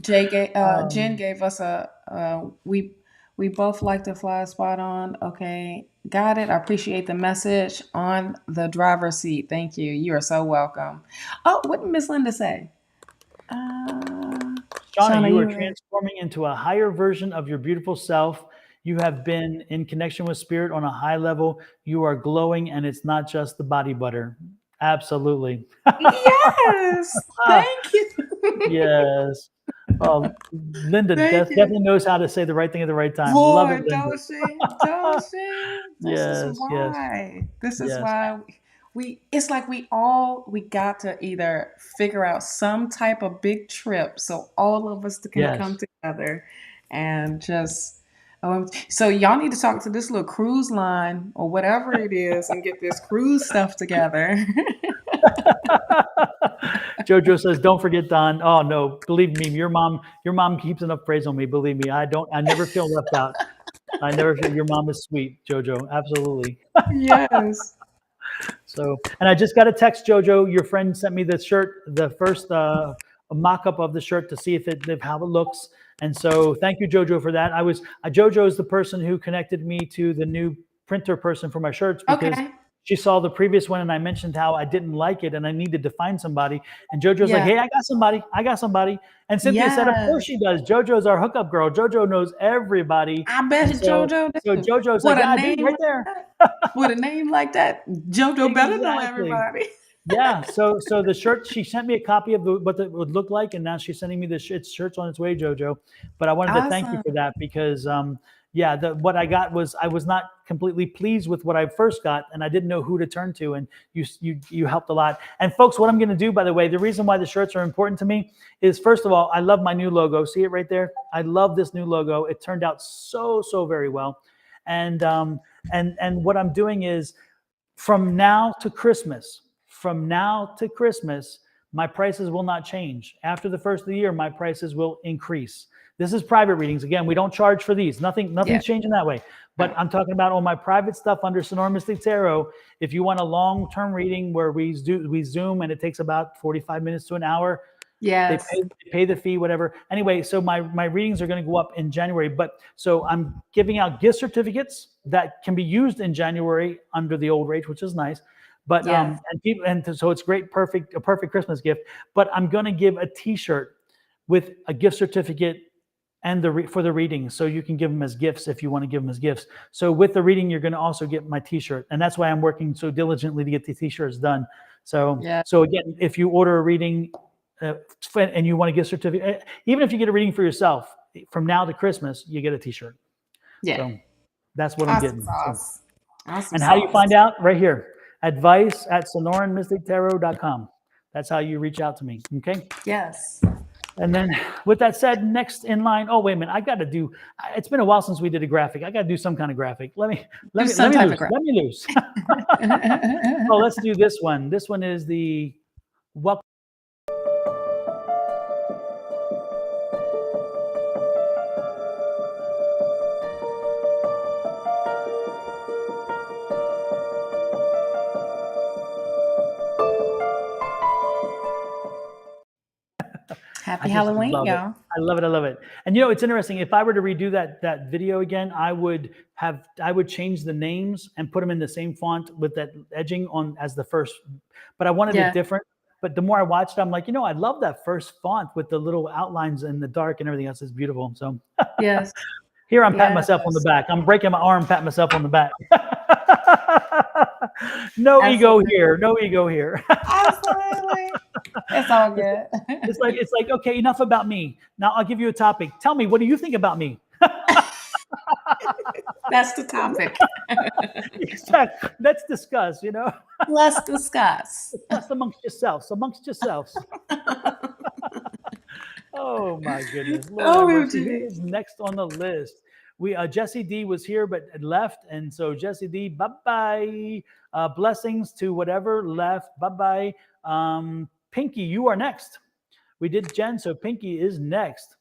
Jen gave us we both like to fly spot on. Okay, got it. I appreciate the message on the driver's seat. Thank you. You are so welcome. Oh, what did Miss Linda say? Shawna, you are you were transforming into a higher version of your beautiful self. You have been in connection with spirit on a high level. You are glowing, and it's not just the body butter. Absolutely. Yes. Thank you. Yes. Linda Thank you. definitely knows how to say the right thing at the right time. Love it, Boy, Linda. don't she? Don't she? This is Yes. why. This is Yes. why it's like we got to either figure out some type of big trip so all of us can come Yes. together and just so y'all need to talk to this little cruise line or whatever it is and get this cruise stuff together. Jojo says, "Don't forget Don." Oh no, believe me, your mom keeps enough praise on me. Believe me, I never feel left out. I never feel. Your mom is sweet, Jojo. Absolutely. Yes. So, and I just got a text, Jojo. Your friend sent me the shirt, the first mock-up of the shirt to see if how it looks. And so, thank you, Jojo, for that. Jojo is the person who connected me to the new printer person for my shirts because Okay. she saw the previous one and I mentioned how I didn't like it and I needed to find somebody. And Jojo's like, Yeah. "Hey, I got somebody." And Cynthia said, "Of course Yes. she does. Jojo's our hookup girl. Jojo knows everybody." I bet And so, JoJo do. Jojo's like, What a "Yeah, I do name right like there." that. With a name like that, JoJo better know Exactly. everybody. Yeah. So the shirt, she sent me a copy of what it would look like, and now she's sending me the shirt's on its way, Jojo. But I wanted to thank you Awesome. for that because yeah, what I got was I was not completely pleased with what I first got, and I didn't know who to turn to, and you helped a lot. And folks, what I'm going to do, by the way, the reason why the shirts are important to me is, first of all, I love my new logo. See it right there? I love this new logo. It turned out so very well, and what I'm doing is from now to Christmas, my prices will not change. After the first of the year, my prices will increase. This is private readings. Again, we don't charge for these. Nothing's changing that way. But I'm talking about all my private stuff under Sonoran Mystic Tarot. If you want a long-term reading where we Zoom and it takes about 45 minutes to an hour, Yes. they pay the fee, whatever. Anyway, so my readings are going to go up in January. But so I'm giving out gift certificates that can be used in January under the old rate, which is nice. But Yes. so it's a perfect Christmas gift. But I'm going to give a T-shirt with a gift certificate and for the reading, so you can give them as gifts if you want to give them as gifts. So with the reading, you're going to also get my T-shirt, and that's why I'm working so diligently to get the T-shirts done. So Yeah. so again, if you order a reading and you want a gift certificate, even if you get a reading for yourself, from now to Christmas, you get a T-shirt. Yeah. So that's what I'm Awesome getting. So, sauce. Awesome and how do you sauce. find out? Right here, advice@sonoranmystictarot.com. That's how you reach out to me. Okay. Yes. And then with that said, next in line, oh, wait a minute. I got to do, it's been a while since we did a graphic. I got to do some kind of graphic. Let me loose. Let me loose. Oh, let's do this one. This one is the welcome. Happy Halloween, y'all. I love it. I love it. And it's interesting. If I were to redo that video again, I would change the names and put them in the same font with that edging on as the first. But I wanted it different. But the more I watched, I'm like, I love that first font with the little outlines in the dark and everything else. Is beautiful. So Yes. Here I'm patting myself on the back. I'm breaking my arm, patting myself on the back. No ego here. No ego here. Absolutely. It's all good. It's like, okay, enough about me. Now I'll give you a topic. Tell me, what do you think about me? That's the topic. Exactly. Let's discuss, Let's discuss. Discuss amongst yourselves. Oh my goodness. Lord have mercy. Who is next on the list? Jesse D was here but left, and so Jesse D, bye-bye. Blessings to whatever left. Bye-bye. Pinky, you are next. We did Jen, so Pinky is next.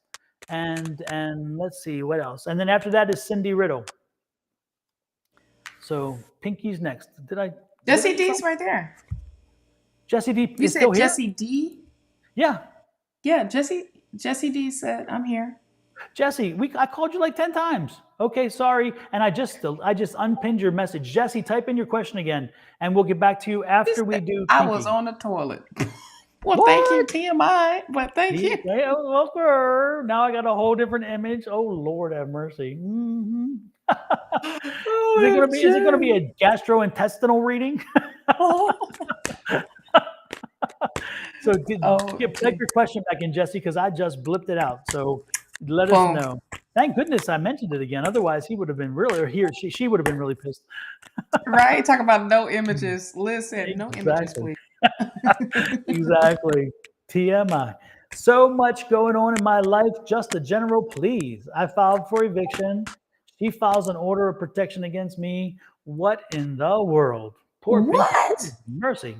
And let's see what else. And then after that is Cindy Riddle. So Pinky's next. Jesse D's right there. Jesse D you is still here? Jesse D? Yeah. Yeah, Jesse D said, I'm here. Jesse, I called you like 10 times. Okay, sorry. And I just unpinned your message. Jesse, type in your question again, and we'll get back to you after we do Pinky. I was on the toilet. Well, thank you, TMI. But thank you. Okay. Now I got a whole different image. Oh, Lord have mercy. Mm-hmm. Is it going to be a gastrointestinal reading? So type your question back in, Jesse, because I just blipped it out. So let us know. Thank goodness I mentioned it again. Otherwise, he would have been really, or he or she would have been really pissed. Right? Talk about no images. Listen, no images, please. Exactly. TMI. So much going on in my life. Just a general please. I filed for eviction. She files an order of protection against me. What in the world? Poor Pinky. Mercy.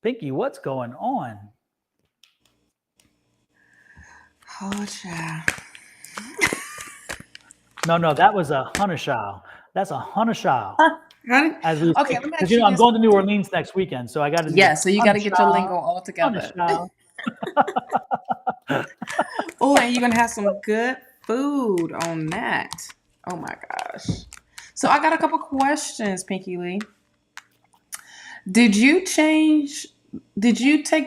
Pinky, what's going on? Oh, child. No, that was a Hunashal. That's a Hunashal. Okay, let me ask you. I'm going to New Orleans next weekend, so I got to. Yeah, so you got to get your lingo all together. Oh, and you're gonna have some good food on that. Oh my gosh! So I got a couple questions, Pinky Lee. Did you take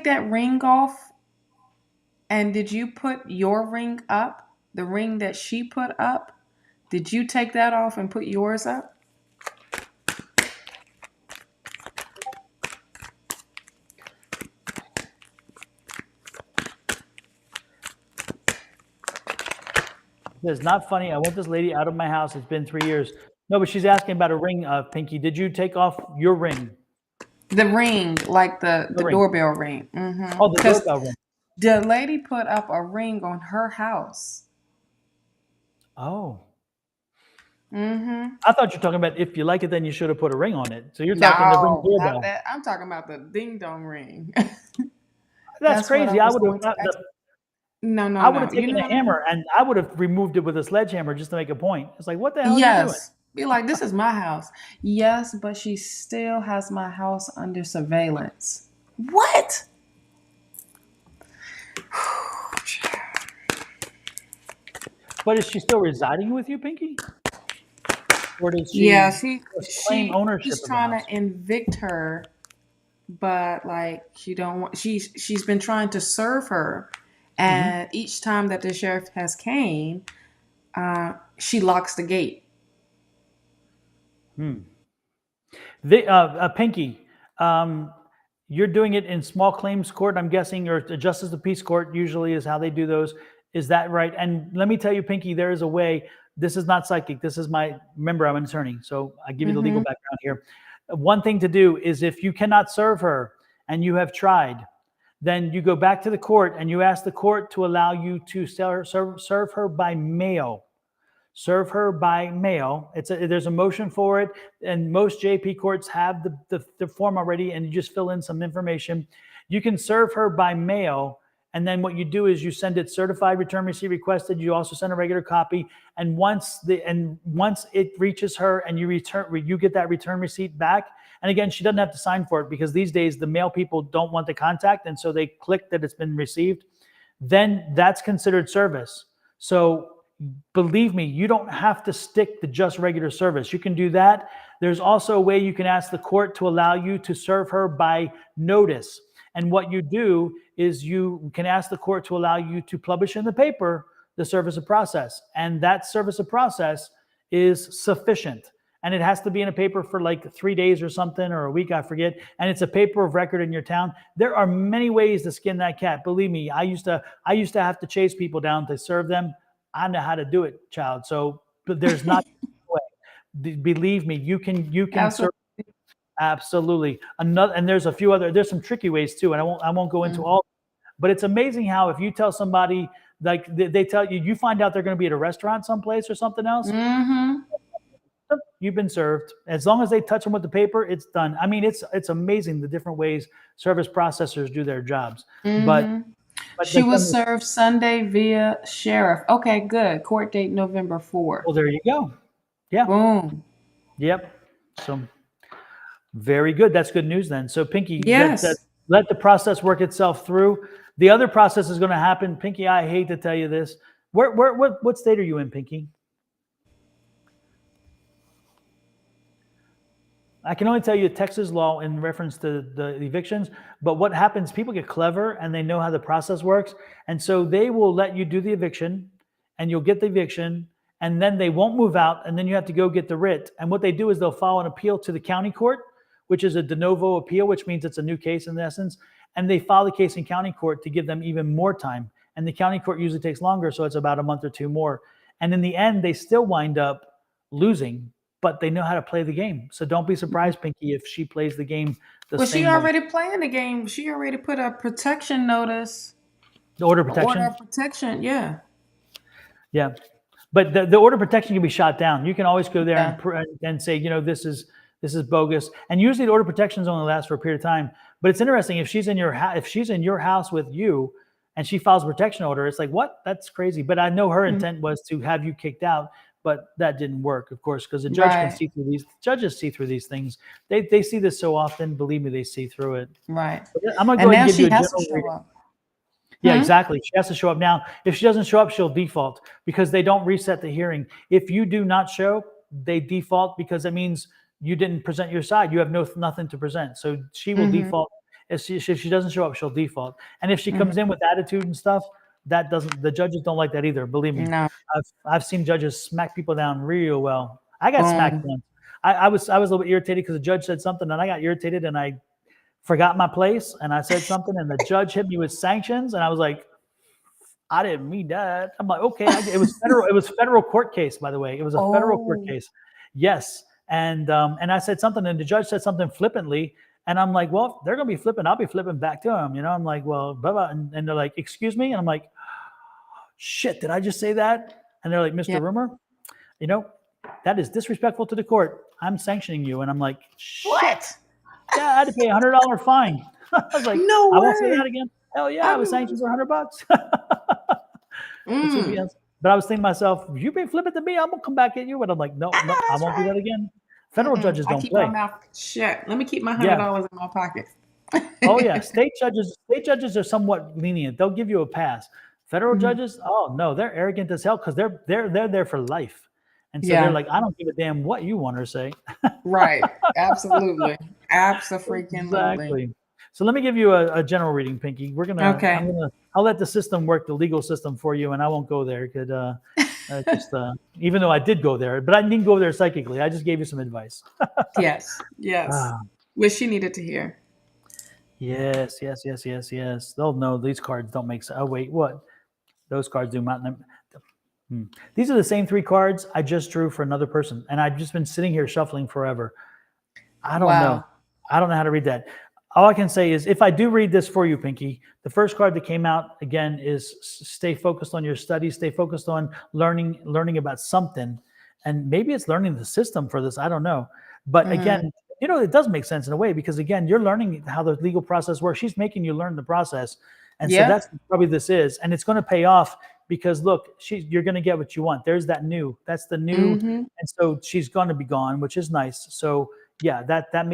that ring off? And did you put your ring up? The ring that she put up? Did you take that off and put yours up? It's not funny. I want this lady out of my house. It's been 3 years. No, but she's asking about a ring, Pinky. Did you take off your ring? The ring, like the doorbell ring. Mm-hmm. Oh, the doorbell ring. The lady put up a ring on her house. Oh. Mm-hmm. I thought you were talking about if you like it, then you should have put a ring on it. So you're talking the ring doorbell. Not that. I'm talking about the ding dong ring. That's crazy. I would have. No. I would have taken a hammer and I would have removed it with a sledgehammer just to make a point. It's like, what the hell are you doing? Be like, this is my house. Yes, but she still has my house under surveillance. What? But is she still residing with you, Pinky? Or did she? Yeah, she claim ownership? She's trying to evict her but like she don't want. She's been trying to serve her, Hmm. and each time that the sheriff has came, she locks the gate. Hmm. Pinky, um, you're doing it in small claims court, I'm guessing, or justice of the peace court usually is how they do those. Is that right? And let me tell you, Pinky, there is a way. This is not psychic. This is remember, I'm an attorney, so I give you the legal Mm-hmm. background here. One thing to do is if you cannot serve her and you have tried, then you go back to the court and you ask the court to allow you to serve her by mail. Serve her by mail. There's a motion for it, and most JP courts have the form already, and you just fill in some information. You can serve her by mail, and then what you do is you send it certified return receipt requested. You also send a regular copy, and once it reaches her and you get that return receipt back. And again, she doesn't have to sign for it because these days the mail people don't want the contact, and so they click that it's been received. Then that's considered service. So believe me, you don't have to stick to just regular service. You can do that. There's also a way you can ask the court to allow you to serve her by notice. And what you do is you can ask the court to allow you to publish in the paper the service of process. And that service of process is sufficient. And it has to be in a paper for like 3 days or something, or a week, I forget. And it's a paper of record in your town. There are many ways to skin that cat. Believe me, I used to have to chase people down to serve them. I know how to do it, child. So, but there's not a way. Believe me, you can serve. Absolutely. Absolutely. Another, and there's some tricky ways too, and I won't go into all, but it's amazing how if you tell somebody, like they tell you, you find out they're going to be at a restaurant someplace or something else, Mm-hmm. you've been served. As long as they touch them with the paper, it's done. I mean, it's amazing the different ways service processors do their jobs. But Mm-hmm. but She the was thing is, served Sunday via sheriff. Okay, good. Court date November 4. well, there you go. Yeah. Boom. Yep. So very good. That's good news then. So Pinky, that Yes. let the process work itself through. The other process is going to happen. Pinky, I hate to tell you this. What state are you in, Pinky? I can only tell you Texas law in reference to the evictions, but what happens, people get clever and they know how the process works. And so they will let you do the eviction and you'll get the eviction and then they won't move out. And then you have to go get the writ. And what they do is they'll file an appeal to the county court, which is a de novo appeal, which means it's a new case in essence. And they file the case in county court to give them even more time. And the county court usually takes longer. So it's about a month or two more. And in the end, they still wind up losing, but they know how to play the game. So don't be surprised, Pinky, if she plays the game the Well, she same way. already playing the game. She already put a protection notice, The order of order protection. of protection. Yeah. Yeah. But the order of protection can be shot down. You can always go there Yeah. and say, this is bogus. And usually the order of protection only lasts for a period of time. But it's interesting if she's in your house with you and she files a protection order, it's like, what? That's crazy. But I know her intent was to have you kicked out, but that didn't work, of course, because the judge can Right. see through these. Judges see through these things. They see this so often. Believe me, they see through it. Right. But I'm gonna And go ahead and now give you she a has to general show reading. up. Yeah, Hmm? exactly. She has to show up now. If she doesn't show up, she'll default because they don't reset the hearing. If you do not show, they default because it means you didn't present your side. You have nothing to present. So she will Mm-hmm. default. If she doesn't show up, she'll default. And if she Mm-hmm. comes in with attitude and stuff, the judges don't like that either. Believe me, No. I've seen judges smack people down real well. I got smacked Boom. once. I was a little bit irritated because the judge said something and I got irritated and I forgot my place and I said something and the judge hit me with sanctions and I was like, I didn't mean that. I'm like, okay. It was federal. It was federal court case, by the way. It was a federal court Oh. case. Yes. And I said something, and the judge said something flippantly, and I'm like, well, if they're gonna be flipping. I'll be flipping back to them. I'm like, well, blah blah. And they're like, excuse me, and I'm like, shit, did I just say that? And they're like, Yeah. Mr. Rumor, you know, that is disrespectful to the court. I'm sanctioning you, and I'm like, shit. What? Yeah, I had to pay $100 fine. I was like, No I won't say that way. again. Hell yeah, I was I'm sanctioned for $100. It took me, mm. but I was thinking to myself, you've been flipping to me, I'm gonna come back at you. But I'm like, no, I know I that's won't do that right. again. Federal Mm-mm. judges I don't keep my play. mouth shut. Let me keep my Yeah. $100 in my pocket. Oh yeah. State judges are somewhat lenient. They'll give you a pass. Federal Mhm. judges, oh no, they're arrogant as hell because they're there for life. And so they're Yeah. like, I don't give a damn what you want to say. Right. Absolutely. Absolutely. Exactly. So let me give you a general reading, Pinky. Okay. I'll let the system work, the legal system for you, and I won't go there. Could just even though I did go there, but I didn't go there psychically. I just gave you some advice. Yes. Yes. Ah, Which she needed to hear. yes, yes, yes, yes, yes. They'll know these cards don't make sense. Oh wait, what? Those cards do not. These are the same three cards I just drew for another person, and I've just been sitting here shuffling forever. I don't know. Wow. I don't know how to read that. All I can say is if I do read this for you, Pinky, the first card that came out again is stay focused on your studies, stay focused on learning about something. And maybe it's learning the system for this. I don't know. But Mm-hmm. again, it does make sense in a way because again, you're learning how the legal process works. She's making you learn the process. And so Yeah. that's probably this is. And it's going to pay off because look, you're going to get what you want. There's that new. That's the new. Mm-hmm. And so she's going to be gone, which is nice. So yeah,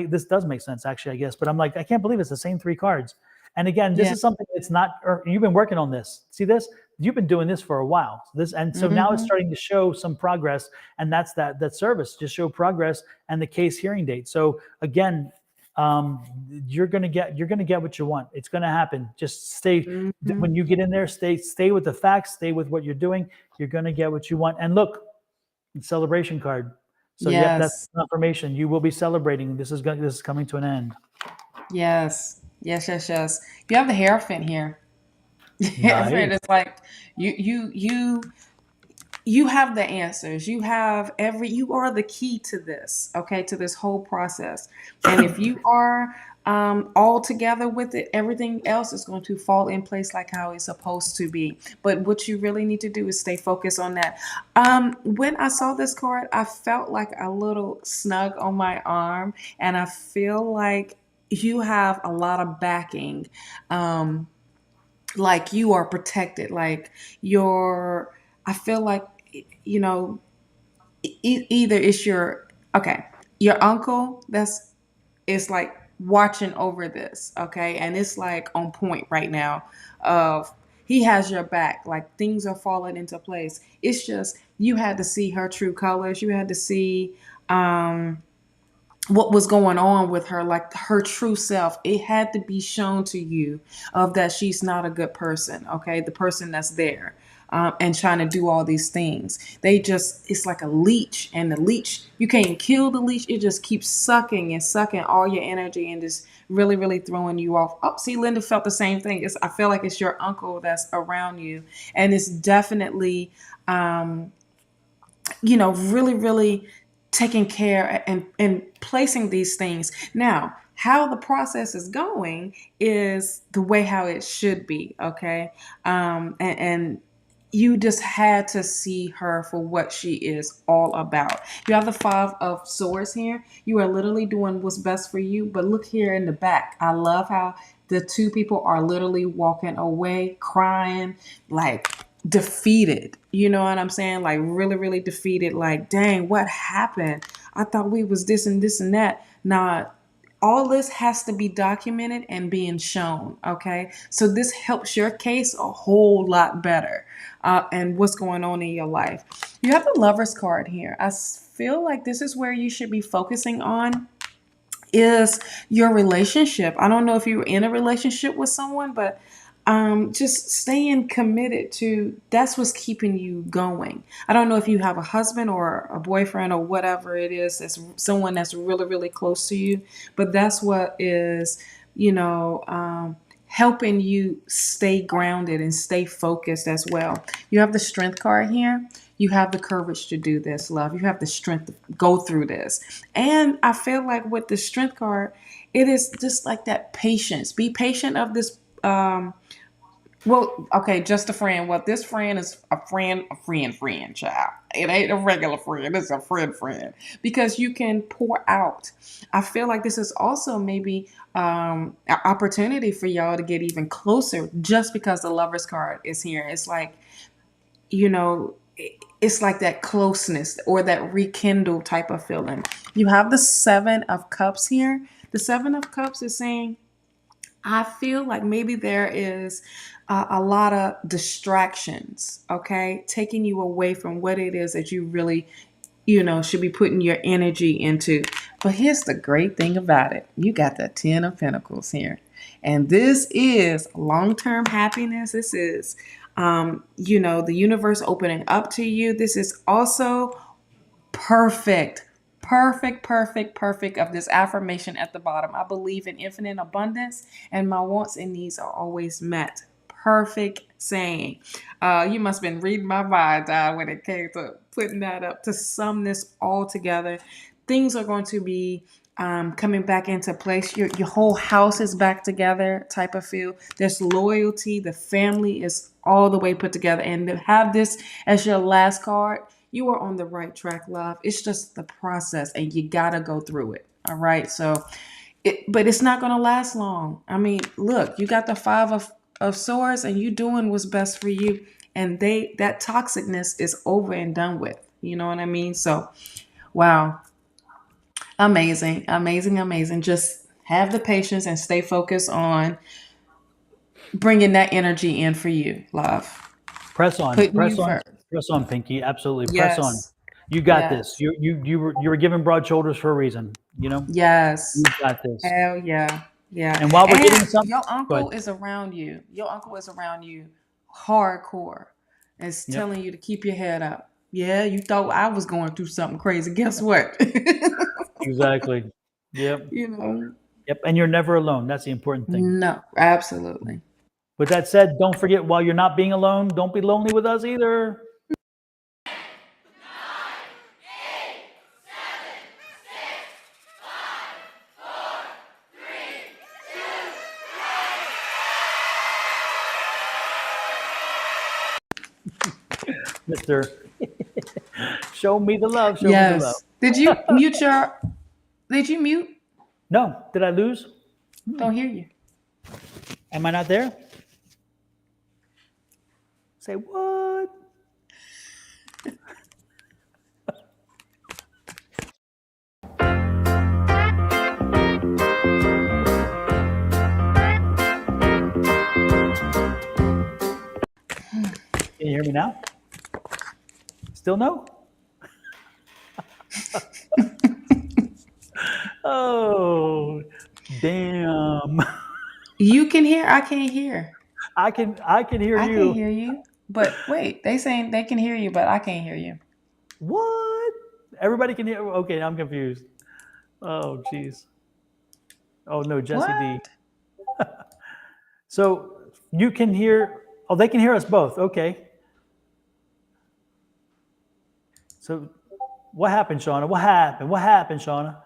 this does make sense actually, I guess. But I'm like, I can't believe it's the same three cards. And again, this Yeah. is something that's not. Or you've been working on this. See this? You've been doing this for a while. So now it's Mm-hmm. starting to show some progress, and that's that service just show progress and the case hearing date. So again, you're gonna get what you want. It's gonna happen. Just stay Mm-hmm. when you get in there. Stay with the facts. Stay with what you're doing. You're gonna get what you want. And look, celebration card. So yep, that's Yes. confirmation. You will be celebrating. This is coming to an end. Yes. Yes. Yes. Yes. You have the Hierophant here. Hierophant Nice. is like you have the answers. You are the key to this, okay, to this whole process. And if you are all together with it, everything else is going to fall in place like how it's supposed to be. But what you really need to do is stay focused on that. When I saw this card, I felt like a little snug on my arm, and I feel like you have a lot of backing. Um, like you are protected, like you're I feel like you know either it's your okay your uncle that's is like watching over this, okay, and it's like on point right now of he has your back, like things are falling into place. It's just you had to see her true colors, you had to see um what was going on with her, like her true self. It had to be shown to you of that she's not a good person, okay, the person that's there and trying to do all these things. It's like a leech, and the leech, you can't kill the leech. It just keeps sucking and sucking all your energy and just really really throwing you off. Oh, see, Linda felt the same thing. I feel like it's your uncle that's around you, and it's definitely really, really taking care and placing these things. Now, how the process is going is the way how it should be, okay? And you just had to see her for what she is all about. You have the Five of Swords here. You are literally doing what's best for you. But look here in the back. I love how the two people are literally walking away, crying, like defeated. You know what I'm saying? Like really, really defeated. Like, dang, what happened? I thought we was this and this and that. Nah, all this has to be documented and being shown, okay? So this helps your case a whole lot better and what's going on in your life. You have the Lover's card here. Feel like this is where you should be focusing on is your relationship. I don't know if you're in a relationship with someone, but just staying committed to that's what's keeping you going. I don't know if you have a husband or a boyfriend or whatever it is, that's someone that's really, really close to you, but that's what is, helping you stay grounded and stay focused as well. You have the Strength card here. You have the courage to do this, love. You have the strength to go through this. And I feel like with the Strength card, it is just like that patience. Be patient of this. Well, okay, just a friend. Well, this friend is a friend, child. It ain't a regular friend. It's a friend. Because you can pour out. I feel like this is also maybe an opportunity for y'all to get even closer just because the Lover's card is here. It's like, you know, it's like that closeness or that rekindle type of feeling. You have the Seven of Cups here. The Seven of Cups is saying, I feel like maybe there is a lot of distractions, okay, taking you away from what it is that you really, should be putting your energy into. But here's the great thing about it. You got the Ten of Pentacles here. And this is long-term happiness. This is, the universe opening up to you. This is also perfect, perfect, perfect, perfect of this affirmation at the bottom. I believe in infinite abundance and my wants and needs are always met. Perfect saying. You must have been reading my vibes when it came to putting that up to sum this all together. Things are going to be coming back into place. Your whole house is back together type of feel. There's loyalty. The family is all the way put together. And to have this as your last card, you are on the right track, love. It's just the process and you got to go through it. All right. So, but it's not going to last long. I mean, look, you got the five of swords and you doing what's best for you. And that toxicness is over and done with. You know what I mean? So, wow. Amazing, amazing, amazing. Just have the patience and stay focused on bringing that energy in for you, love. Press on, Putting press you on, first. press on, Pinky. Absolutely, press on. Yes. You got this. Yes. You were given broad shoulders for a reason. You know, Yes. you got this. Hell yeah. Yeah. And while we're And getting some, your go ahead. uncle is around you. Your uncle is around you hardcore. It's Yep, telling you to keep your head up. Yeah, you thought I was going through something crazy. Guess what? exactly. Yep, you know. yep. And you're never alone. That's the important thing. No, absolutely. With that said, don't forget while you're not being alone, don't be lonely with us either. Mister, show me the love. Show me the love. Yes. Did you mute? No, did I lose? Don't hear you. Am I not there? Say what? Can you hear me now? Still no? Oh, damn. You can hear. I can't hear. I can hear I you. can't hear you. But wait, they saying they can hear you, but I can't hear you. What? Everybody can hear. Okay, I'm confused. Oh, jeez. Oh no, Jesse D. What? So you can hear. Oh, they can hear us both. Okay. So what happened, Shawna? What happened? What happened, Shawna?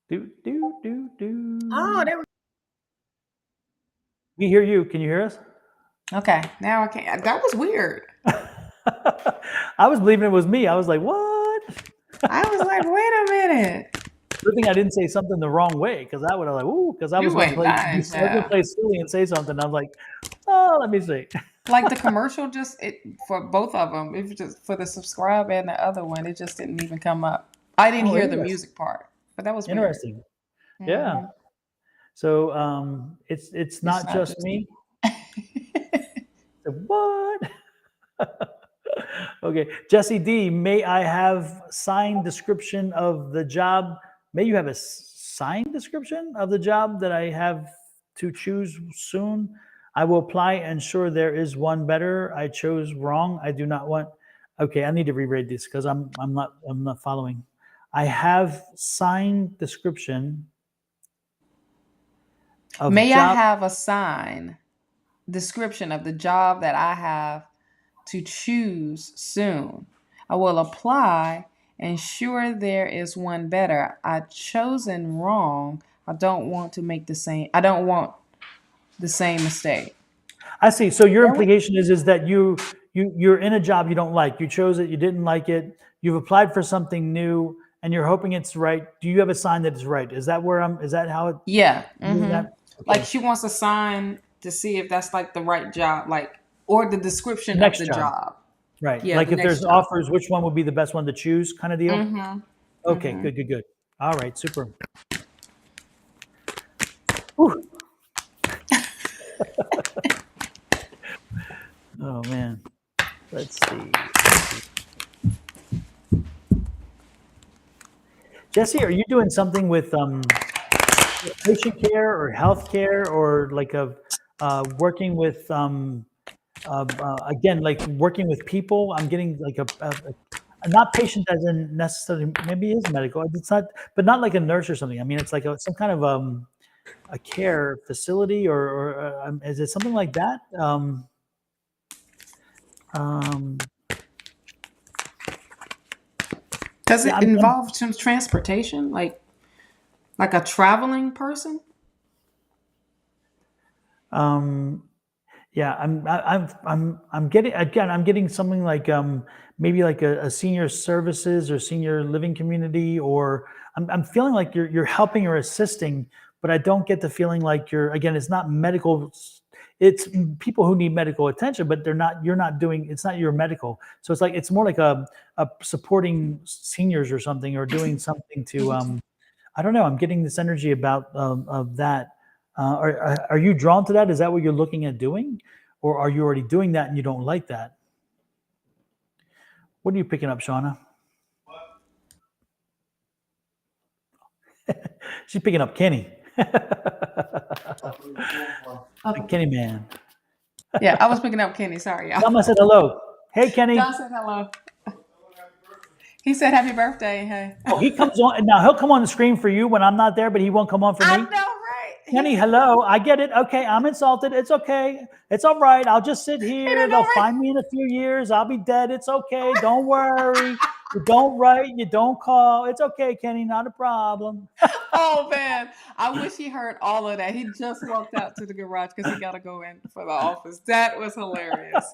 do do do do. Oh, there we We hear you. Can you hear us? Okay, now I can't. That was weird. I was believing it was me. I was like, what? I was like, wait a minute. Good thing I didn't say something the wrong way, because I would have like, ooh, because I was You going to ain't play, I lying, was going to child. play silly and say something. I was like, oh, let me see. Like the commercial for both of them, it was just for the subscribe and the other one, it just didn't even come up. I didn't Oh, hear the interesting. music part, but that was weird. Interesting. Yeah. Mhm. So it's not not just just me. So, what? Okay, Jesse D. May I have signed description of the job? May you have a signed description of the job that I have to choose soon? I will apply and sure there is one better. I chose wrong. I do not want. Okay, I need to reread this because I'm not following. I have signed description of May I job. have a sign description of the job that I have to choose soon? I will apply and sure there is one better. I chosen wrong. I don't want the same mistake. I see. So your There we- implication is that you're in a job you don't like. You chose it. You didn't like it. You've applied for something new, and you're hoping it's right. Do you have a sign that it's right? Is that where I'm? Is that how it? Yeah. That? Like Okay. she wants a sign to see if that's like the right job, like or the description of Next the job. job. Right. Yeah, Like the if next there's job. offers, which one would be the best one to choose, kind of deal. Okay. Good. Good. Good. All right. Super. Whew. Oh man. Let's see. Jesse, are you doing something with patient care or health care, or like working with again, like working with people? I'm getting like a not patient as in necessarily, maybe it is medical. It's not, but not like a nurse or something. I mean, it's like some kind of a care facility, or is it something like that? Um, Does yeah, it involve some transportation, like a traveling person? um, yeah, I'm getting, again, I'm getting something like maybe like a senior services or senior living community, or I'm feeling like you're helping or assisting, but I don't get the feeling like you're, again, it's not medical. It's people who need medical attention, but you're not doing, it's not your medical. So it's like, it's more like a supporting seniors or something, or doing something to, I don't know. I'm getting this energy about of that. Are you drawn to that? Is that what you're looking at doing, or are you already doing that and you don't like that? What are you picking up, Shawna? She's picking up Kenny. Kenny man. Yeah, I was picking up Kenny. Sorry, y'all. Mama said hello. Hey, Kenny. Don said hello. He said happy birthday. Hey. Oh, he comes on now. He'll come on the screen for you when I'm not there, but he won't come on for me. I know, right? Kenny, hello. I get it. Okay, I'm insulted. It's okay. It's all right. I'll just sit here. They'll find me in a few years. I'll be dead. It's okay. Don't worry. You don't write. You don't call. It's okay, Kenny. Not a problem. Oh man, I wish he heard all of that. He just walked out to the garage because he got to go in for the office. That was hilarious.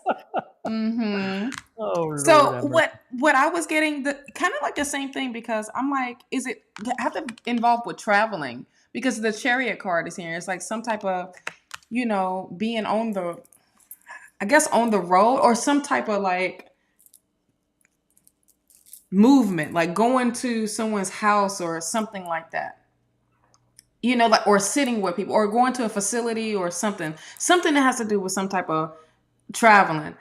Mm-hmm. Oh, So Lord, what I was getting, the kind of like the same thing, because I'm like, is it have to involve with traveling? Because the chariot card is here. It's like some type of, being on the, I guess, on the road, or some type of like movement, like going to someone's house or something like that. Like, or sitting with people, or going to a facility or something that has to do with some type of traveling.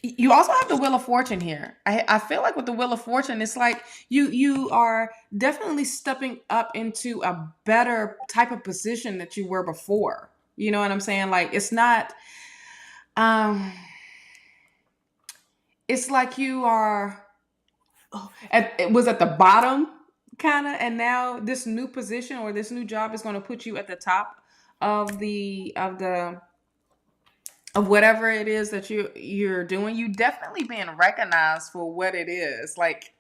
You also have the Wheel of Fortune here. I feel like with the Wheel of Fortune, it's like you are definitely stepping up into a better type of position that you were before. You know what I'm saying? Like, it's not, it's like you are, it was at the bottom kind of, and now this new position or this new job is going to put you at the top of of whatever it is that you're doing. You definitely being recognized for what it is, like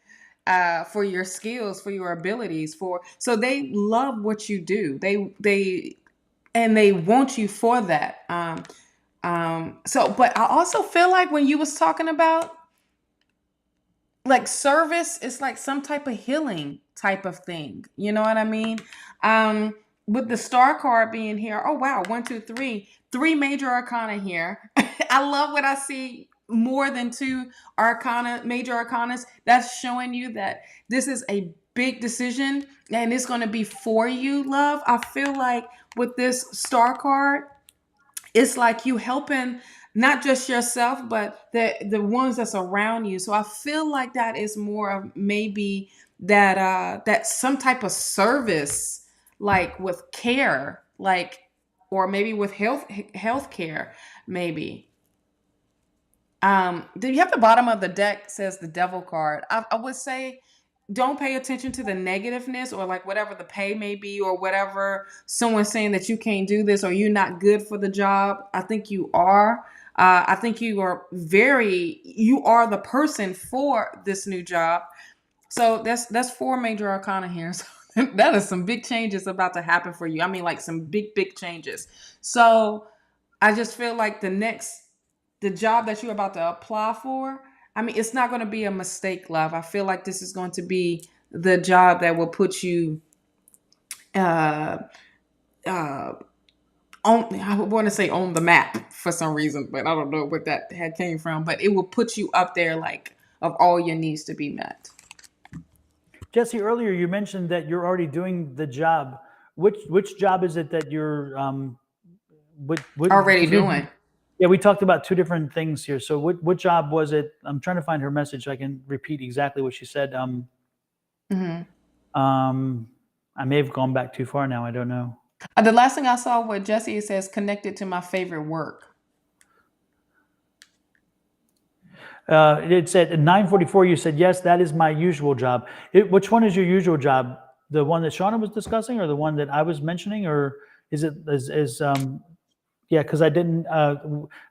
for your skills, for your abilities, so they love what you do. They want you for that. So, but I also feel like when you was talking about like service, it's like some type of healing type of thing. You know what I mean? With the star card being here, oh wow, 1, 2, 3, 3 major arcana here. I love what I see, more than 2 major arcanas. That's showing you that this is a big decision and it's going to be for you, love. I feel like with this star card, it's like you helping not just yourself, but the ones that's around you. So I feel like that is more of maybe that some type of service, like with care, like, or maybe with health care, maybe. Do you have the bottom of the deck says the devil card? I would say don't pay attention to the negativeness, or like whatever the pay may be, or whatever someone's saying that you can't do this or you're not good for the job. I think you are. I think you are the person for this new job. So that's 4 major arcana here. So that is some big changes about to happen for you. I mean, like some big changes. So I just feel like the job that you're about to apply for, I mean, it's not going to be a mistake, love. I feel like this is going to be the job that will put you on, I want to say on the map for some reason, but I don't know what that had came from, but it will put you up there, like, of all your needs to be met. Jesse, earlier you mentioned that you're already doing the job. Which job is it that you're Already doing? Yeah, we talked about 2 different things here. So what job was it? I'm trying to find her message so I can repeat exactly what she said. Hmm. I may have gone back too far now. I don't know. The last thing I saw with Jesse, it says connected to my favorite work. It said at 9:44. You said yes. That is my usual job. Which one is your usual job? The one that Shawna was discussing, or the one that I was mentioning, or is it is yeah? Because I didn't.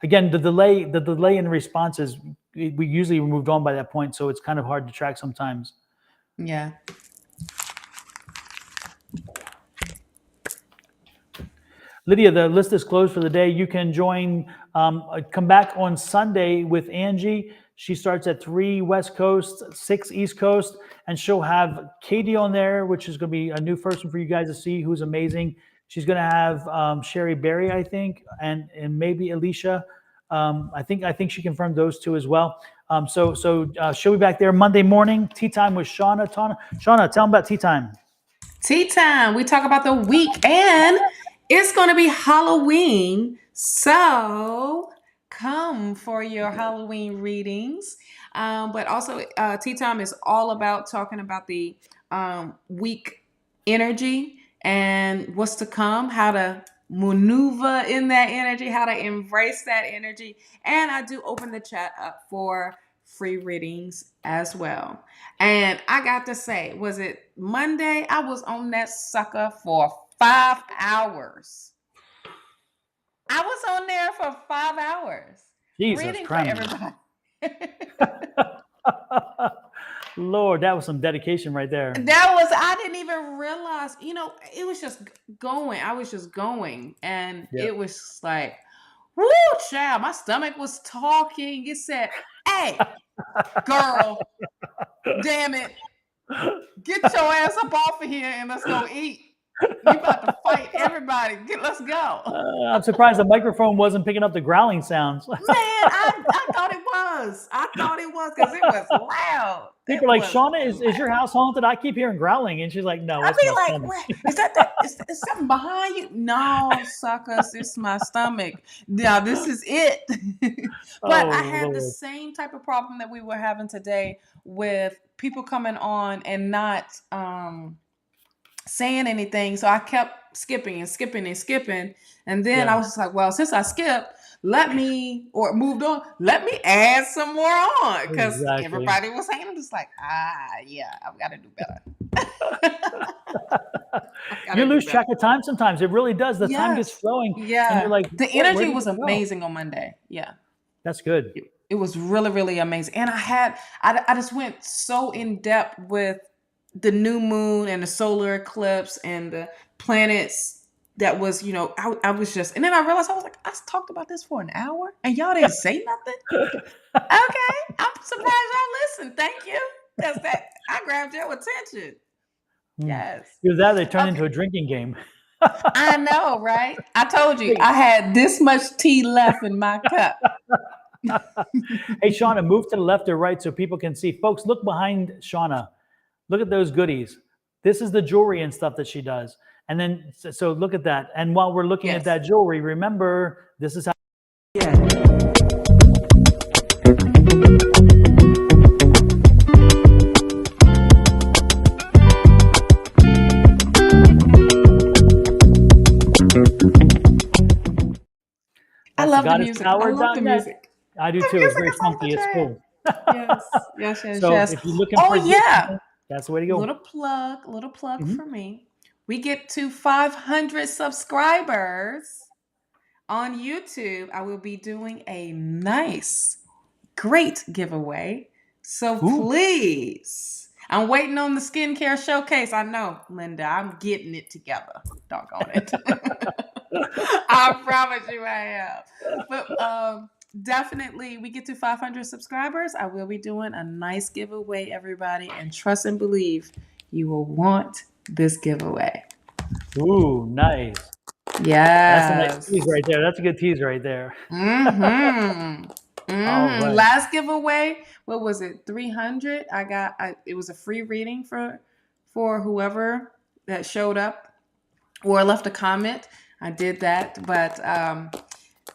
Again, the delay in responses. We usually moved on by that point, so it's kind of hard to track sometimes. Yeah. Lydia, the list is closed for the day. You can join, come back on Sunday with Angie. She starts at 3 West Coast, 6 East Coast, and she'll have Katie on there, which is going to be a new person for you guys to see, who's amazing. She's going to have Sherry Berry, I think, and maybe Alicia. I think she confirmed those two as well. So she'll be back there Monday morning. Tea time with Shawna. Shawna, tell them about tea time. Tea time. We talk about the week, and it's going to be Halloween. So come for your Halloween readings. But also, tea time is all about talking about the week energy and what's to come, how to maneuver in that energy, how to embrace that energy. And I do open the chat up for free readings as well. And I got to say, was it Monday? I was on that sucker for 5 hours. I was on there for 5 hours Jesus reading for Christ. everybody. Lord, that was some dedication right there. I didn't even realize, it was just going. I was just going. And Yep. it was like, woo, child, my stomach was talking. It said, hey, girl, damn it. Get your ass up off of here and let's go eat. You about to fight everybody. Let's go. I'm surprised the microphone wasn't picking up the growling sounds. Man, I thought it was. I thought it was because it was loud. People are like, Shawna, is your house haunted? I keep hearing growling. And she's like, no, I'd it's be my like, stomach. is something behind you? No, suckers, it's my stomach. Yeah, this is it. But I had the Lord. same type of problem that we were having today with people coming on and not saying anything. So I kept skipping and skipping and skipping. And then I was just like, well, since I skipped, moved on, let me add some more on. Because everybody was saying, I'm just like, yeah, I've got to do better. You lose track of time sometimes. It really does. The time gets Yes. flowing. Yeah. And you're like, the where energy did was it go? amazing on Monday. Yeah. That's good. It was really, really amazing. And I just went so in depth with the new moon and the solar eclipse and the planets that was, I was just, and then I realized, I was like, I talked about this for an hour and y'all didn't say nothing. Okay. I'm surprised y'all listened. Thank you. Because I grabbed your attention. Yes. Because that they turned into a drinking game. I know, right? I told you I had this much tea left in my cup. Hey, Shawna, move to the left or right so people can see. Folks, look behind Shawna. Look at those goodies. This is the jewelry and stuff that she does. And then, so look at that. And while we're looking at that jewelry, remember, this is how. Yeah. I love the music. I love the music. I do too. It's very funky. It's cool. Yes. So if you're looking for that's the way to go. Little plug for me. We get to 500 subscribers on YouTube. I will be doing a great giveaway. So please, I'm waiting on the skincare showcase. I know, Linda, I'm getting it together. Doggone it. I promise you I am. But definitely, we get to 500 subscribers. I will be doing a nice giveaway, everybody. And trust and believe, you will want this giveaway. Ooh, nice. Yeah. That's a nice tease right there. That's a good tease right there. Right. Last giveaway, what was it? 300. It was a free reading for whoever that showed up or left a comment. I did that, but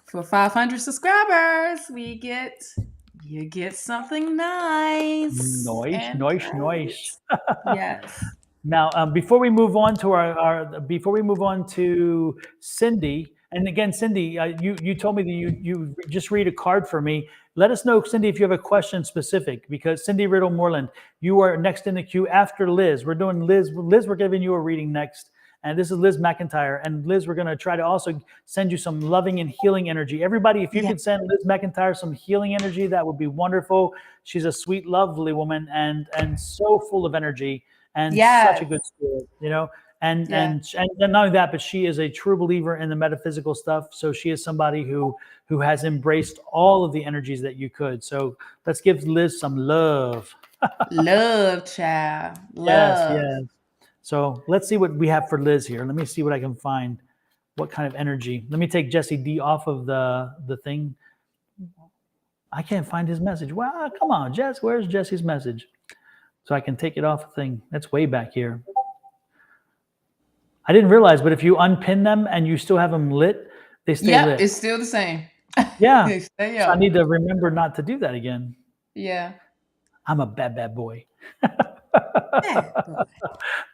for 500 subscribers, we get you get something nice Noise, and noise, noise. great. Yes. Now, before we move on to before we move on to Cindy, and again, Cindy, you told me that you just read a card for me. Let us know, Cindy, if you have a question specific, because Cindy Riddle Moreland, you are next in the queue after Liz. We're doing Liz. Liz, we're giving you a reading next, and this is Liz McIntyre. And Liz, we're going to try to also send you some loving and healing energy. Everybody, if you Yeah. could send Liz McIntyre some healing energy, that would be wonderful. She's a sweet, lovely woman, and so full of energy and such a Yes. good spirit, you know. And Yeah. not only that, but she is a true believer in the metaphysical stuff. So she is somebody who has embraced all of the energies that you could. So let's give Liz some love. Love, child. Yes, Love. yes. So let's see what we have for Liz here. Let me see what I can find. What kind of energy? Let me take Jesse D off of the thing. I can't find his message. Well, come on, Jess. Where's Jesse's message? So I can take it off the thing. That's way back here. I didn't realize, but if you unpin them and you still have them lit, they stay Yep, lit. it's still the same. Yeah. They stay So I up. need to remember not to do that again. Yeah. I'm a bad boy.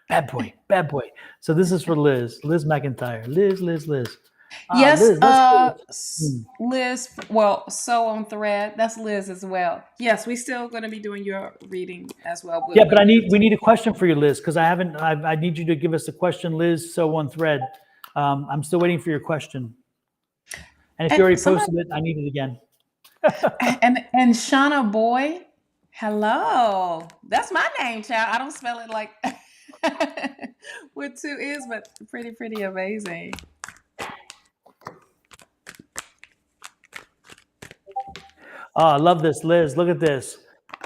Bad boy. Bad boy. So this is for Liz McIntyre. Liz. Yes, Liz, let's go. Hmm. Liz. Well, so on thread. That's Liz as well. Yes, we still going to be doing your reading as well. Yeah, but we need a question for you, Liz, because I need you to give us a question, Liz. So on thread. I'm still waiting for your question. And if you and already somebody posted it, I need it again. and Shawna Boy. Hello. That's my name, child. I don't spell it like with two E's, but pretty amazing. Oh, I love this, Liz. Look at this.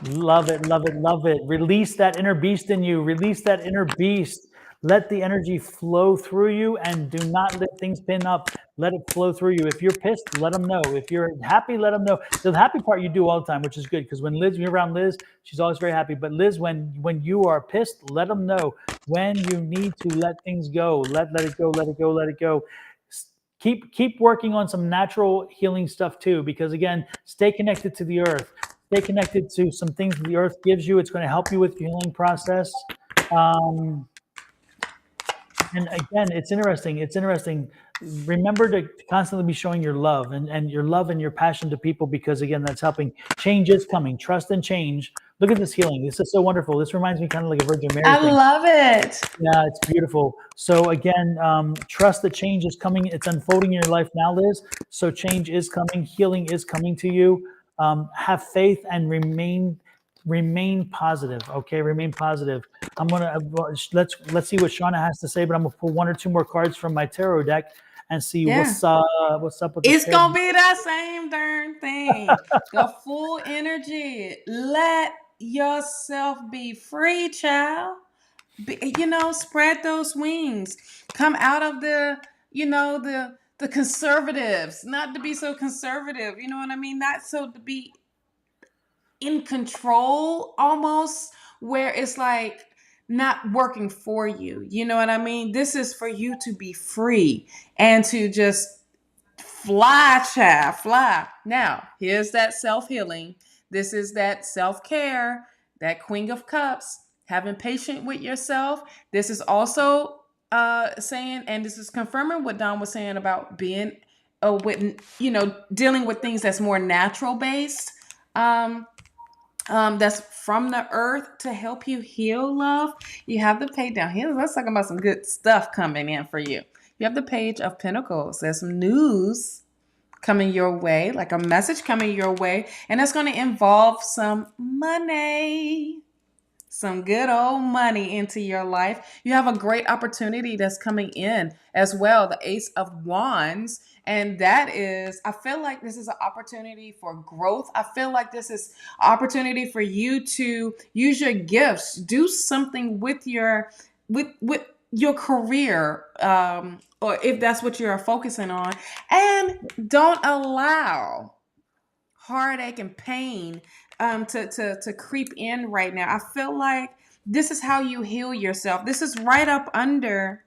Love it, love it, love it. Release that inner beast in you. Release that inner beast. Let the energy flow through you and do not let things pin up. Let it flow through you. If you're pissed, let them know. If you're happy, let them know. The happy part you do all the time, which is good because when you're around Liz, she's always very happy. But Liz, when you are pissed, let them know when you need to let things go. Let it go, let it go, let it go. Keep working on some natural healing stuff too, because again, stay connected to the earth. Stay connected to some things that the earth gives you. It's going to help you with your healing process. And again, it's interesting. It's interesting. Remember to constantly be showing your love and your love and your passion to people, because again, that's helping. Change is coming. Trust and change. Look at this healing. This is so wonderful. This reminds me kind of like a Virgin Mary I thing. love it. Yeah, it's beautiful. So again, trust that change is coming. It's unfolding in your life now, Liz. So change is coming. Healing is coming to you. Have faith and remain positive. Okay, remain positive. I'm gonna let's see what Shawna has to say, but I'm gonna pull one or two more cards from my tarot deck and see Yeah. what's up with the It's tarot. gonna be that same darn thing. The full energy. Let yourself be free, child. Spread those wings. Come out of the conservatives. Not to be so conservative. You know what I mean? Not so to be in control almost, where it's like not working for you. You know what I mean? This is for you to be free and to just fly, child, fly. Now, here's that self healing. This is that self care, that Queen of Cups, having patience with yourself. This is also saying, and this is confirming what Don was saying about being, with dealing with things that's more natural based. Um, that's from the earth to help you heal, love. You have the page down here. Let's talk about some good stuff coming in for you. You have the Page of Pentacles. There's some news coming your way, like a message coming your way, and it's going to involve some money, some good old money into your life. You have a great opportunity that's coming in as well, the Ace of Wands. And that is, I feel like this is an opportunity for growth. I feel like this is an opportunity for you to use your gifts, do something with your career, or if that's what you're focusing on, and don't allow heartache and pain to creep in right now. I feel like this is how you heal yourself. This is right up under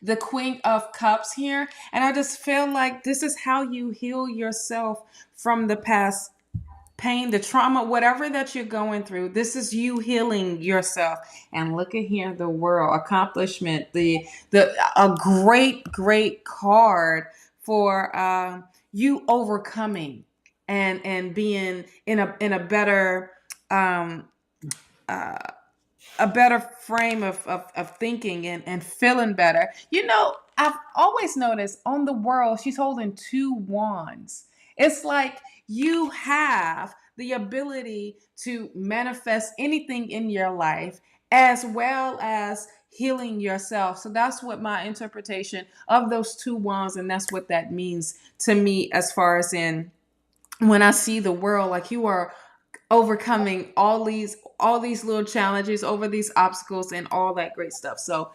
the Queen of Cups here. And I just feel like this is how you heal yourself from the past pain, the trauma, whatever that you're going through. This is you healing yourself. And look at here, the world accomplishment, the a great card for you overcoming and being in a better um, uh, a better frame of thinking and feeling better. I've always noticed on the world, she's holding two wands. It's like you have the ability to manifest anything in your life as well as healing yourself. So that's what my interpretation of those two wands, and that's what that means to me as far as in when I see the world, like you are overcoming all these little challenges, over these obstacles and all that great stuff. So,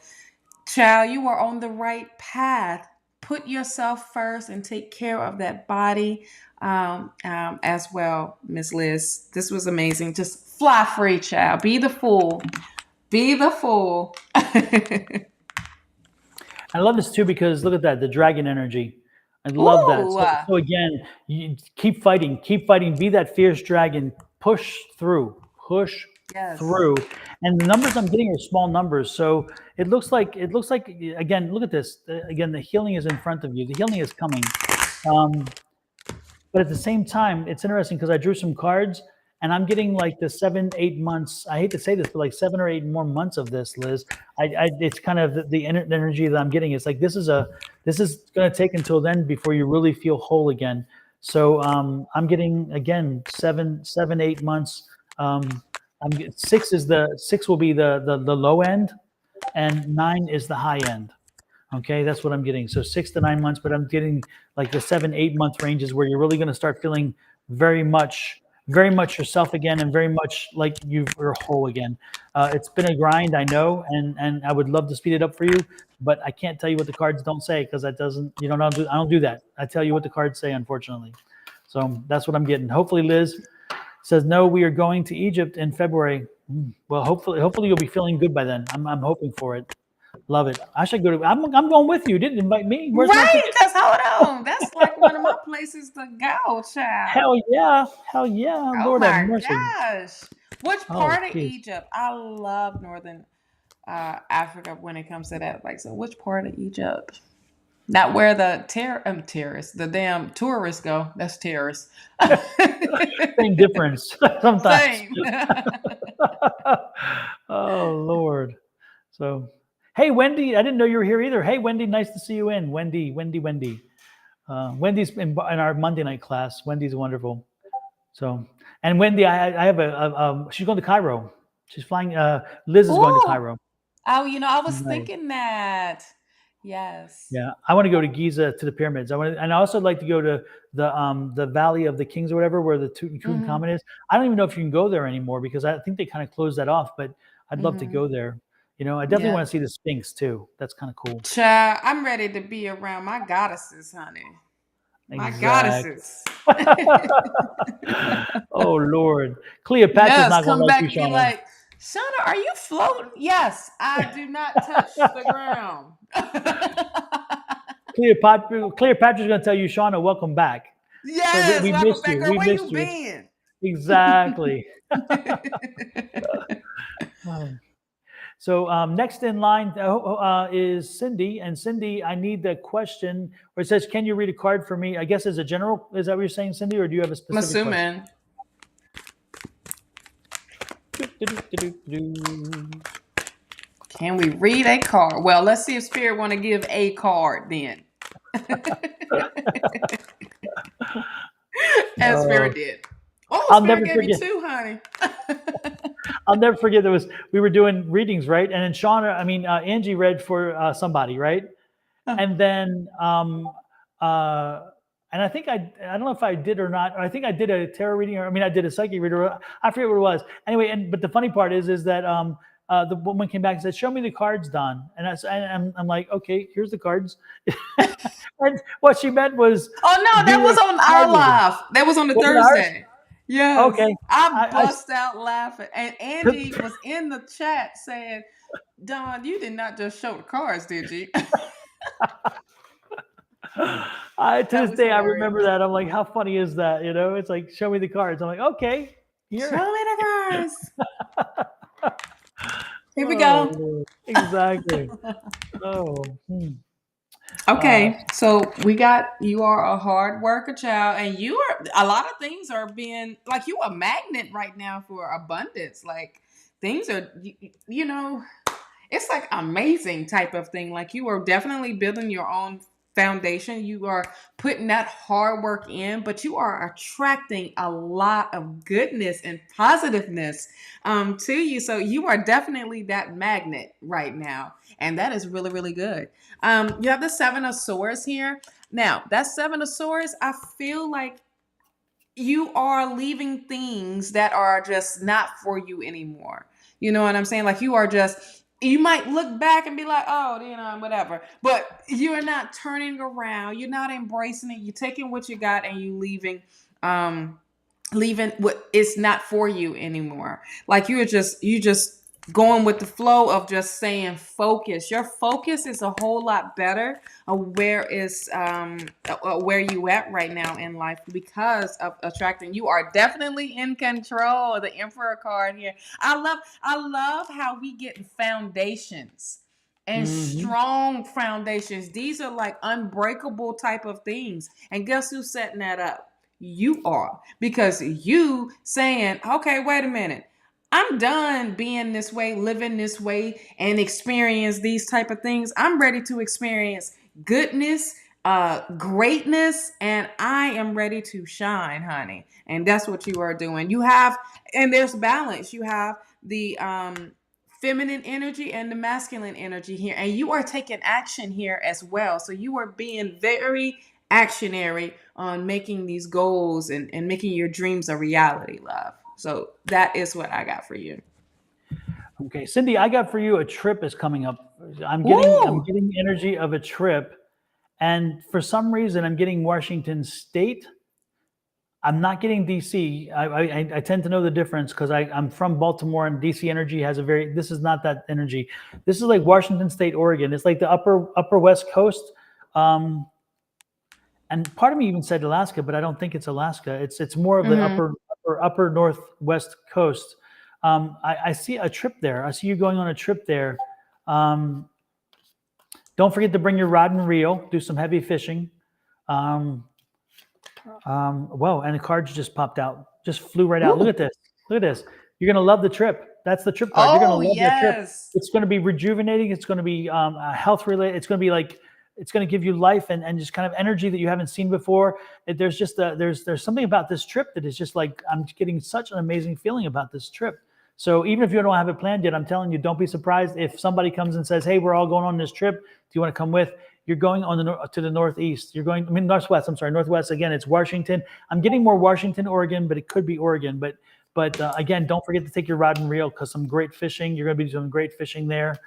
child, you are on the right path. Put yourself first and take care of that body as well, Miss Liz. This was amazing. Just fly free, child. Be the fool. Be the fool. I love this too because look at that, the dragon energy. I love that. Ooh. So again, you keep fighting, be that fierce dragon, push through, Yes. and the numbers I'm getting are small numbers. So it looks like again, look at this. Again, the healing is in front of you. The healing is coming. But at the same time, it's interesting because I drew some cards and I'm getting like the 7-8 months. I hate to say this, but like 7 or 8 more months of this, Liz. It's kind of the energy that I'm getting. It's like this is going to take until then before you really feel whole again. So I'm getting again 7-8 months. Six will be the low end, and 9 is the high end. Okay, that's what I'm getting. So 6 to 9 months, but I'm getting like the 7-8 month ranges where you're really going to start feeling very much yourself again, and very much like you're whole again. It's been a grind, I know, and I would love to speed it up for you, but I can't tell you what the cards don't say because that doesn't, I don't do that. I tell you what the cards say, unfortunately. So that's what I'm getting. Hopefully, Liz says no. We are going to Egypt in February. Well, hopefully you'll be feeling good by then. I'm hoping for it. Love it. I should go to. I'm going with you. You didn't invite me. Where's my Right, ticket? because hold on. That's like one of my places to go, child. Hell yeah. Oh Lord have my mercy. gosh. Which Oh, part of geez. Egypt? I love northern Africa when it comes to that. Like, so which part of Egypt? Not where the terrorists, the damn tourists go. That's terrorists. Same difference sometimes. Same. Oh Lord. So, hey Wendy, I didn't know you were here either. Hey Wendy, nice to see you in. Wendy. Wendy's in our Monday night class. Wendy's wonderful. So, and Wendy, I have she's going to Cairo. She's flying. Liz is going to Ooh. Cairo. Oh, I was Nice. thinking that. Yes. Yeah, I want to go to Giza to the pyramids. And I also like to go to the Valley of the Kings or whatever, where the Tutankhamun is. I don't even know if you can go there anymore because I think they kind of closed that off. But I'd love to go there. I definitely want to see the Sphinx too. That's kind of cool. Child, I'm ready to be around my goddesses, honey. My goddesses. Oh Lord, Cleopatra's not going to like you, Be Shawna. like, Shawna, are you floating? Yes, I do not touch the ground. Cleopatra's going to tell you, Shawna, welcome back. Yes, so we missed you. Girl, we where missed you you. been? Exactly. So next in line is Cindy. And Cindy, I need the question where it says, can you read a card for me? I guess as a general, is that what you're saying, Cindy? Or do you have a specific question? Can we read a card? Well, let's see if Spirit want to give a card then. As Spirit did. Oh, I'll Spirit never gave forget. me two, honey. I'll never forget we were doing readings, right? And then Angie read for somebody, right? And then and I think I don't know if I did or not. I think I did a tarot reading, I did a psychic reader. I forget what it was. Anyway, but the funny part is that the woman came back and said, "Show me the cards, Don." And I'm like, "Okay, here's the cards." And what she meant was, oh no, that was on our live. That was on the Thursday. Yeah. Okay. I bust out laughing, and Angie was in the chat saying, "Don, you did not just show the cards, did you?" To That this was day, I hilarious. remember that. I'm like, how funny is that? You know, it's like, show me the cards. I'm like, okay, Show here. me the cards. Here we Oh, go. Lord. Exactly. Oh, uh, Okay, so we got you are a hard worker, child, and you are a lot of things are being like you a magnet right now for abundance. Like things are, you know, it's like amazing type of thing. Like you are definitely building your own foundation. You are putting that hard work in, but you are attracting a lot of goodness and positiveness to you. So you are definitely that magnet right now, and that is really really good. You have the Seven of Swords here. Now that Seven of Swords, I feel like you are leaving things that are just not for you anymore. You know what I'm saying? Like you are just you might look back and be like, oh, you know, whatever. But you're not turning around. You're not embracing it. You're taking what you got and you leaving what it's not for you anymore. Like you just going with the flow of just saying focus. Your focus is a whole lot better where you at right now in life because of attracting. You are definitely in control. The Emperor card here. I love how we get foundations and mhm. strong foundations. These are like unbreakable type of things. And guess who's setting that up? You are, because you saying, okay, wait a minute, I'm done being this way, living this way, and experience these type of things. I'm ready to experience goodness, greatness, and I am ready to shine, honey. And that's what you are doing. You have, and there's balance. You have the feminine energy and the masculine energy here, and you are taking action here as well. So you are being very actionary on making these goals and making your dreams a reality, love. So that is what I got for you. Okay, Cindy, I got for you a trip is coming up. I'm Woo! getting energy of a trip, and for some reason, I'm getting Washington State. I'm not getting DC. I tend to know the difference because I'm from Baltimore, and DC energy has a very. This is not that energy. This is like Washington State, Oregon. It's like the upper West Coast. Um, and part of me even said Alaska, but I don't think it's Alaska. It's more of the Mm-hmm. upper northwest coast. I see a trip there. I see you going on a trip there. Um, don't forget to bring your rod and reel. Do some heavy fishing. Um, whoa! And the cards just popped out. Just flew right out. Look at Ooh. this. Look at this. You're gonna love the trip. That's the trip card. You're gonna Oh love that trip. yes. It's gonna be rejuvenating. It's gonna be health related. It's gonna be like it's gonna give you life and just kind of energy that you haven't seen before. There's just there's something about this trip that is just like I'm getting such an amazing feeling about this trip. So even if you don't have it planned yet, I'm telling you, don't be surprised if somebody comes and says, "Hey, we're all going on this trip. Do you want to come with?" You're going on to the northeast. You're going, I mean, northwest. I'm sorry, northwest. Again, it's Washington. I'm getting more Washington, Oregon, but it could be Oregon. But again, don't forget to take your rod and reel because some great fishing. You're going to be doing great fishing there.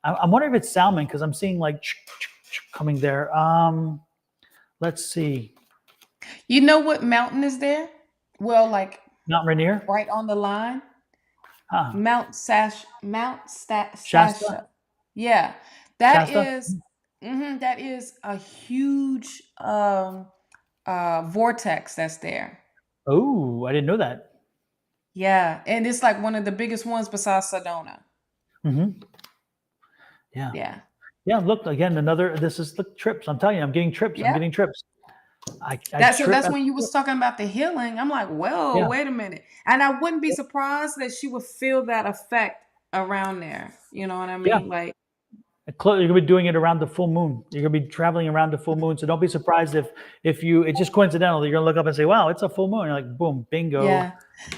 I'm wondering if it's salmon because I'm seeing like coming there. Let's see, You know what mountain is there? Well, like Mount Rainier, right on the line. huh? Shasta, Sasha. Yeah. That Shasta. is that is a huge vortex that's there. Oh, I didn't know that. Yeah. And it's like one of the biggest ones besides Sedona. Hmm. Yeah, Yeah. yeah. Look again, another. This is the trips. I'm telling you, I'm getting trips. I'm Yeah. getting trips. I That's so trip. that's when you was talking about the healing. I'm like, whoa, Yeah. wait a minute. And I wouldn't be surprised that she would feel that effect around there. You know what I Yeah. mean? Like, You're gonna be doing it around the full moon. You're gonna be traveling around the full moon. So don't be surprised if you it's just coincidental. You're gonna look up and say, "Wow, it's a full moon." You're like, "Boom, bingo." yeah.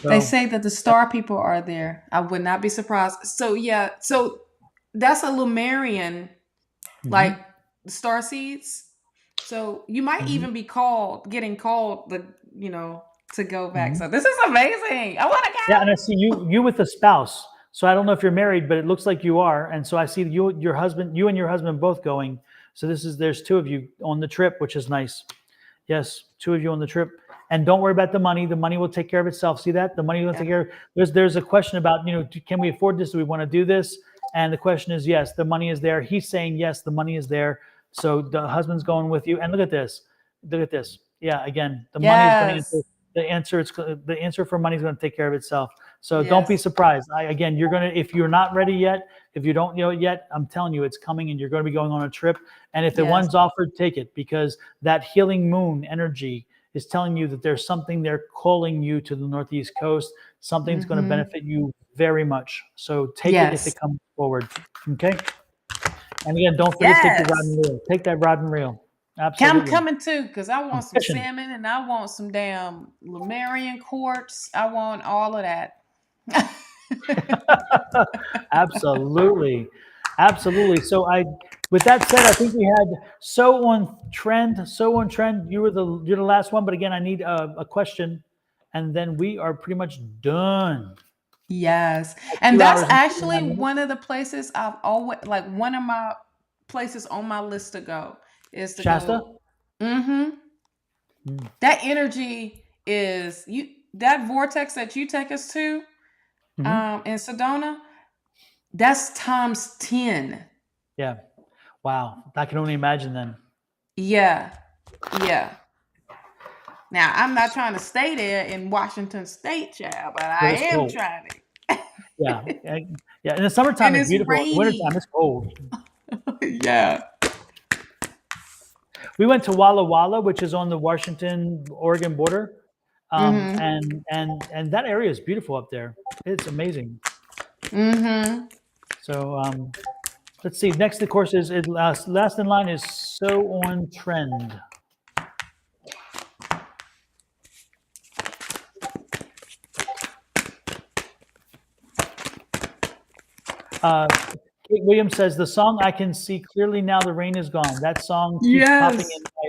They So say that the star people are there. I would not be surprised. So yeah, so that's a Lumerian, like mhm, star seeds. So you might mhm, even be getting called to go back. mhm. So this is amazing. I want to Yeah, go. and I see you with a spouse. So I don't know if you're married, but it looks like you are. And so I see you and your husband both going. So there's two of you on the trip, which is nice. Yes, two of you on the trip. And don't worry about the money. The money will take care of itself. See that? The money will Yeah. take care of. There's a question about, can we afford this? Do we want to do this? And the question is yes, the money is there. He's saying yes, the money is there. So the husband's going with you. And look at this. Look at this. Yeah, again, the money is going to answer Yes. the answer for money is going to take care of itself. So don't be Yes. surprised. Again, you're going to, if you're not ready yet, if you don't know it yet, I'm telling you, it's coming, and you're going to be going on a trip. And if the Yes. one's offered, take it, because that healing moon energy is telling you that there's something there calling you to the Northeast coast. Something's going to Mm-hmm. benefit you very much. So take it if Yes. it comes forward. Okay. And again, don't forget to take your rod Yes. and reel. Take that rod and reel. I'm Absolutely. coming too, because I I'm want some fishing. salmon and I want some damn Lemurian quartz. I want all of that. Absolutely. Absolutely. So with that said, I think we had so on trend. So on trend. You're the last one, but again, I need a question, and then we are pretty much done. Yes. And Two that's hours and actually 59 minutes. one of the places I've always, like, one of my places on my list to go is to Shasta. go. Mm-hmm. Mm. That energy is you, that vortex that you take us to Mhm. in Sedona, that's times 10. Yeah. Wow. I can only imagine then. Yeah. Yeah. Now I'm not trying to stay there in Washington State, child, but Yeah, I it's am cold. trying Yeah. to. Yeah. In the summertime, And it's it's beautiful. In the wintertime, rainy. it's cold. Yeah. We went to Walla Walla, which is on the Washington Oregon border, Mm-hmm. and that area is beautiful up there. It's amazing. Mm-hmm. So let's see. Next, of course, is last in line is so on trend. Kate Williams says the song "I Can See Clearly Now the Rain Is Gone." That song keeps popping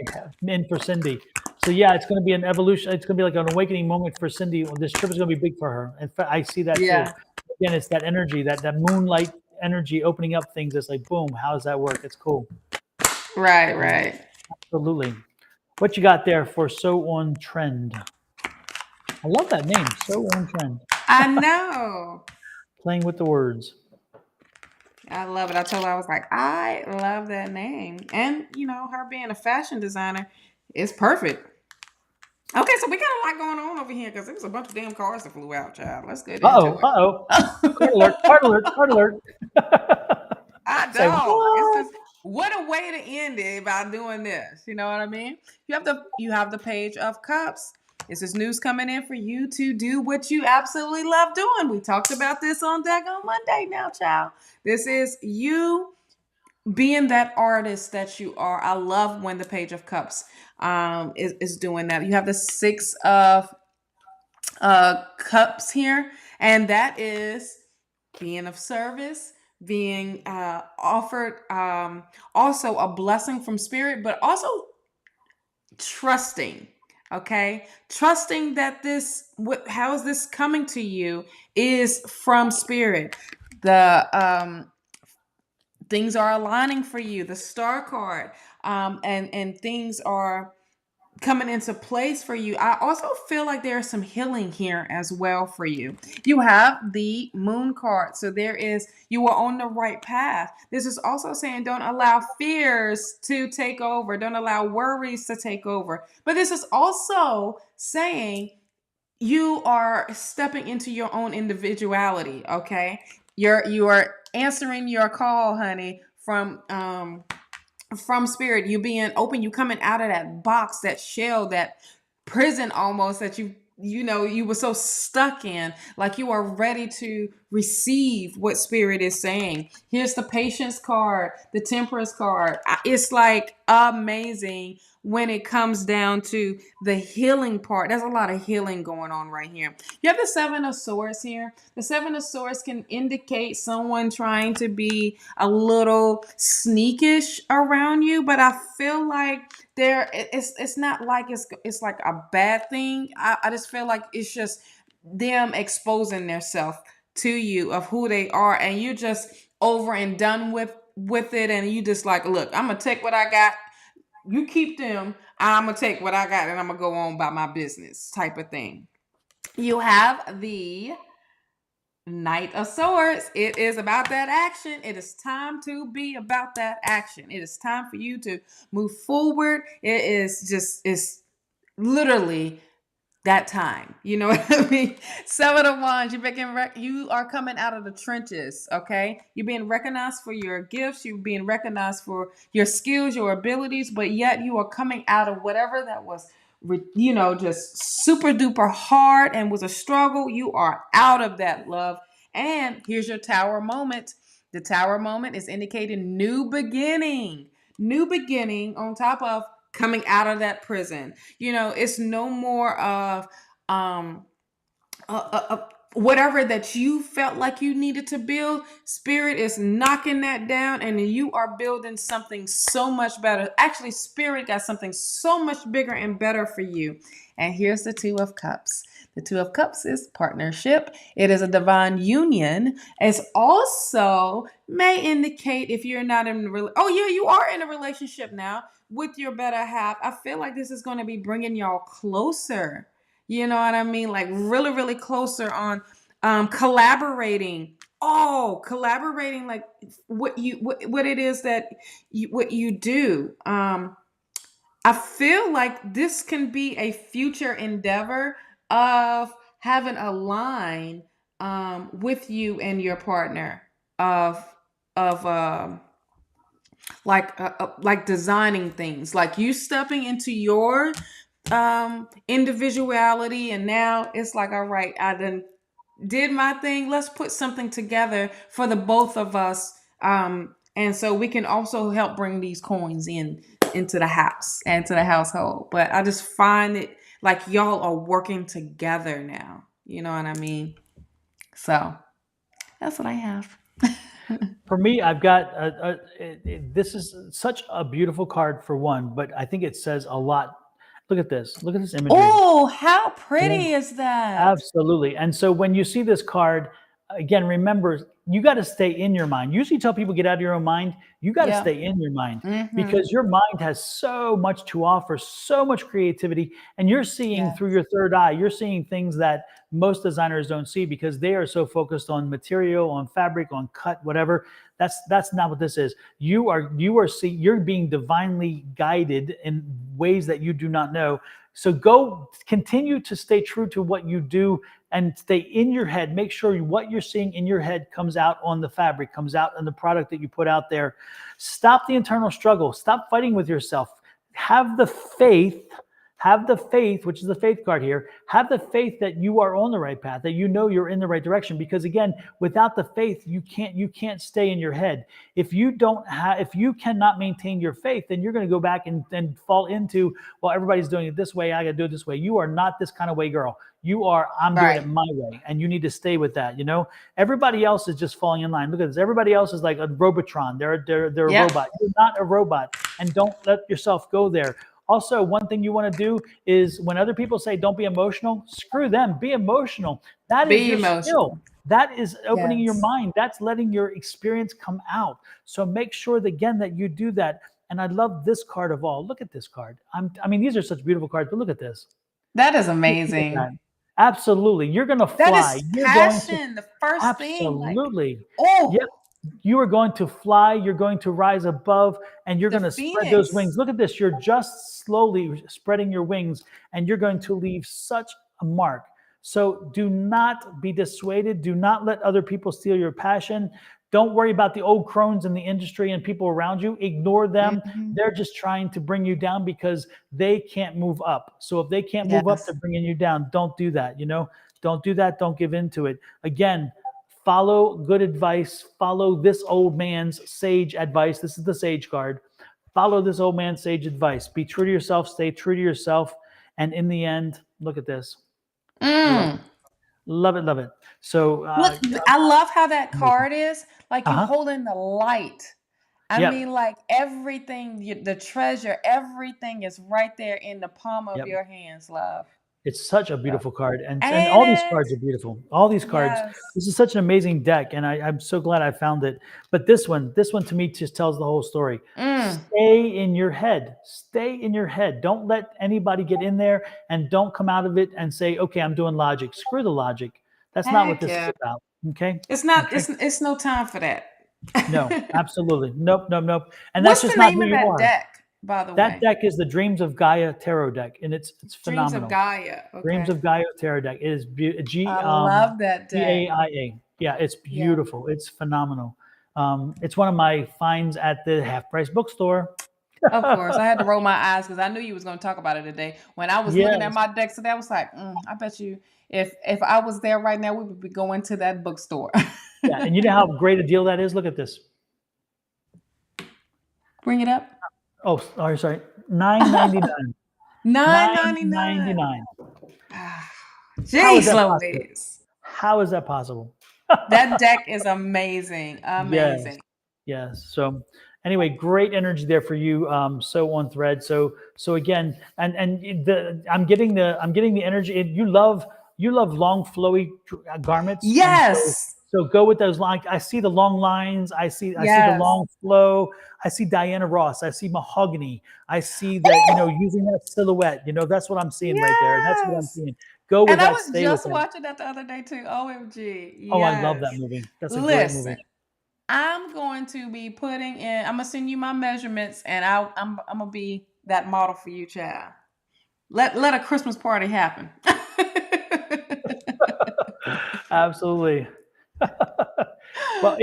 Yes. in for Cindy. So yeah, it's going to be an evolution. It's going to be like an awakening moment for Cindy. This trip is going to be big for her. In fact, I see that too. Yeah. Again, it's that energy, that moonlight energy opening up things. It's like boom. How does that work? It's cool. Right, So, right. absolutely. What you got there for so on trend? I love that name, so on trend. I know. Playing with the words. I love it. I told her, I was like, I love that name. And, her being a fashion designer is perfect. Okay, so we got a lot going on over here because there was a bunch of damn cars that flew out, child. Let's get into Uh it. oh. Card alert. Card alert. Card alert. I Say don't. It's what? just what a way to end it by doing this. You know what I mean? You have the page of cups. This is news coming in for you to do what you absolutely love doing. We talked about this on Deck on Monday now, child. This is you being that artist that you are. I love when the page of cups is doing that. You have the six of cups here, and that is being of service, being offered also a blessing from spirit, but also trusting. Okay, trusting that how is this coming to you is from spirit. The things are aligning for you. The star card, and things are coming into place for you. I also feel like there's some healing here as well for you. You have the moon card. So you are on the right path. This is also saying don't allow fears to take over. Don't allow worries to take over. But this is also saying you are stepping into your own individuality, okay? You are answering your call, honey, from spirit. You being open, you coming out of that box, that shell, that prison almost that you were so stuck in, like you are ready to receive what spirit is saying. Here's the patience card, the temperance card. It's like amazing when it comes down to the healing part. There's a lot of healing going on right here. You have the seven of swords here. The seven of swords can indicate someone trying to be a little sneakish around you, but I feel like it's not like it's like a bad thing. I just feel like it's just them exposing themselves to you of who they are, and you're just over and done with it, and you just like, look, I'm gonna take what I got, you keep them, I'm gonna take what I got, and I'm gonna go on by my business type of thing. You have the Knight of Swords. It is about that action. It is time to be about that action. It is time for you to move forward. It's literally that time. You know what I mean? Seven of Wands. You are coming out of the trenches. Okay, you're being recognized for your gifts. You're being recognized for your skills, your abilities, but yet you are coming out of whatever that was. Just super duper hard and was a struggle. You are out of that, love. And here's your Tower moment. The Tower moment is indicating new beginning. New beginning on top of coming out of that prison. It's no more of um whatever that you felt like you needed to build. Spirit is knocking that down, and you are building something so much better. Actually, Spirit got something so much bigger and better for you. And here's the Two of Cups. The Two of Cups is partnership. It is a divine union. It's also may indicate if you're not in you are in a relationship now with your better half. I feel like this is going to be bringing y'all closer. You know what I mean? Like really, really closer on collaborating. Oh, collaborating like what it is that what you do. I feel like this can be a future endeavor of having a line with you and your partner of of like designing things, like you stepping into your individuality, and now it's like, all right, I done did my thing, let's put something together for the both of us, and so we can also help bring these coins into the house and to the household. But I just find it like y'all are working together now, you know what I mean? So that's what I have. For me, I've got this is such a beautiful card for one, but I think it says a lot. Look at this. Look at this imagery. Oh, how Yeah. pretty is that? Absolutely. And so when you see this card, again, remember, you got to stay in your mind. Usually tell people get out of your own mind. You got to Yeah. stay in your mind Mm-hmm. because your mind has so much to offer, so much creativity, and you're seeing through Yes. your third eye. You're seeing things that most designers don't see because they are so focused on material, on fabric, on cut, whatever. That's not what this is. You're being divinely guided in ways that you do not know. So go continue to stay true to what you do and stay in your head. Make sure what you're seeing in your head comes out on the fabric, comes out in the product that you put out there. Stop the internal struggle. Stop fighting with yourself. Have the faith. Have the faith, which is the faith card here. Have the faith that you are on the right path, that you know you're in the right direction. Because again, without the faith, you can't stay in your head. If you cannot maintain your faith, then you're going to go back and fall into, well, everybody's doing it this way, I got to do it this way. You are not this kind of way girl. You are, I'm doing it Right. my way, and you need to stay with that. Everybody else is just falling in line. Look at this. Everybody else is like a Robotron. They're a Yep. robot. You're not a robot, and don't let yourself go there. Also, one thing you want to do is when other people say don't be emotional, screw them. Be emotional. That is Be your skill. emotional. That is opening your Yes. mind. That's letting your experience come out. So make sure that, again, that you do that. And I love this card of all. Look at this card. I mean, these are such beautiful cards, but look at this. That is Look at that. amazing. Absolutely. You're going to That fly. is You're going to, passion. The first thing, like, absolutely. Yep. oh, You are going to fly. You're going to rise above, and you're the going to spread those wings. phoenix. Look at this. You're just slowly spreading your wings, and you're going to leave such a mark. So do not be dissuaded. Do not let other people steal your passion. Don't worry about the old crones in the industry and people around you. Ignore them. Mhm. They're just trying to bring you down because they can't move up. So if they can't move up, Yes. they're bringing you down. Don't do that. Don't do that. Don't give in to it. Again, follow good advice. Follow this old man's sage advice. This is the sage card. Follow this old man's sage advice. Be true to yourself. Stay true to yourself. And in the end, look at this. Love it. Mm. Love it. Love it. So, Look, I love how that amazing. card is. Like you Uh-huh. holding the light. I mean, Yep. like everything, the treasure, everything is right there in the palm of Yep. your hands, love. It's such a So, beautiful card. And ain't all these it? cards are beautiful. All these cards. Yes. This is such an amazing deck. And I'm so glad I found it. But this one to me just tells the whole story. Mm. Stay in your head. Stay in your head. Don't let anybody get in there, and don't come out of it and say, okay, I'm doing logic. Screw the logic. That's not what Heck this is yeah. about. Okay. It's not. Okay. It's no time for that. No, absolutely. Nope, nope, nope. And that's What's just the not name who of you that are. deck, by the That way? deck is the Dreams of Gaia Tarot deck, and it's Dreams of phenomenal. Gaia. Dreams Okay. of Gaia Tarot deck. It is I love that deck. GAIA. Yeah, it's Yeah. beautiful. It's phenomenal. It's one of my finds at the half price bookstore. Of course, I had to roll my eyes because I knew you was going to talk about it today. When I was looking at Yes. my decks today, I was like, I bet you if I was there right now, we would be going to that bookstore. Yeah, and you know how great a deal that is? Look at this. Bring it up. Oh, sorry. $9.99. $9.99. $9.99. How is Jeez, that possible? Louise. How is that possible? That deck is amazing. Yes. Amazing. Yes. So anyway, great energy there for you. So on thread. So again, I'm getting the energy. You love long flowy garments, and Yes. so go with those long. I see the long lines. I see the Yes. long flow. I see Diana Ross. I see mahogany. I see that using that silhouette. That's what I'm seeing right there. That's what I'm Yes. seeing. Go with And I that. was Stay with just that. watching that the other day too. OMG. Oh, I love Yes. that movie. That's a great Listen, movie. I'm going to be putting in, I'm gonna send you my measurements and I'm gonna be that model for you, child. Let a Christmas party happen. Absolutely. Well,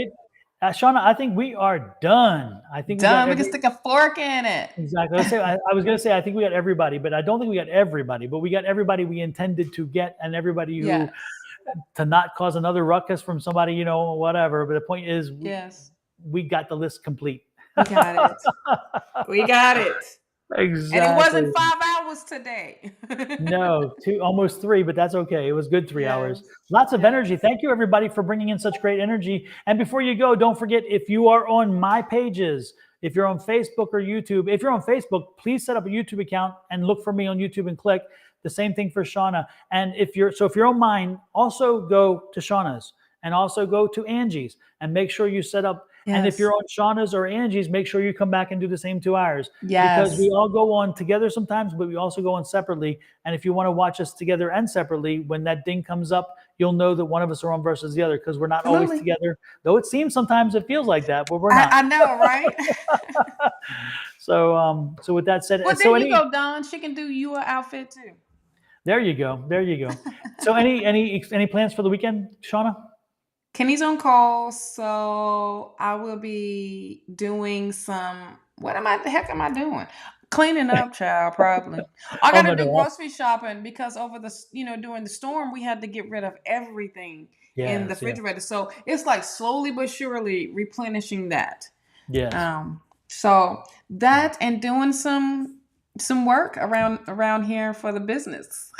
Shawna, I think we are done. I think we got Done. We can stick a fork in it. exactly. I was going to say, I think we got everybody, but I don't think we got everybody, but we got everybody we intended to get, and everybody who, Yes. to not cause another ruckus from somebody, whatever. But the point is, Yes. we got the list complete. We got it. We got it. Exactly. And it wasn't 5 hours today. No, almost 3, but that's okay. It was good 3 hours. Yes. Lots of Yes. energy. Thank you, everybody, for bringing in such great energy. And before you go, don't forget, if you are on my pages, if you're on Facebook or YouTube, if you're on Facebook, please set up a YouTube account and look for me on YouTube and click. The same thing for Shawna. And if you're on mine, also go to Shawna's and also go to Angie's and make sure you set up. And if you're on Shawna's or Angie's, make sure you come back and do the same 2 hours. Yes. Because we all go on together sometimes, but we also go on separately. And if you want to watch us together and separately, when that ding comes up, you'll know that one of us are on versus the other, because we're not always together. Though it seems sometimes it feels like that, but we're not. I know, right? So with that said, Well, there you go, Don. She can do your outfit too. There you go. So any plans for the weekend, Shawna? Kenny's on call, so I will be doing some. The heck am I doing? Cleaning up, child, probably. I gotta do grocery shopping because over the during the storm we had to get rid of everything in the refrigerator. So it's like slowly but surely replenishing that. Yes. So that and doing some work around here for the business.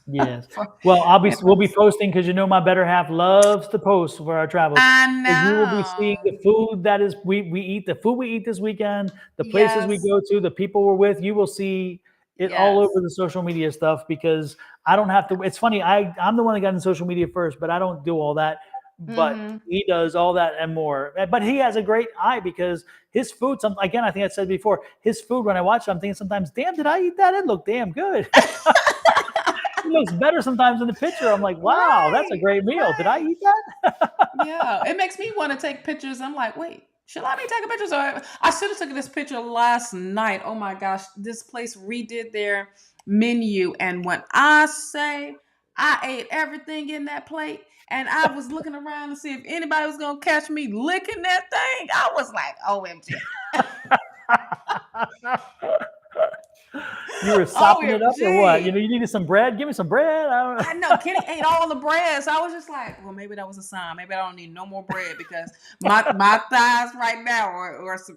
Yes. Well, we'll be posting, because my better half loves to post for our travels. I know. You will be seeing the food that is we eat, the food we eat this weekend, the places we go to, the people we're with. You will see it all over the social media stuff, because I don't have to. It's funny. I'm the one that got in social media first, but I don't do all that. But he does all that and more. But he has a great eye, because his food. Again, I think I said before, his food. When I watch it, I'm thinking sometimes, damn, did I eat that? It looked damn good. It looks better sometimes in the picture. I'm like, wow, that's a great meal. Right. Did I eat that? Yeah, it makes me want to take pictures. I'm like, wait, should I be taking pictures? Or I should have taken this picture last night. Oh my gosh, this place redid their menu, and when I say I ate everything in that plate, and I was looking around to see if anybody was gonna catch me licking that thing, I was like, OMG. You were sopping it up or what? You needed some bread? Give me some bread. I know. Kenny ate all the bread. So I was just like, well, maybe that was a sign. Maybe I don't need no more bread, because my thighs right now are some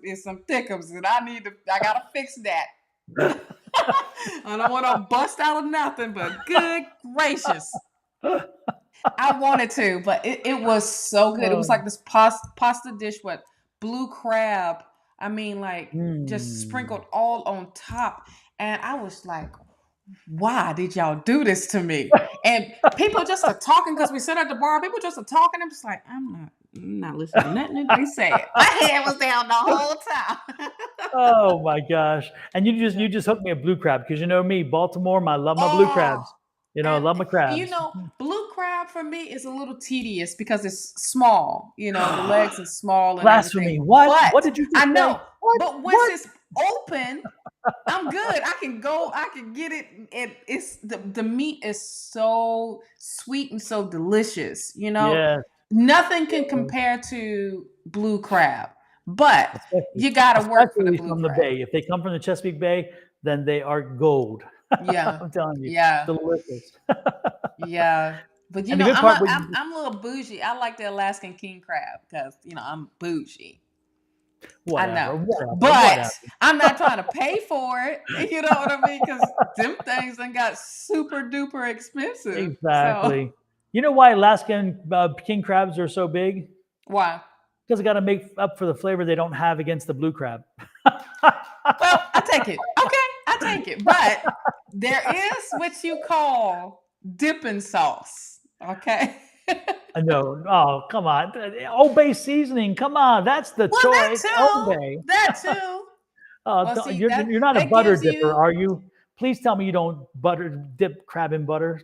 thickums, and I gotta fix that. I don't want to bust out of nothing, but good gracious. I wanted to, but it was so good. It was like this pasta dish with blue crab. I mean, like just sprinkled all on top. And I was like, why did y'all do this to me? And people just are talking, because we sit at the bar. People just are talking. I'm just like, I'm not listening to nothing they said. My head was down the whole time. Oh my gosh! And you just hooked me a blue crab, because me, Baltimore. I love my blue crabs. I love my crabs. Blue crab for me is a little tedious because it's small. You know, the legs are small and Blasphemy. everything. What? What But did you I just say? know. What? But once What? it's open, I'm good. I can go. I can get it. It's the meat is so sweet and so delicious. You know, Yes. nothing can compare to blue crab. But Especially, you got to work for the especially blue from the crab. Bay. If they come from the Chesapeake Bay, then they are gold. Yeah, I'm telling you, yeah, delicious. yeah. But you And the know, good part, I'm a little bougie. I like the Alaskan king crab because you know I'm bougie. I know, whatever, whatever, but whatever. I'm not trying to pay for it. You know what I mean? Because them things done got super duper expensive. So Exactly. You know why Alaskan king crabs are so big? why? Because they got to make up for the flavor they don't have against the blue crab. Well, I take it. Okay, I take it. But there is what you call dipping sauce. Okay. No, oh come on, Old Bay seasoning. Come on, that's the Well, that choice. Old too. Bay. That too. Well, see You're not a that butter gives dipper, you. are you? Please tell me you don't butter dip crab in butter.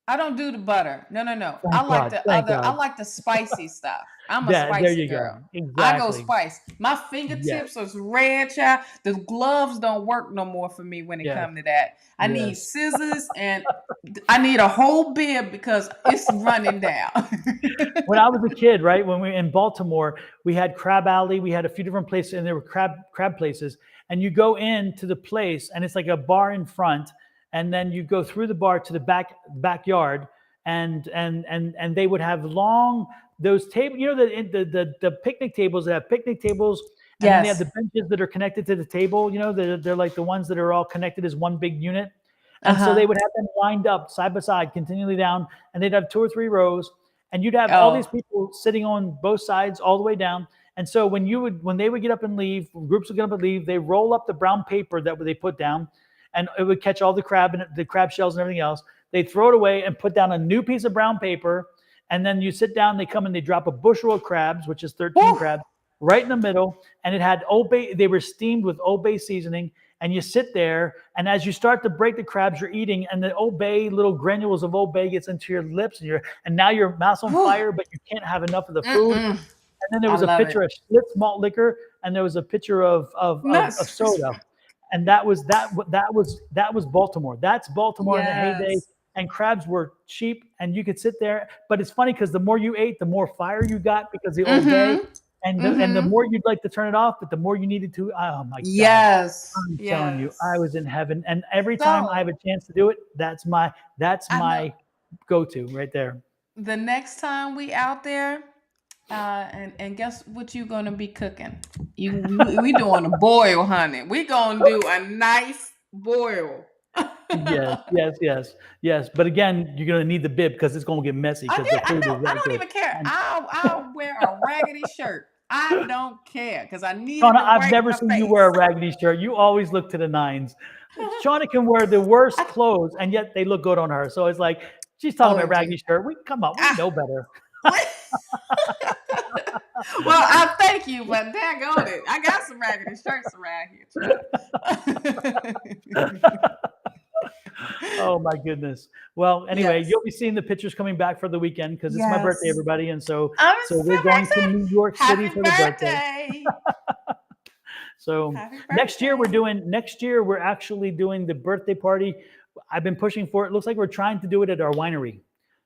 I don't do the butter. No, no, no. I Thank like God. the Thank other. I God. like the spicy stuff. I'm a Yeah, there spicy you girl. go. I go Exactly. spice. My Yes. fingertips is red, child. The gloves don't work no more for me when it Yes. comes to that. I need Yes. scissors and I need a whole bib because it's running down. When I was a kid, right, when we were in Baltimore, we had Crab Alley. We had a few different places, and there were crab places. And you go into the place, and it's like a bar in front, and then you go through the bar to the backyard, and they would have long those tables. You know the picnic tables that have picnic tables, and then they have Yes. the benches that are connected to the table. You know, they're like the ones that are all connected as one big unit. Uh And so they huh. would have them lined up side by side, continually down, and they'd have two or three rows, and you'd have all these Oh. people sitting on both sides all the way down. And so when they would get up and leave, groups would get up and leave, they roll up the brown paper that they put down, and it would catch all the crab shells and everything else. They'd throw it away and put down a new piece of brown paper, and then you sit down. They come and they drop a bushel of crabs, which is 13 Woo. crabs, right in the middle, and it had Old Bay. They were steamed with Old Bay seasoning, and you sit there, and as you start to break the crabs, you're eating, and the Old Bay, little granules of Old Bay gets into your lips, and now your mouth's on Woo. fire, but you can't have enough of the food. Mm-mm. And then there I was a love it. pitcher of Schlitz malt liquor, and there was a pitcher of Nuts. soda, and that was Baltimore. That's Baltimore in the heyday. Yes. And crabs were cheap, and you could sit there. But it's funny because the more you ate, the more fire you got because the Old Bay, Mm-hmm. and the Mm-hmm. more you'd like to turn it off, but the more you needed to. Oh my God. Yes. I'm telling you, I Yes. was in heaven. And every time I have So a chance to do it, that's I know my go-to right there. the next time we out there, and guess what you gonna be cooking? We doing a boil, honey. We gonna do a nice boil. Yes, yes, yes, yes. But again, you're gonna need the bib because it's gonna get messy because the I food know. is I that don't good. even care. And I'll wear a raggedy shirt. I don't care because I need it Shauna, to I've wipe never my seen you wear a face. raggedy shirt. You always look to the nines. Shauna can wear the worst I, clothes, and yet they look good on her. So it's like she's talking about OMG. raggedy shirt. We come on, we Ah, know better. well, I thank you, but daggone it. I got some raggedy shirts around here, child. Oh my goodness. Well, anyway, Yes. you'll be seeing the pictures coming back for the weekend because it's my birthday, Yes. everybody, and so I'm so we're super going to excited. New York City Happy for the birthday. birthday. So Happy birthday. next year we're actually doing the birthday party. I've been pushing for it. It looks like we're trying to do it at our winery.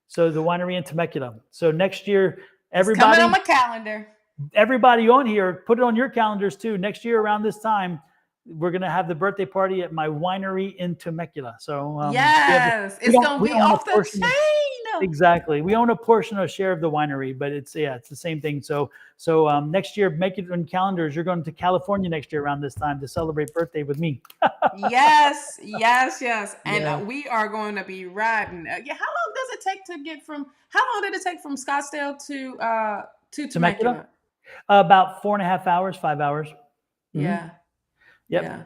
So the winery in Temecula. So next year, It's coming on everybody my calendar. everybody on here, put it on your calendars too. Next year around this time, we're gonna have the birthday party at my winery in Temecula. So Yes. we It's don't gonna we be own a off the portion. chain. Exactly. We own a portion of share of the winery, but it's the same thing. So next year, make it on calendars. You're going to California next year around this time to celebrate birthday with me. Yes, yes, yes. And Yeah. we are going to be riding. Yeah, how long does it take to get from? How long did it take from Scottsdale to Temecula, Temecula? about 4.5 hours, 5 hours. Hmm. Yeah, Yep. yeah,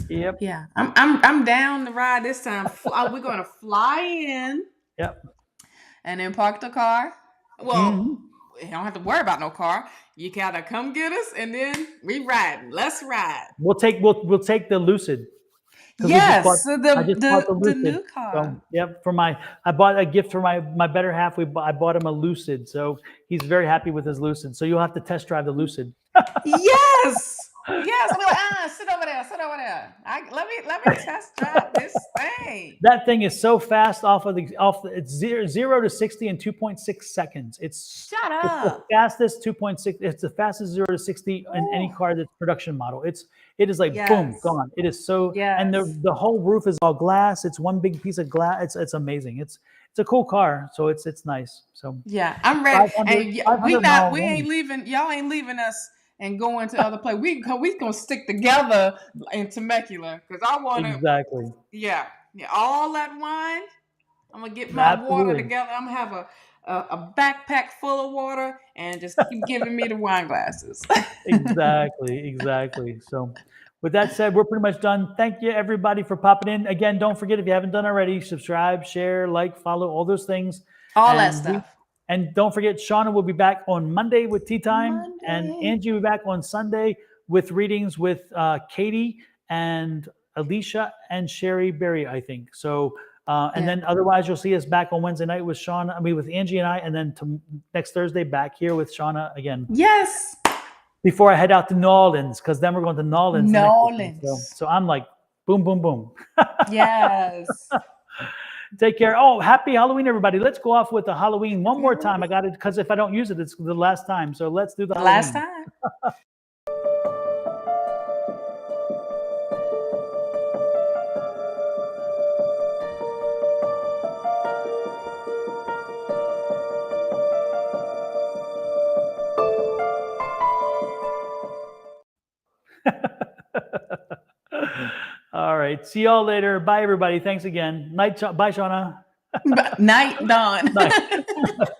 Yep. yeah. I'm down to ride this time. We're going to fly in Yep. and then park the car. Well, Hmm. you don't have to worry about no car. You gotta come get us, and then we ride. Let's ride. We'll take the Lucid. because we just bought. Yes, I just bought the the Lucid. new car. So yep, I bought a gift for my better half. I bought him a Lucid, so he's very happy with his Lucid. So you'll have to test drive the Lucid. Yes. Yes. I'll be like, sit over there, sit over there. Let me test drive this thing. That thing is so fast it's zero to 60 in 2.6 seconds. Shut It's the up. fastest 2.6. It's the fastest 0 to 60 in any Ooh. car that's production model. It is like boom, Yes. gone. It is so, and Yes. the whole roof is all glass. It's one big piece of glass. It's amazing. It's a cool car. So it's nice. So Yeah, I'm ready. 500 And 500 mile we ain't range. leaving. Y'all ain't leaving us and going to other places. We gonna stick together in Temecula because I want to. Exactly. Yeah, yeah. All that wine. I'm gonna get my water Absolutely. together. I'm gonna have a backpack full of water and just keep giving me the wine glasses. Exactly. So, with that said, we're pretty much done. Thank you, everybody, for popping in. Again, don't forget if you haven't done already, subscribe, share, like, follow, all those things. All that And stuff. don't forget, Shawna will be back on Monday with Tea Time, and Monday. Angie will be back on Sunday with readings with Katie and Alicia and Sherry Berry, I think. So, and Yeah. then otherwise, you'll see us back on Wednesday night with Shawna. I mean, with Angie and I, and then next Thursday back here with Shawna again. Yes. Before I head out to New Orleans, because then we're going to New Orleans next weekend. Nolans. So I'm like, boom, boom, boom. Yes. Take care. Oh, happy Halloween, everybody. Let's go off with the Halloween one more time. I got it, because if I don't use it, it's the last time. So let's do the Halloween. Last time. All right. See y'all later. Bye, everybody. Thanks again. Bye, Shawna. Night, Dawn. Bye.